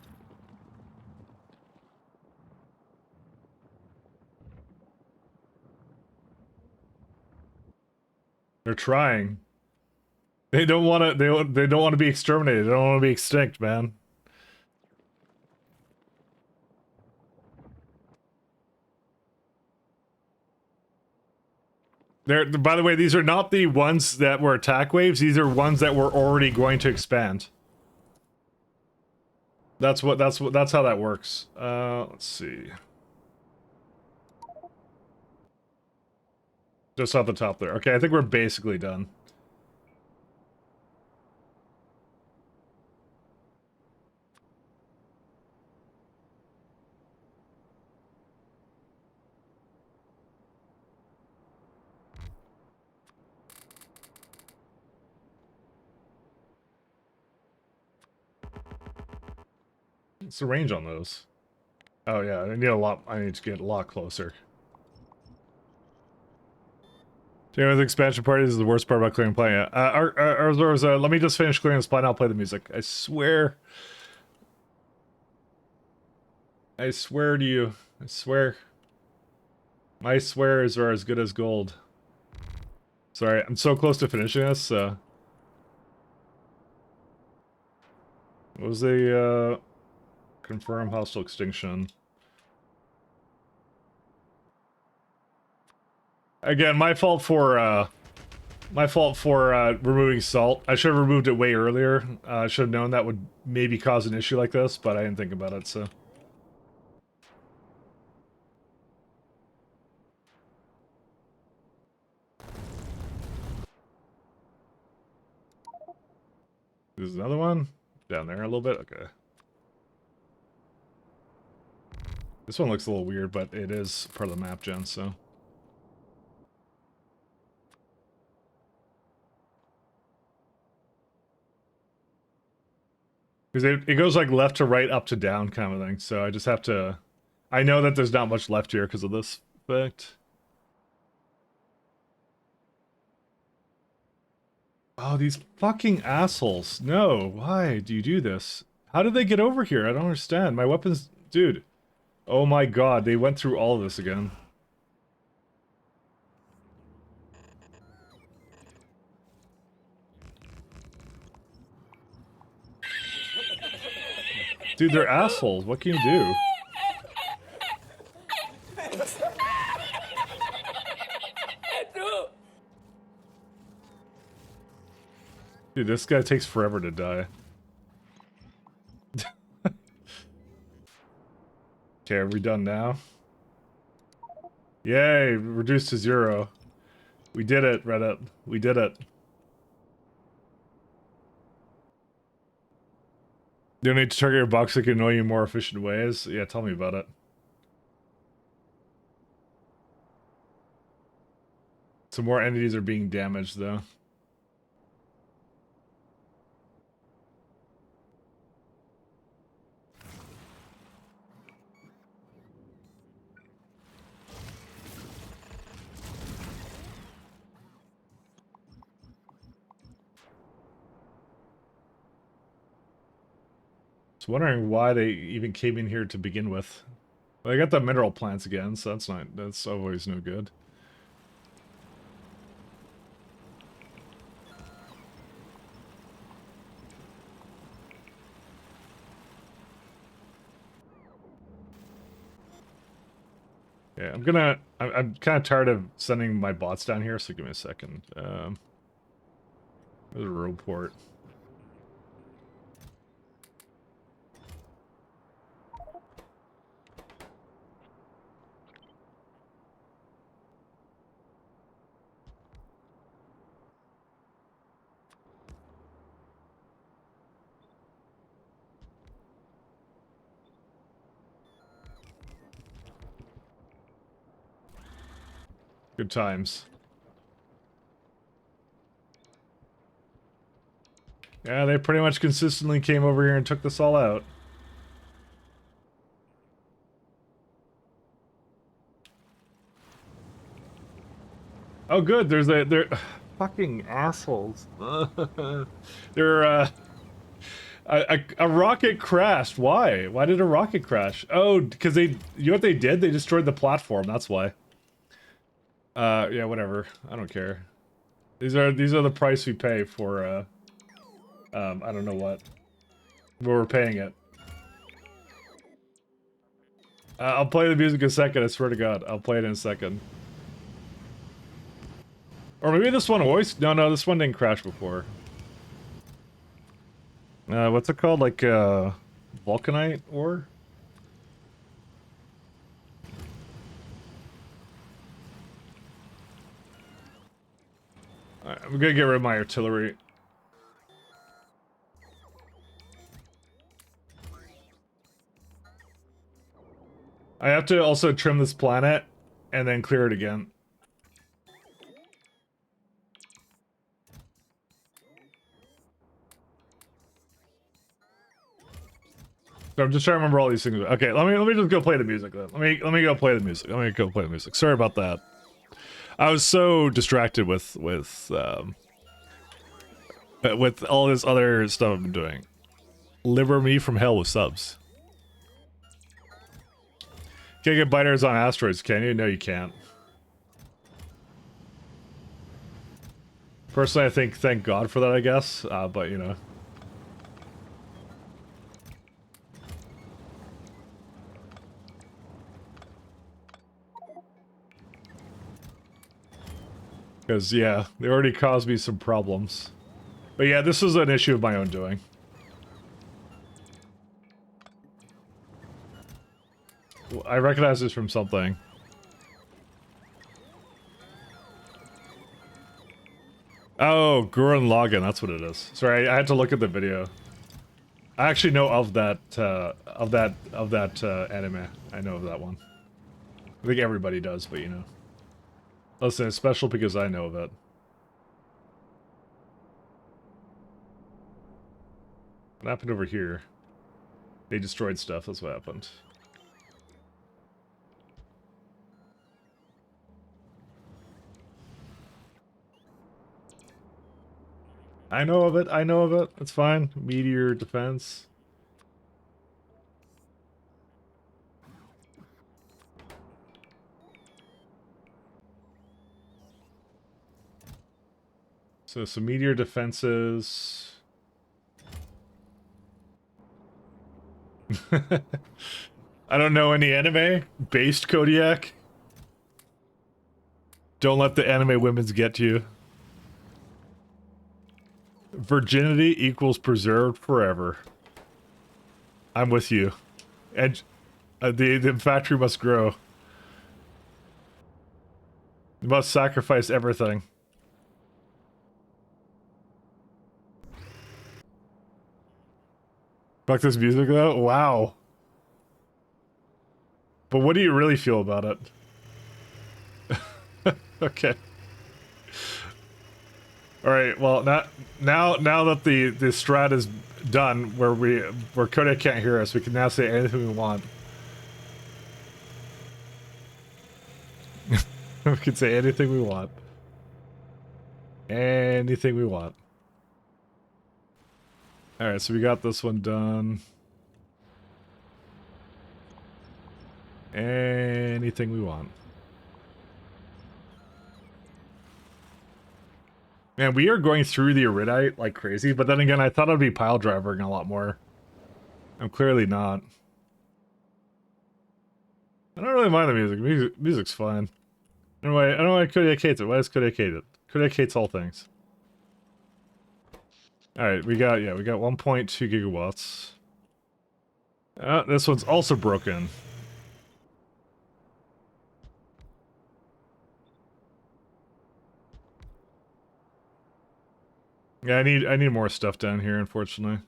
They're trying. They don't want to. They don't want to be exterminated. They don't want to be extinct, man. They're, by the way, these are not the ones that were attack waves. These are ones that were already going to expand. That's how that works. Let's see. Just off the top there. Okay, I think we're basically done. What's the range on those? Oh yeah, I need a lot. I need to get a lot closer. With expansion parties is the worst part about clearing planet. Let me just finish clearing this planet. I'll play the music. I swear. I swear to you. I swear. My swears are as good as gold. Sorry, I'm so close to finishing this. What was the confirm hostile extinction? Again, my fault for removing salt. I should have removed it way earlier. I should have known that would maybe cause an issue like this, but I didn't think about it, so. There's another one down there a little bit. Okay. This one looks a little weird, but it is part of the map gen, so. Because it goes like left to right, up to down kind of thing. So I just have to... I know that there's not much left here because of this effect. Oh, these fucking assholes. No, why do you do this? How did they get over here? I don't understand. My weapons... Dude. Oh my god, they went through all of this again. Dude, they're assholes. What can you do? Dude, this guy takes forever to die. Okay, are we done now? Yay, reduced to 0. We did it, Reddit. We did it. You don't need to target your box that can annoy you in more efficient ways? Yeah, tell me about it. Some more entities are being damaged, though. Wondering why they even came in here to begin with. Well, I got the mineral plants again, so that's always no good. Yeah, I'm kind of tired of sending my bots down here, so give me a second. There's a road port. Good times. Yeah, they pretty much consistently came over here and took this all out. Oh, good. They're fucking assholes. They're a rocket crashed. Why? Why did a rocket crash? Oh, because you know what they did? They destroyed the platform. That's why. Yeah, whatever. I don't care. These are the price we pay for I don't know what. But we're paying it. I'll play the music in a second, I swear to god. I'll play it in a second. Or maybe this one always... No, this one didn't crash before. What's it called? Like, vulcanite ore? Alright, I'm gonna get rid of my artillery. I have to also trim this planet and then clear it again. So I'm just trying to remember all these things. Okay, let me just go play the music then. Let me go play the music. Let me go play the music. Sorry about that. I was so distracted with all this other stuff I've been doing. Liver me from hell with subs. Can't get biters on asteroids, can you? No, you can't. Personally, I think thank God for that, I guess. But you know. Because, yeah, they already caused me some problems. But yeah, this is an issue of my own doing. I recognize this from something. Oh, Gurren Lagann, that's what it is. Sorry, I had to look at the video. I actually know of that anime. I know of that one. I think everybody does, but you know. Listen, it's special because I know of it. What happened over here? They destroyed stuff, that's what happened. I know of it, I know of it. It's fine. Meteor defense. So some meteor defenses. I don't know any anime based Kodiak. Don't let the anime women's get to you. Virginity equals preserved forever. I'm with you. And the factory must grow. You must sacrifice everything. Fuck this music though? Wow. But what do you really feel about it? Okay. Alright, well now that the strat is done where Kodak can't hear us, we can now say anything we want. We can say anything we want. Anything we want. Alright, so we got this one done. Anything we want. Man, we are going through the Iridite like crazy, but then again, I thought I'd be pile driving a lot more. I'm clearly not. I don't really mind the music. Music's fine. Anyway, I don't know why Kodiak hates it. Why does Kodiak hate it? Kodiak hates all things. Alright, we got 1.2 gigawatts. This one's also broken. Yeah, I need more stuff down here, unfortunately.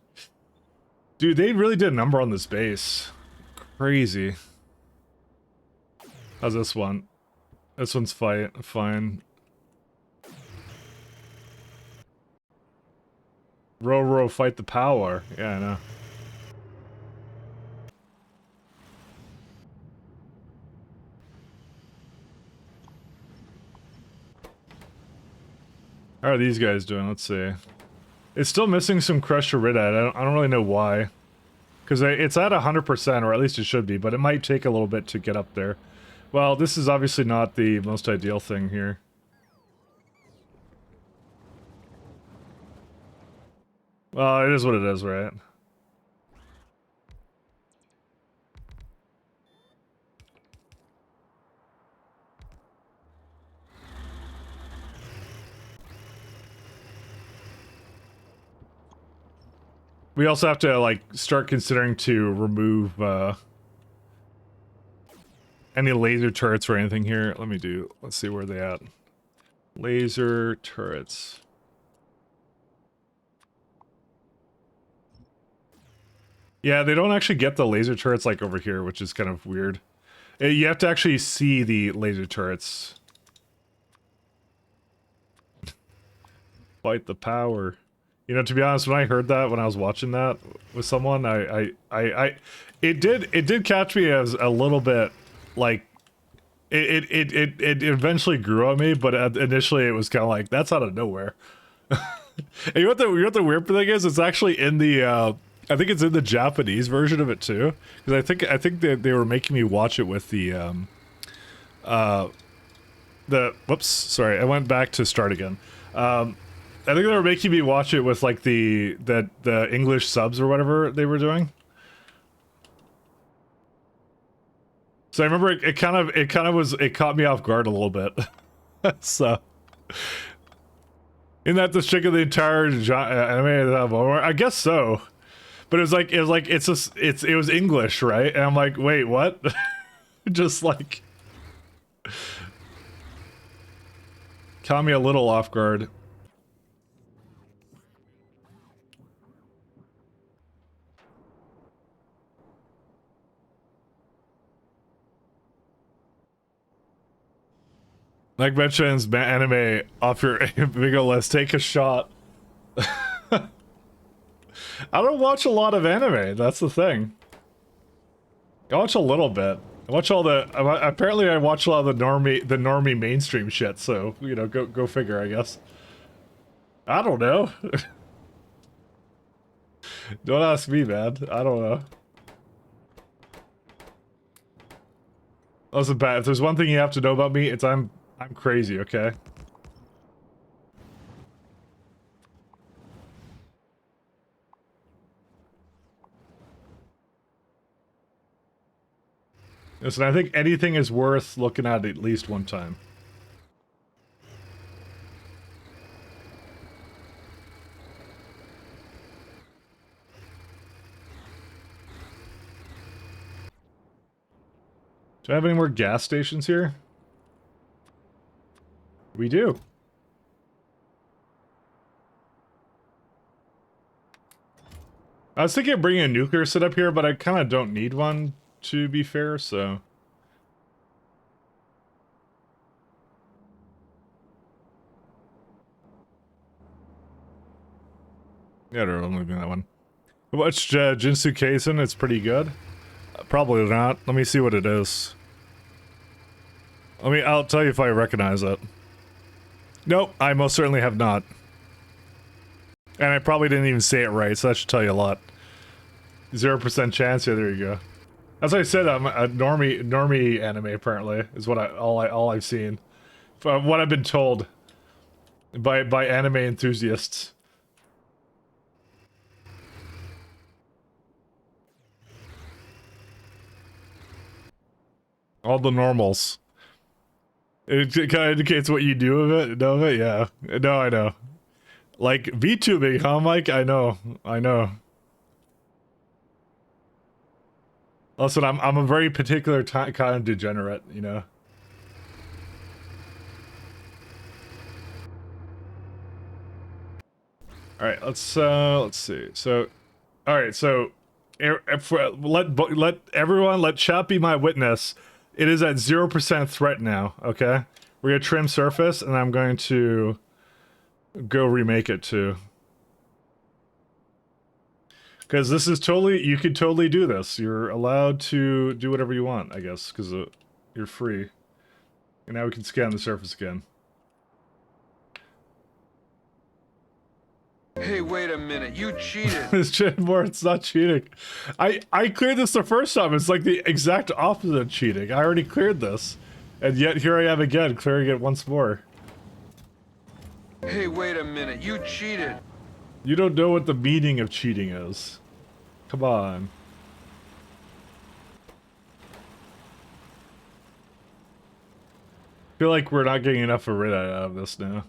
Dude, they really did a number on this base. Crazy. How's this one? This one's fine. Row, fight the power. Yeah, I know. How are these guys doing? Let's see. It's still missing some crushed iridite. I don't really know why. Because it's at 100%, or at least it should be, but it might take a little bit to get up there. Well, this is obviously not the most ideal thing here. Well, it is what it is, right? We also have to, like, start considering to remove, any laser turrets or anything here. Let's see where they at. Laser turrets. Yeah, they don't actually get the laser turrets like over here, which is kind of weird. You have to actually see the laser turrets. Fight the power. You know, to be honest, when I heard that when I was watching that with someone, it did catch me as a little bit like it eventually grew on me, but initially it was kind of like that's out of nowhere. And you know what the weird thing is? It's actually in the I think it's in the Japanese version of it too, because I think they were making me watch it with the whoops, sorry, I went back to start again. I think they were making me watch it with like the English subs or whatever they were doing. So I remember it caught me off guard a little bit. So, isn't that the chick of the entire anime? I guess so, but it was English, right? And I'm like, wait, what? Just like caught me a little off guard. Like mentions anime off your bingo list. Take a shot. I don't watch a lot of anime. That's the thing. I watch a little bit. I watch all the. Apparently, I watch a lot of the normie mainstream shit. So you know, go figure. I guess. I don't know. Don't ask me, man. I don't know. Listen, Pat. If there's one thing you have to know about me, it's I'm crazy. Okay. Listen, I think anything is worth looking at least one time. Do I have any more gas stations here? We do. I was thinking of bringing a nuclear setup here, but I kind of don't need one, to be fair, so... Yeah, I'm leaving that one. I watched Jinsu Kaisen, it's pretty good. Probably not. Let me see what it is. I'll tell you if I recognize it. Nope, I most certainly have not. And I probably didn't even say it right, so that should tell you a lot. 0% chance, yeah, there you go. As I said, I'm a normie anime apparently, is what all I've seen. From what I've been told by anime enthusiasts. All the normals. It kind of indicates what you do of it. Know of it? Yeah. No, I know. Like VTubing, huh, Mike? I know. Listen, I'm a very particular kind of degenerate, you know. All right, let's see. So, all right, so let chat be my witness. It is at 0% threat now. Okay, we're gonna trim surface, and I'm going to go remake it too. Because this is totally, you could totally do this. You're allowed to do whatever you want, I guess, because you're free. And now we can scan the surface again. Hey, wait a minute, you cheated. It's cheating more, it's not cheating. I cleared this the first time. It's like the exact opposite of cheating. I already cleared this. And yet here I am again, clearing it once more. Hey, wait a minute, you cheated. You don't know what the meaning of cheating is. Come on. I feel like we're not getting enough of it out of this now.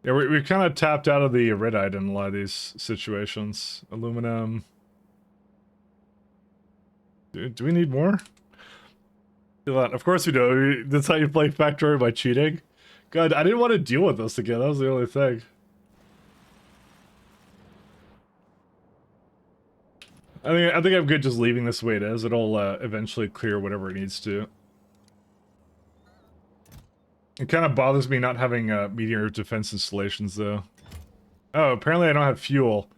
Yeah, we kind of tapped out of the iridite in a lot of these situations. Aluminum. Do we need more? Of course we do. That's how you play Factorio, by cheating. God, I didn't want to deal with this again. That was the only thing. I think I'm good just leaving this the way it is. It'll eventually clear whatever it needs to. It kind of bothers me not having meteor defense installations, though. Oh, apparently I don't have fuel.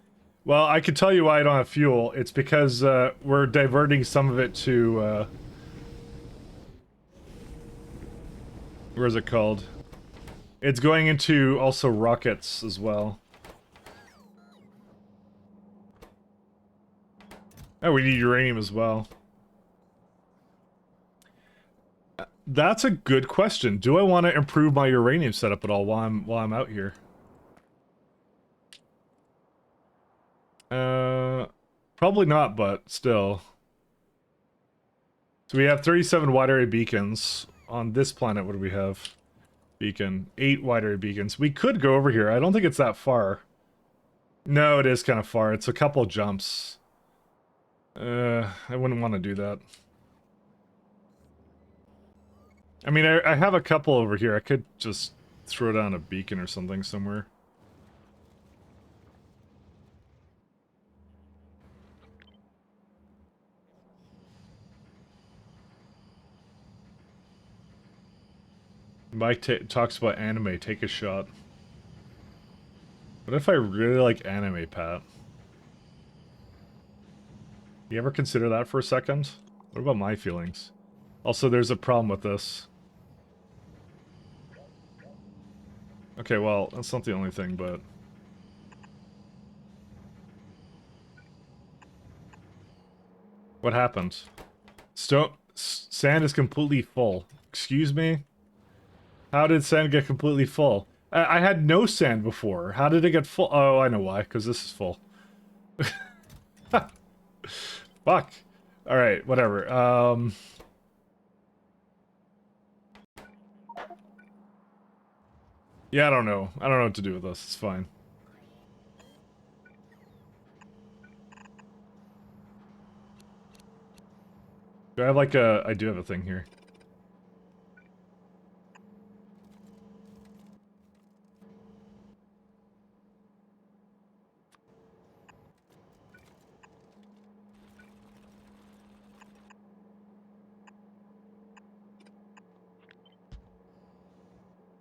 Well, I can tell you why I don't have fuel. It's because we're diverting some of it to... where is it called? It's going into also rockets as well. Oh, we need uranium as well. That's a good question. Do I want to improve my uranium setup at all while I'm out here? Probably not, but still. So we have 37 wide area beacons. On this planet, what do we have? Beacon. 8 wide area beacons. We could go over here. I don't think it's that far. No, it is kind of far. It's a couple jumps. I wouldn't want to do that. I mean, I have a couple over here. I could just throw down a beacon or something somewhere. Mike talks about anime. Take a shot. What if I really like anime, Pat? You ever consider that for a second? What about my feelings? Also, there's a problem with this. Okay, well, that's not the only thing, but... What happened? Sand is completely full. Excuse me? How did sand get completely full? I had no sand before. How did it get full? Oh, I know why. Because this is full. Fuck. Alright, whatever. Yeah, I don't know. I don't know what to do with this. It's fine. Do I have like a... I do have a thing here.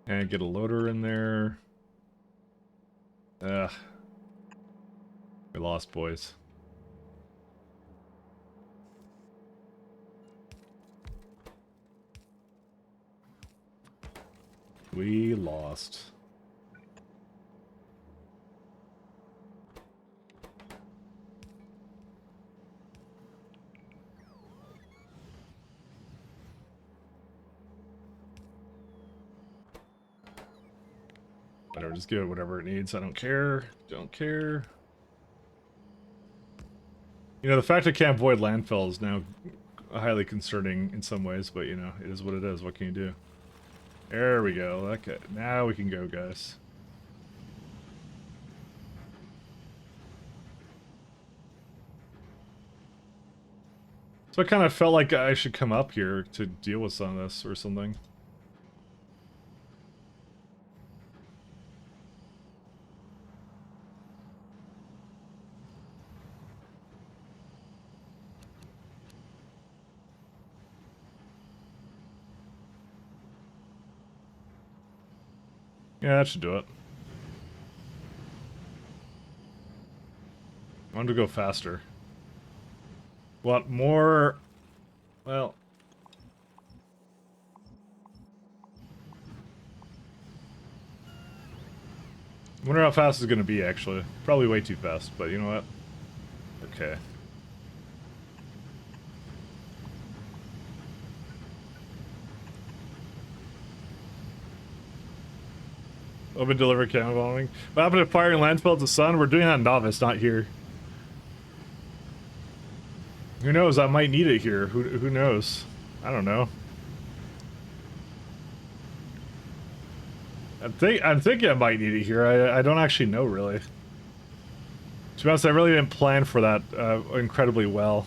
And get a loader in there. Ugh. We lost, boys. We lost. Whatever, just give it whatever it needs. I don't care. Don't care. You know, the fact I can't void landfill is now highly concerning in some ways, but you know, it is what it is. What can you do? There we go. Okay, now we can go, guys. So I kind of felt like I should come up here to deal with some of this or something. Yeah, that should do it. I want to go faster. What more? Well... I wonder how fast it's going to be, actually. Probably way too fast, but you know what? Okay. Open deliver cannon bombing. What happened to firing landfill at the sun? We're doing that in Novice, not here. Who knows? I might need it here. Who knows? I don't know. I'm thinking I might need it here. I don't actually know, really. To be honest, I really didn't plan for that incredibly well.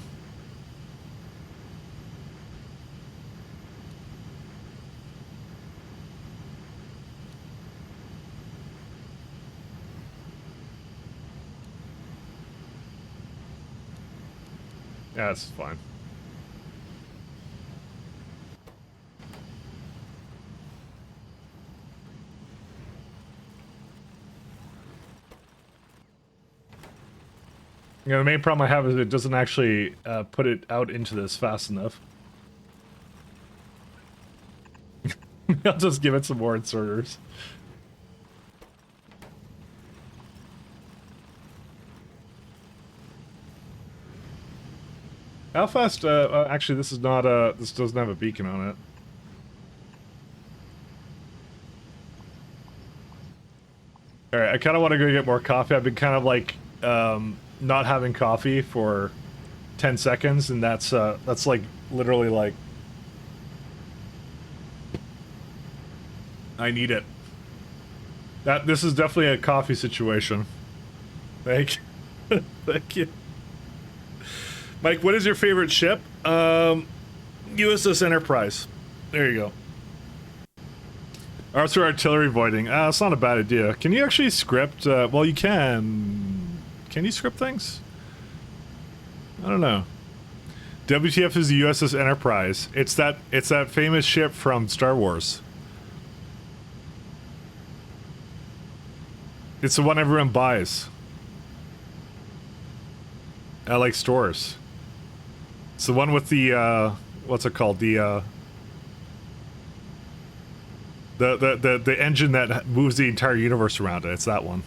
Yeah, that's fine. You know, the main problem I have is it doesn't actually put it out into this fast enough. I'll just give it some more inserters. How fast? Actually, this is not this doesn't have a beacon on it. All right, I kind of want to go get more coffee. I've been kind of like not having coffee for 10 seconds, and that's like literally like I need it. This is definitely a coffee situation. Thank you. Mike, what is your favorite ship? USS Enterprise. There you go. Arthur artillery voiding. It's not a bad idea. Can you actually script? Well, you can. Can you script things? I don't know. WTF is the USS Enterprise. It's that famous ship from Star Wars. It's the one everyone buys. At like stores. It's the one with the what's it called? The engine that moves the entire universe around it. It's that one.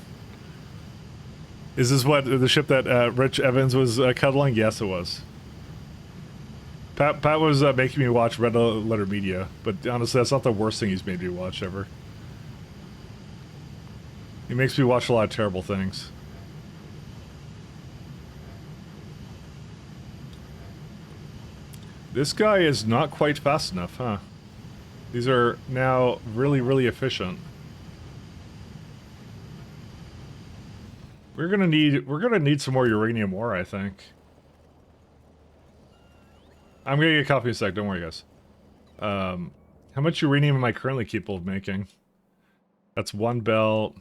Is this what the ship that Rich Evans was cuddling? Yes, it was. Pat was making me watch Red Letter Media, but honestly, that's not the worst thing he's made me watch ever. He makes me watch a lot of terrible things. This guy is not quite fast enough, huh? These are now really, really efficient. We're gonna need some more uranium ore, I think. I'm gonna get coffee in a sec, don't worry guys. How much uranium am I currently capable of making? That's one belt.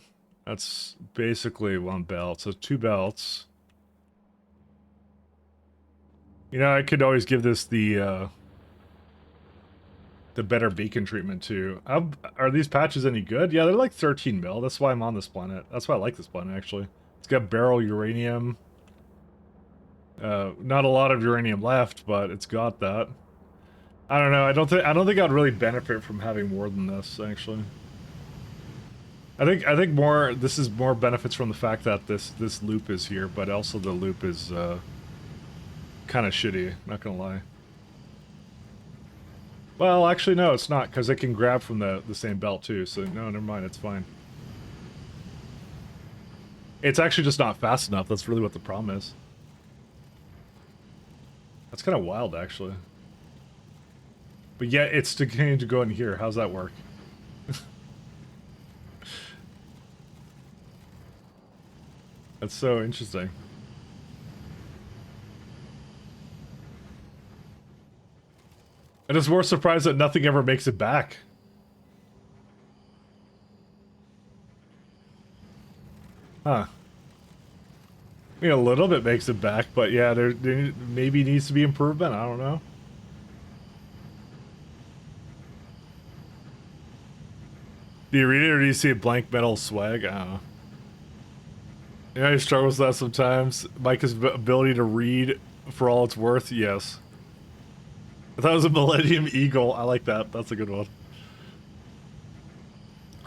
That's basically one belt, so 2 belts. You know, I could always give this the better beacon treatment too. Are these patches any good? Yeah, they're like 13 mil. That's why I'm on this planet. That's why I like this planet, actually. It's got barrel uranium. Not a lot of uranium left, but it's got that. I don't know. I don't think I'd really benefit from having more than this, actually. I think more. This is more benefits from the fact that this loop is here, but also the loop is kind of shitty. Not gonna lie. Well, actually, no, it's not, because it can grab from the same belt too. So no, never mind. It's fine. It's actually just not fast enough. That's really what the problem is. That's kind of wild, actually. But yeah, it's continuing to go in here. How's that work? That's so interesting. I'm just more surprised that nothing ever makes it back. Huh. I mean, a little bit makes it back, but yeah, there maybe needs to be improvement. I don't know. Do you read it or do you see a blank metal swag? I don't know. You know, he struggles with that sometimes. Mike's ability to read for all it's worth, yes. I thought it was a Millennium Eagle. I like that. That's a good one.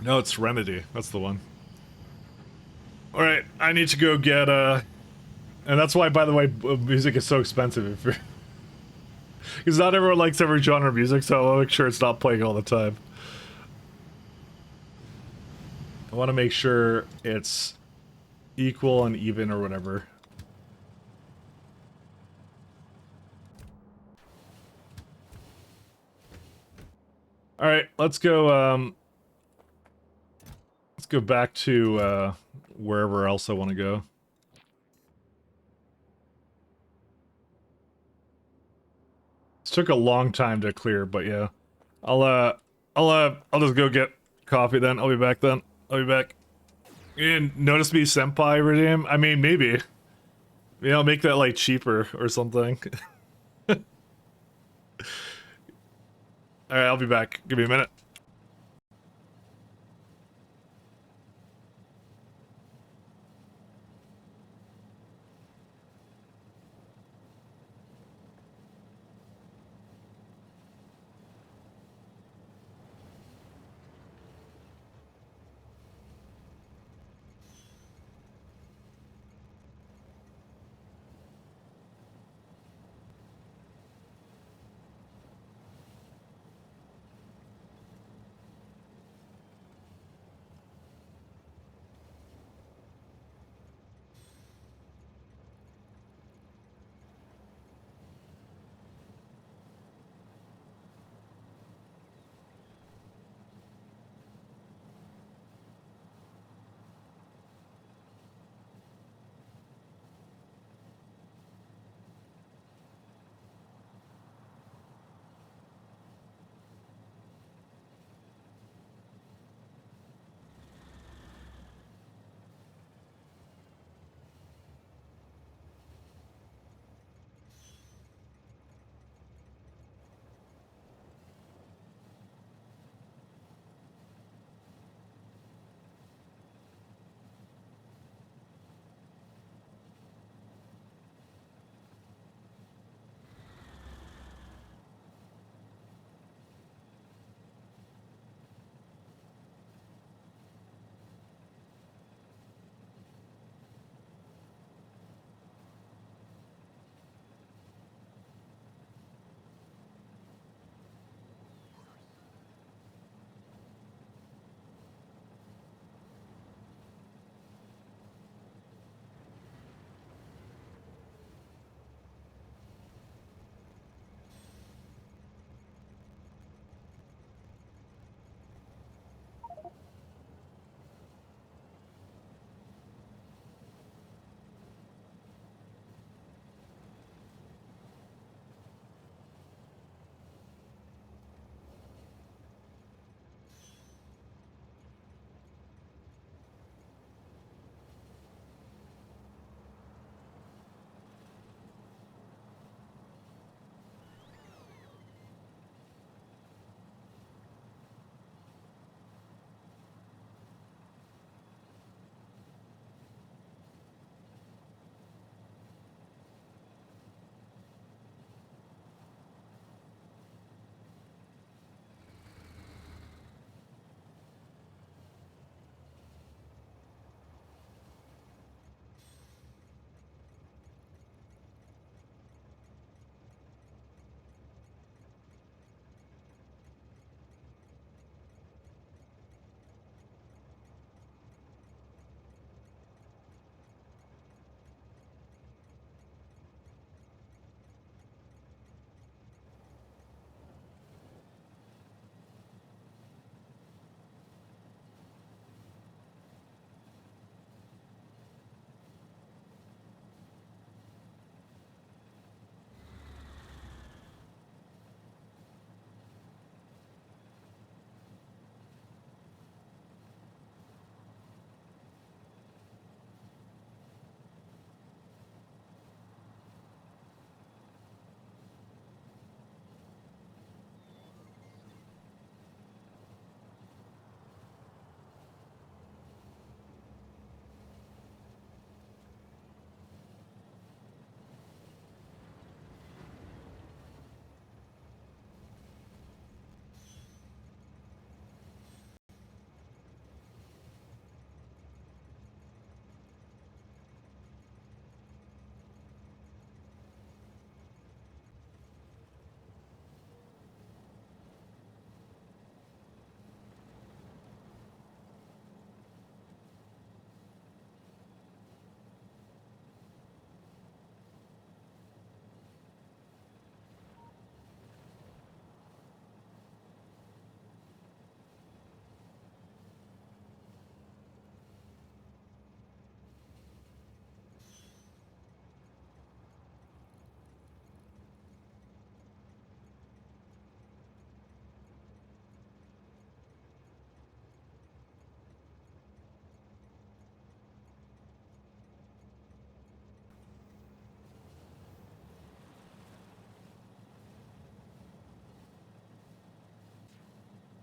No, it's Serenity. That's the one. Alright, I need to go get, and that's why, by the way, music is so expensive. Because not everyone likes every genre of music, so I'll make sure it's not playing all the time. I want to make sure it's equal and even or whatever. Alright, let's go back to wherever else I want to go. This took a long time to clear, but yeah. I'll just go get coffee then. I'll be back then. I'll be back. You didn't notice me senpai redeem? I mean, maybe. Maybe I'll make that like cheaper or something. Alright, I'll be back. Give me a minute.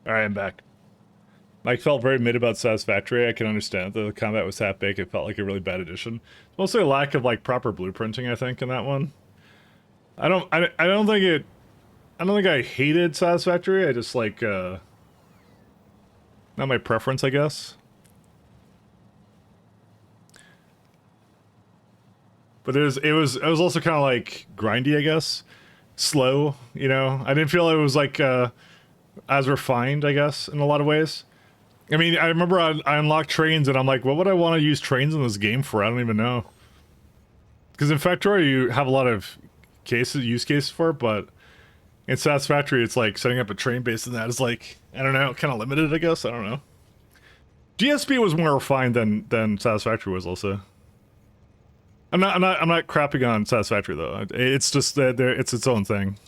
All right, I'm back. Mike felt very mid about Satisfactory. I can understand that the combat was half-baked. It felt like a really bad addition. Mostly a lack of like proper blueprinting, I think, in that one. I don't think I hated Satisfactory. I just like not my preference, I guess. But it was also kind of like grindy, I guess. Slow, you know. I didn't feel it was like as refined, I guess, in a lot of ways. I mean, I remember I unlocked trains and I'm like, what would I want to use trains in this game for? I don't even know. Because in Factorio you have a lot of use cases for it, but in Satisfactory it's like setting up a train base and that is like, I don't know, kind of limited, I guess. I don't know. GSP was more refined than Satisfactory was also. I'm not crapping on Satisfactory though. It's just that it's its own thing.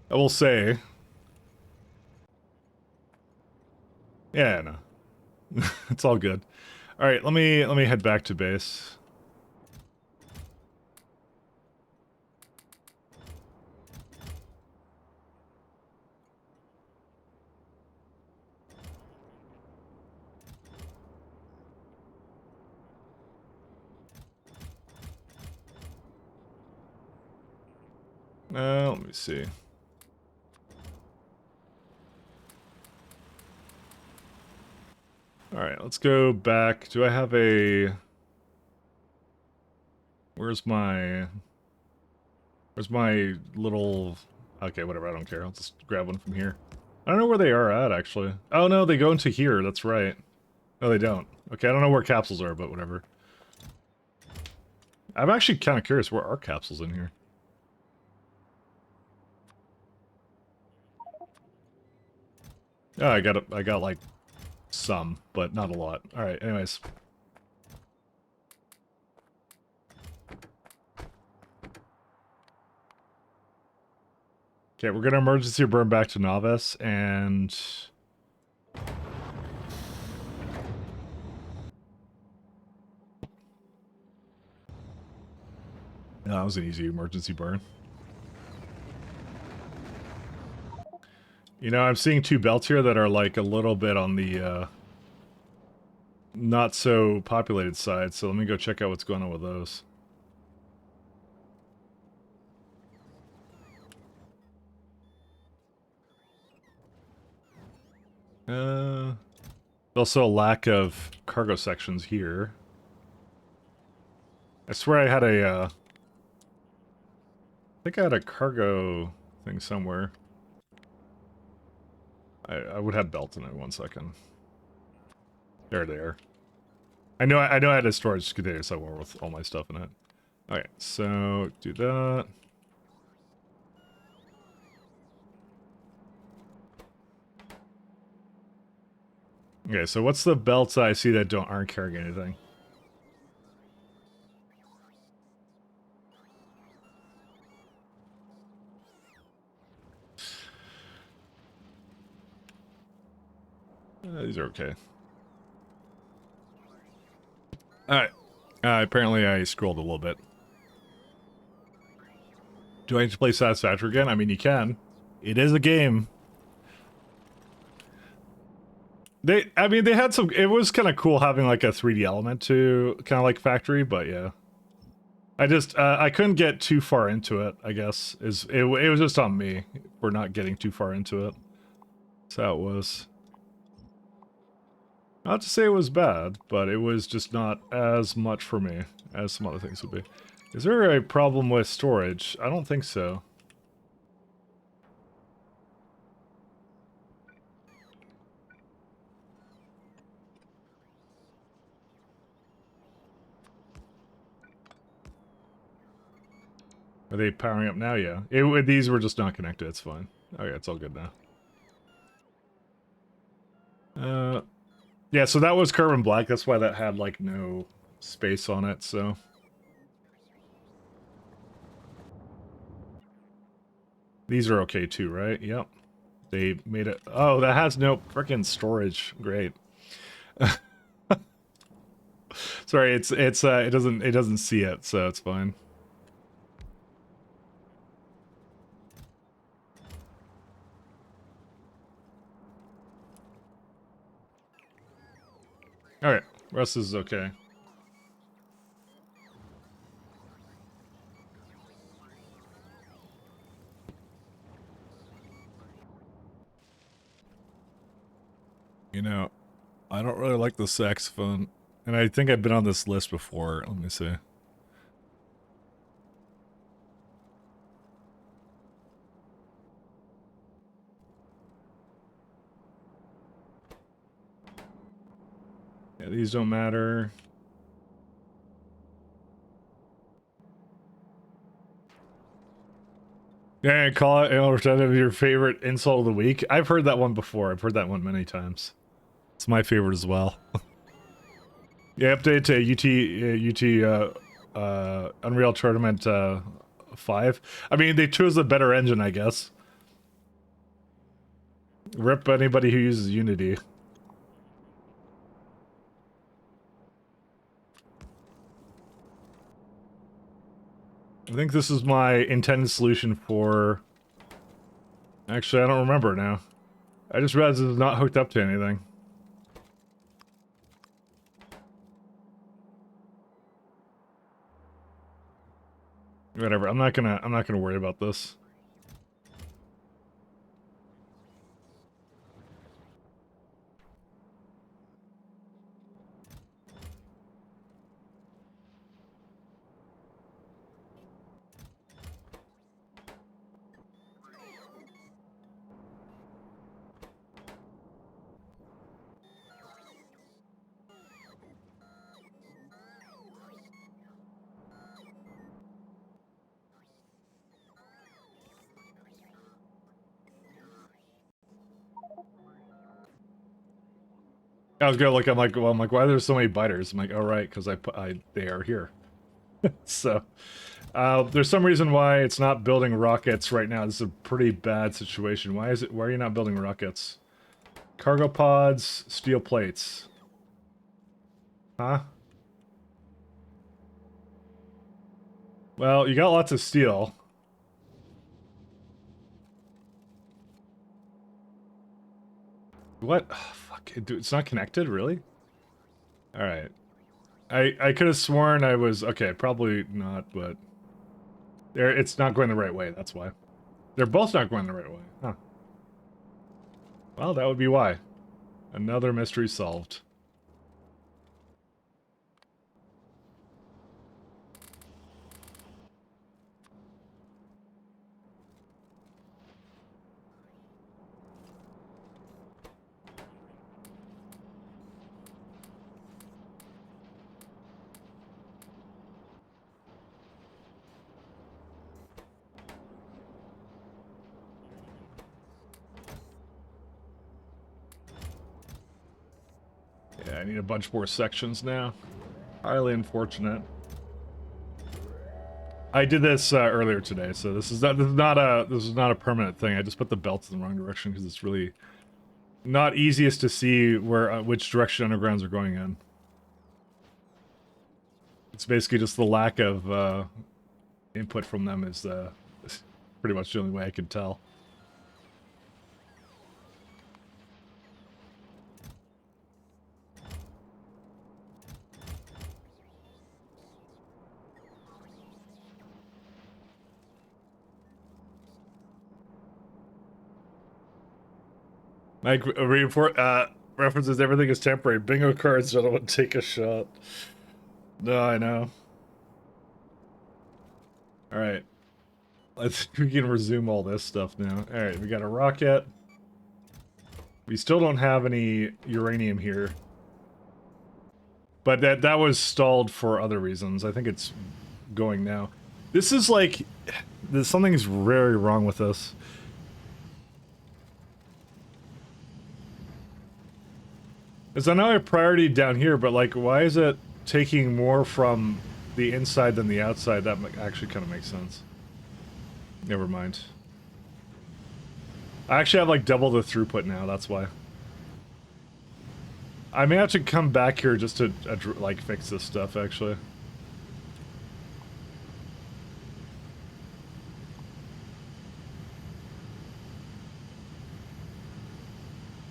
I will say. Yeah, no. It's all good. All right, let me head back to base. Let me see. Alright, let's go back. Do I have a... Where's my little... Okay, whatever, I don't care. I'll just grab one from here. I don't know where they are at, actually. Oh, no, they go into here. That's right. No, they don't. Okay, I don't know where capsules are, but whatever. I'm actually kind of curious, where are capsules in here? Oh, I got like some, but not a lot. Alright, anyways. Okay, we're gonna emergency burn back to Novice, and... No, that was an easy emergency burn. You know, I'm seeing two belts here that are like a little bit on the not so populated side, so let me go check out what's going on with those. Also a lack of cargo sections here. I swear I had a, I think I had a cargo thing somewhere. I would have belts in it, 1 second. There they are. I know I had a storage container somewhere with all my stuff in it. Alright, so do that. Okay, so what's the belts I see that aren't carrying anything? These are okay. Alright. Apparently I scrolled a little bit. Do I need to play Satisfactory again? I mean, you can. It is a game. They had some... It was kind of cool having, like, a 3D element to kind of like Factory, but yeah. I couldn't get too far into it, I guess. It was just on me for not getting too far into it. That's how it was. Not to say it was bad, but it was just not as much for me as some other things would be. Is there a problem with storage? I don't think so. Are they powering up now? Yeah. These were just not connected. It's fine. Okay, it's all good now. Yeah, so that was carbon black. That's why that had, like, no space on it, so... These are okay too, right? Yep. They made it... Oh, that has no frickin' storage. Great. Sorry, it doesn't see it, so it's fine. Alright, rest is okay. You know, I don't really like the saxophone. And I think I've been on this list before. Let me see. Yeah, these don't matter. Yeah, call it representative of your favorite insult of the week. I've heard that one before. I've heard that one many times. It's my favorite as well. Yeah, update to Unreal Tournament 5. I mean, they chose a better engine, I guess. Rip anybody who uses Unity. I think this is my intended solution for... Actually, I don't remember now. I just realized it's not hooked up to anything. Whatever, I'm not gonna worry about this. I was gonna look. I'm like, why are there so many biters? I'm like, oh right, because they are here. So, there's some reason why it's not building rockets right now. This is a pretty bad situation. Why are you not building rockets? Cargo pods, steel plates. Huh? Well, you got lots of steel. What? Oh, fuck, it's not connected, really? Alright. I could have sworn I was... Okay, probably not, but... It's not going the right way, that's why. They're both not going the right way. Huh. Well, that would be why. Another mystery solved. Yeah, I need a bunch more sections now. Highly unfortunate. I did this earlier today, so this is not a permanent thing. I just put the belts in the wrong direction because it's really not easiest to see where which direction undergrounds are going in. It's basically just the lack of input from them is pretty much the only way I can tell. Like references everything is temporary. Bingo cards, gentlemen, take a shot. No, I know. All right, let's we can resume all this stuff now. All right, we got a rocket. We still don't have any uranium here, but that was stalled for other reasons. I think it's going now. This is like, something's very wrong with this. Because I know I have priority down here, but like, why is it taking more from the inside than the outside? That actually kind of makes sense. Never mind. I actually have like double the throughput now, that's why. I may have to come back here just to like fix this stuff, actually.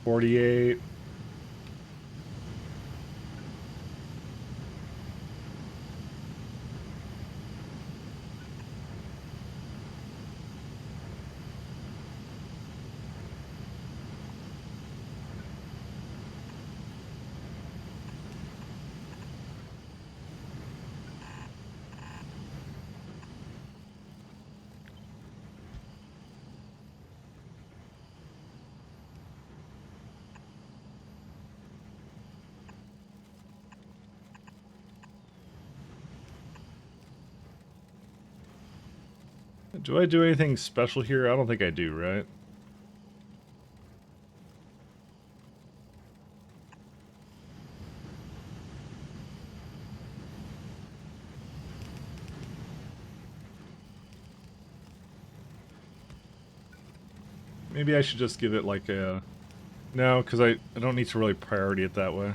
$48. Do I do anything special here? I don't think I do, right? Maybe I should just give it like a... No, because I don't need to really priority it that way.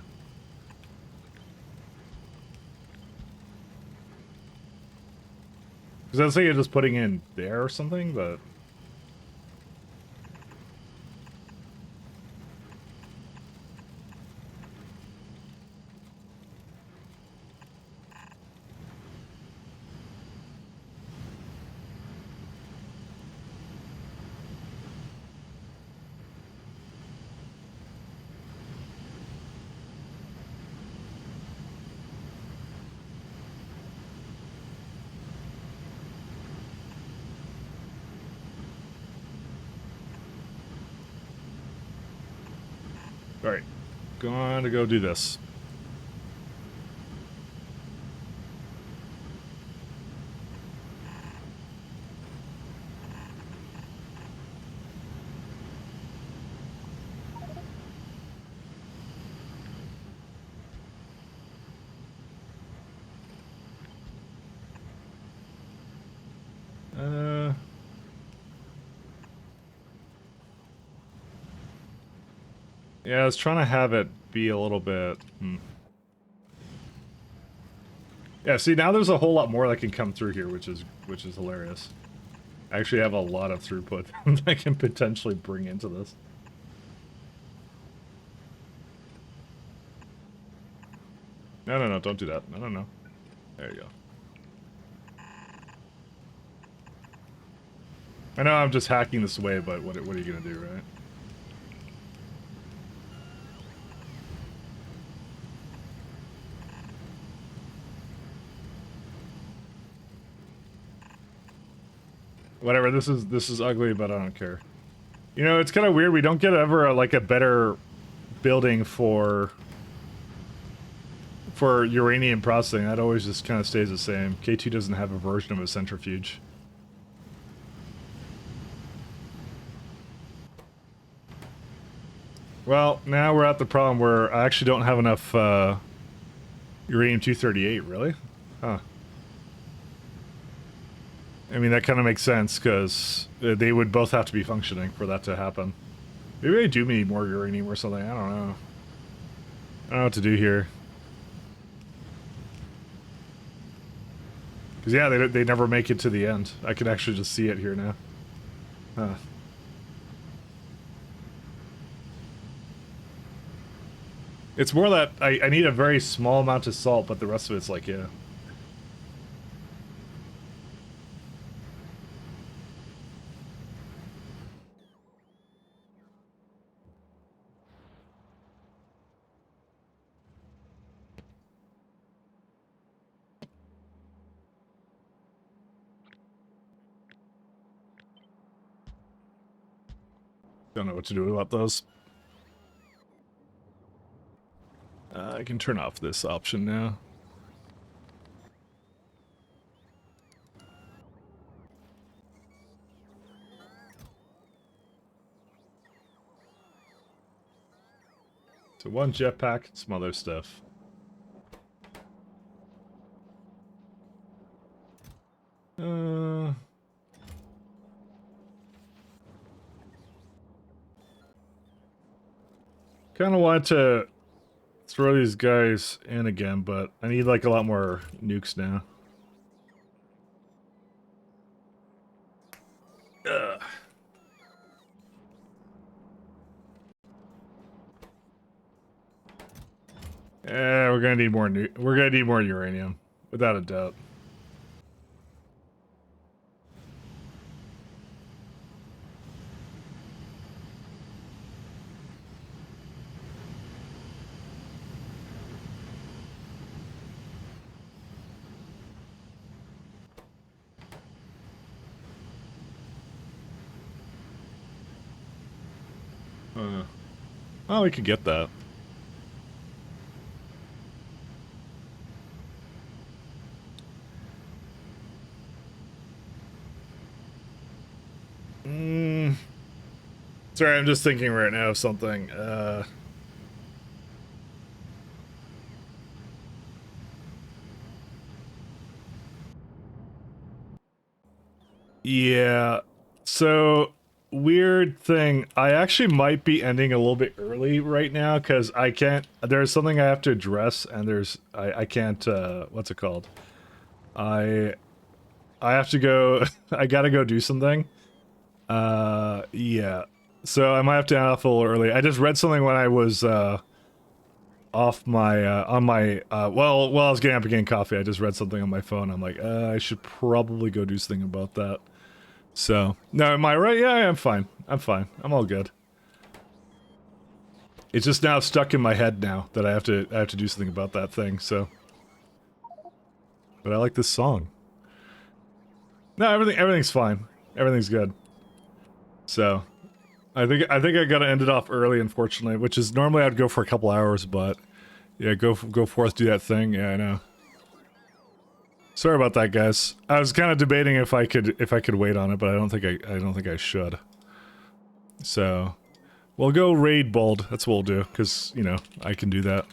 Because I was thinking of just putting in there or something, but... Alright. Going to go do this. Yeah, I was trying to have it be a little bit... Yeah, see, now there's a whole lot more that can come through here, which is hilarious. I actually have a lot of throughput that I can potentially bring into this. No, don't do that. No. There you go. I know I'm just hacking this away, but what are you gonna do, right? Whatever, this is ugly, but I don't care. You know, it's kind of weird. We don't get ever like a better building for uranium processing. That always just kind of stays the same. K2 doesn't have a version of a centrifuge. Well, now we're at the problem where I actually don't have enough uranium-238, really? Huh. I mean, that kind of makes sense, because they would both have to be functioning for that to happen. Maybe I do need more uranium or something, I don't know. I don't know what to do here. Because, yeah, they never make it to the end. I can actually just see it here now. Huh. It's more that I need a very small amount of salt, but the rest of it's like, yeah. Don't know what to do about those. I can turn off this option now. So one jetpack and some other stuff. Kind of want to throw these guys in again, but I need like a lot more nukes now. Ugh. Yeah, we're gonna need more we're gonna need more uranium, without a doubt. Oh, we could get that. Sorry, I'm just thinking right now of something. Yeah. So, weird thing. I actually might be ending a little bit early right now because I can't. There's something I have to address, and I can't. What's it called? I I have to go. I gotta go do something. Yeah. So I might have to end off a little early. I just read something when I was off my on my well while I was getting up and getting coffee. I just read something on my phone. I'm like, I should probably go do something about that. So no, am I right? Yeah, I'm fine. I'm fine. I'm all good. It's just now stuck in my head now that I have to do something about that thing. So, but I like this song. No, everything's fine. Everything's good. So, I think I gotta end it off early, unfortunately. Which is normally I'd go for a couple hours, but yeah, go forth, do that thing. Yeah, I know. Sorry about that, guys. I was kind of debating if I could wait on it, but I don't think I should. So, we'll go raid Bold. That's what we'll do, because you know I can do that.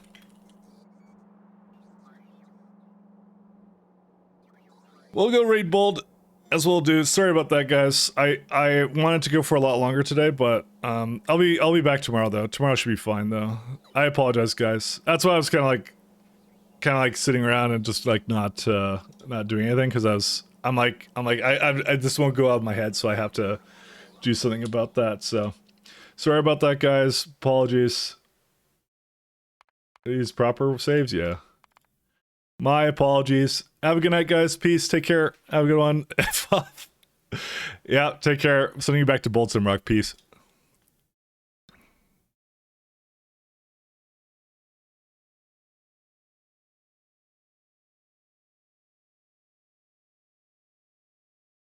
We'll go raid Bold. As we'll do. Sorry about that, guys. I wanted to go for a lot longer today, but I'll be back tomorrow though. Tomorrow should be fine though. I apologize, guys. That's why I was kind of like sitting around and just like not doing anything because I'm like I just won't go out of my head, so I have to do something about that. So sorry about that, guys. Apologies. These proper saves, yeah. My apologies. Have a good night, guys. Peace. Take care. Have a good one. Yeah, take care. Sending you back to Bolts and Rock. Peace.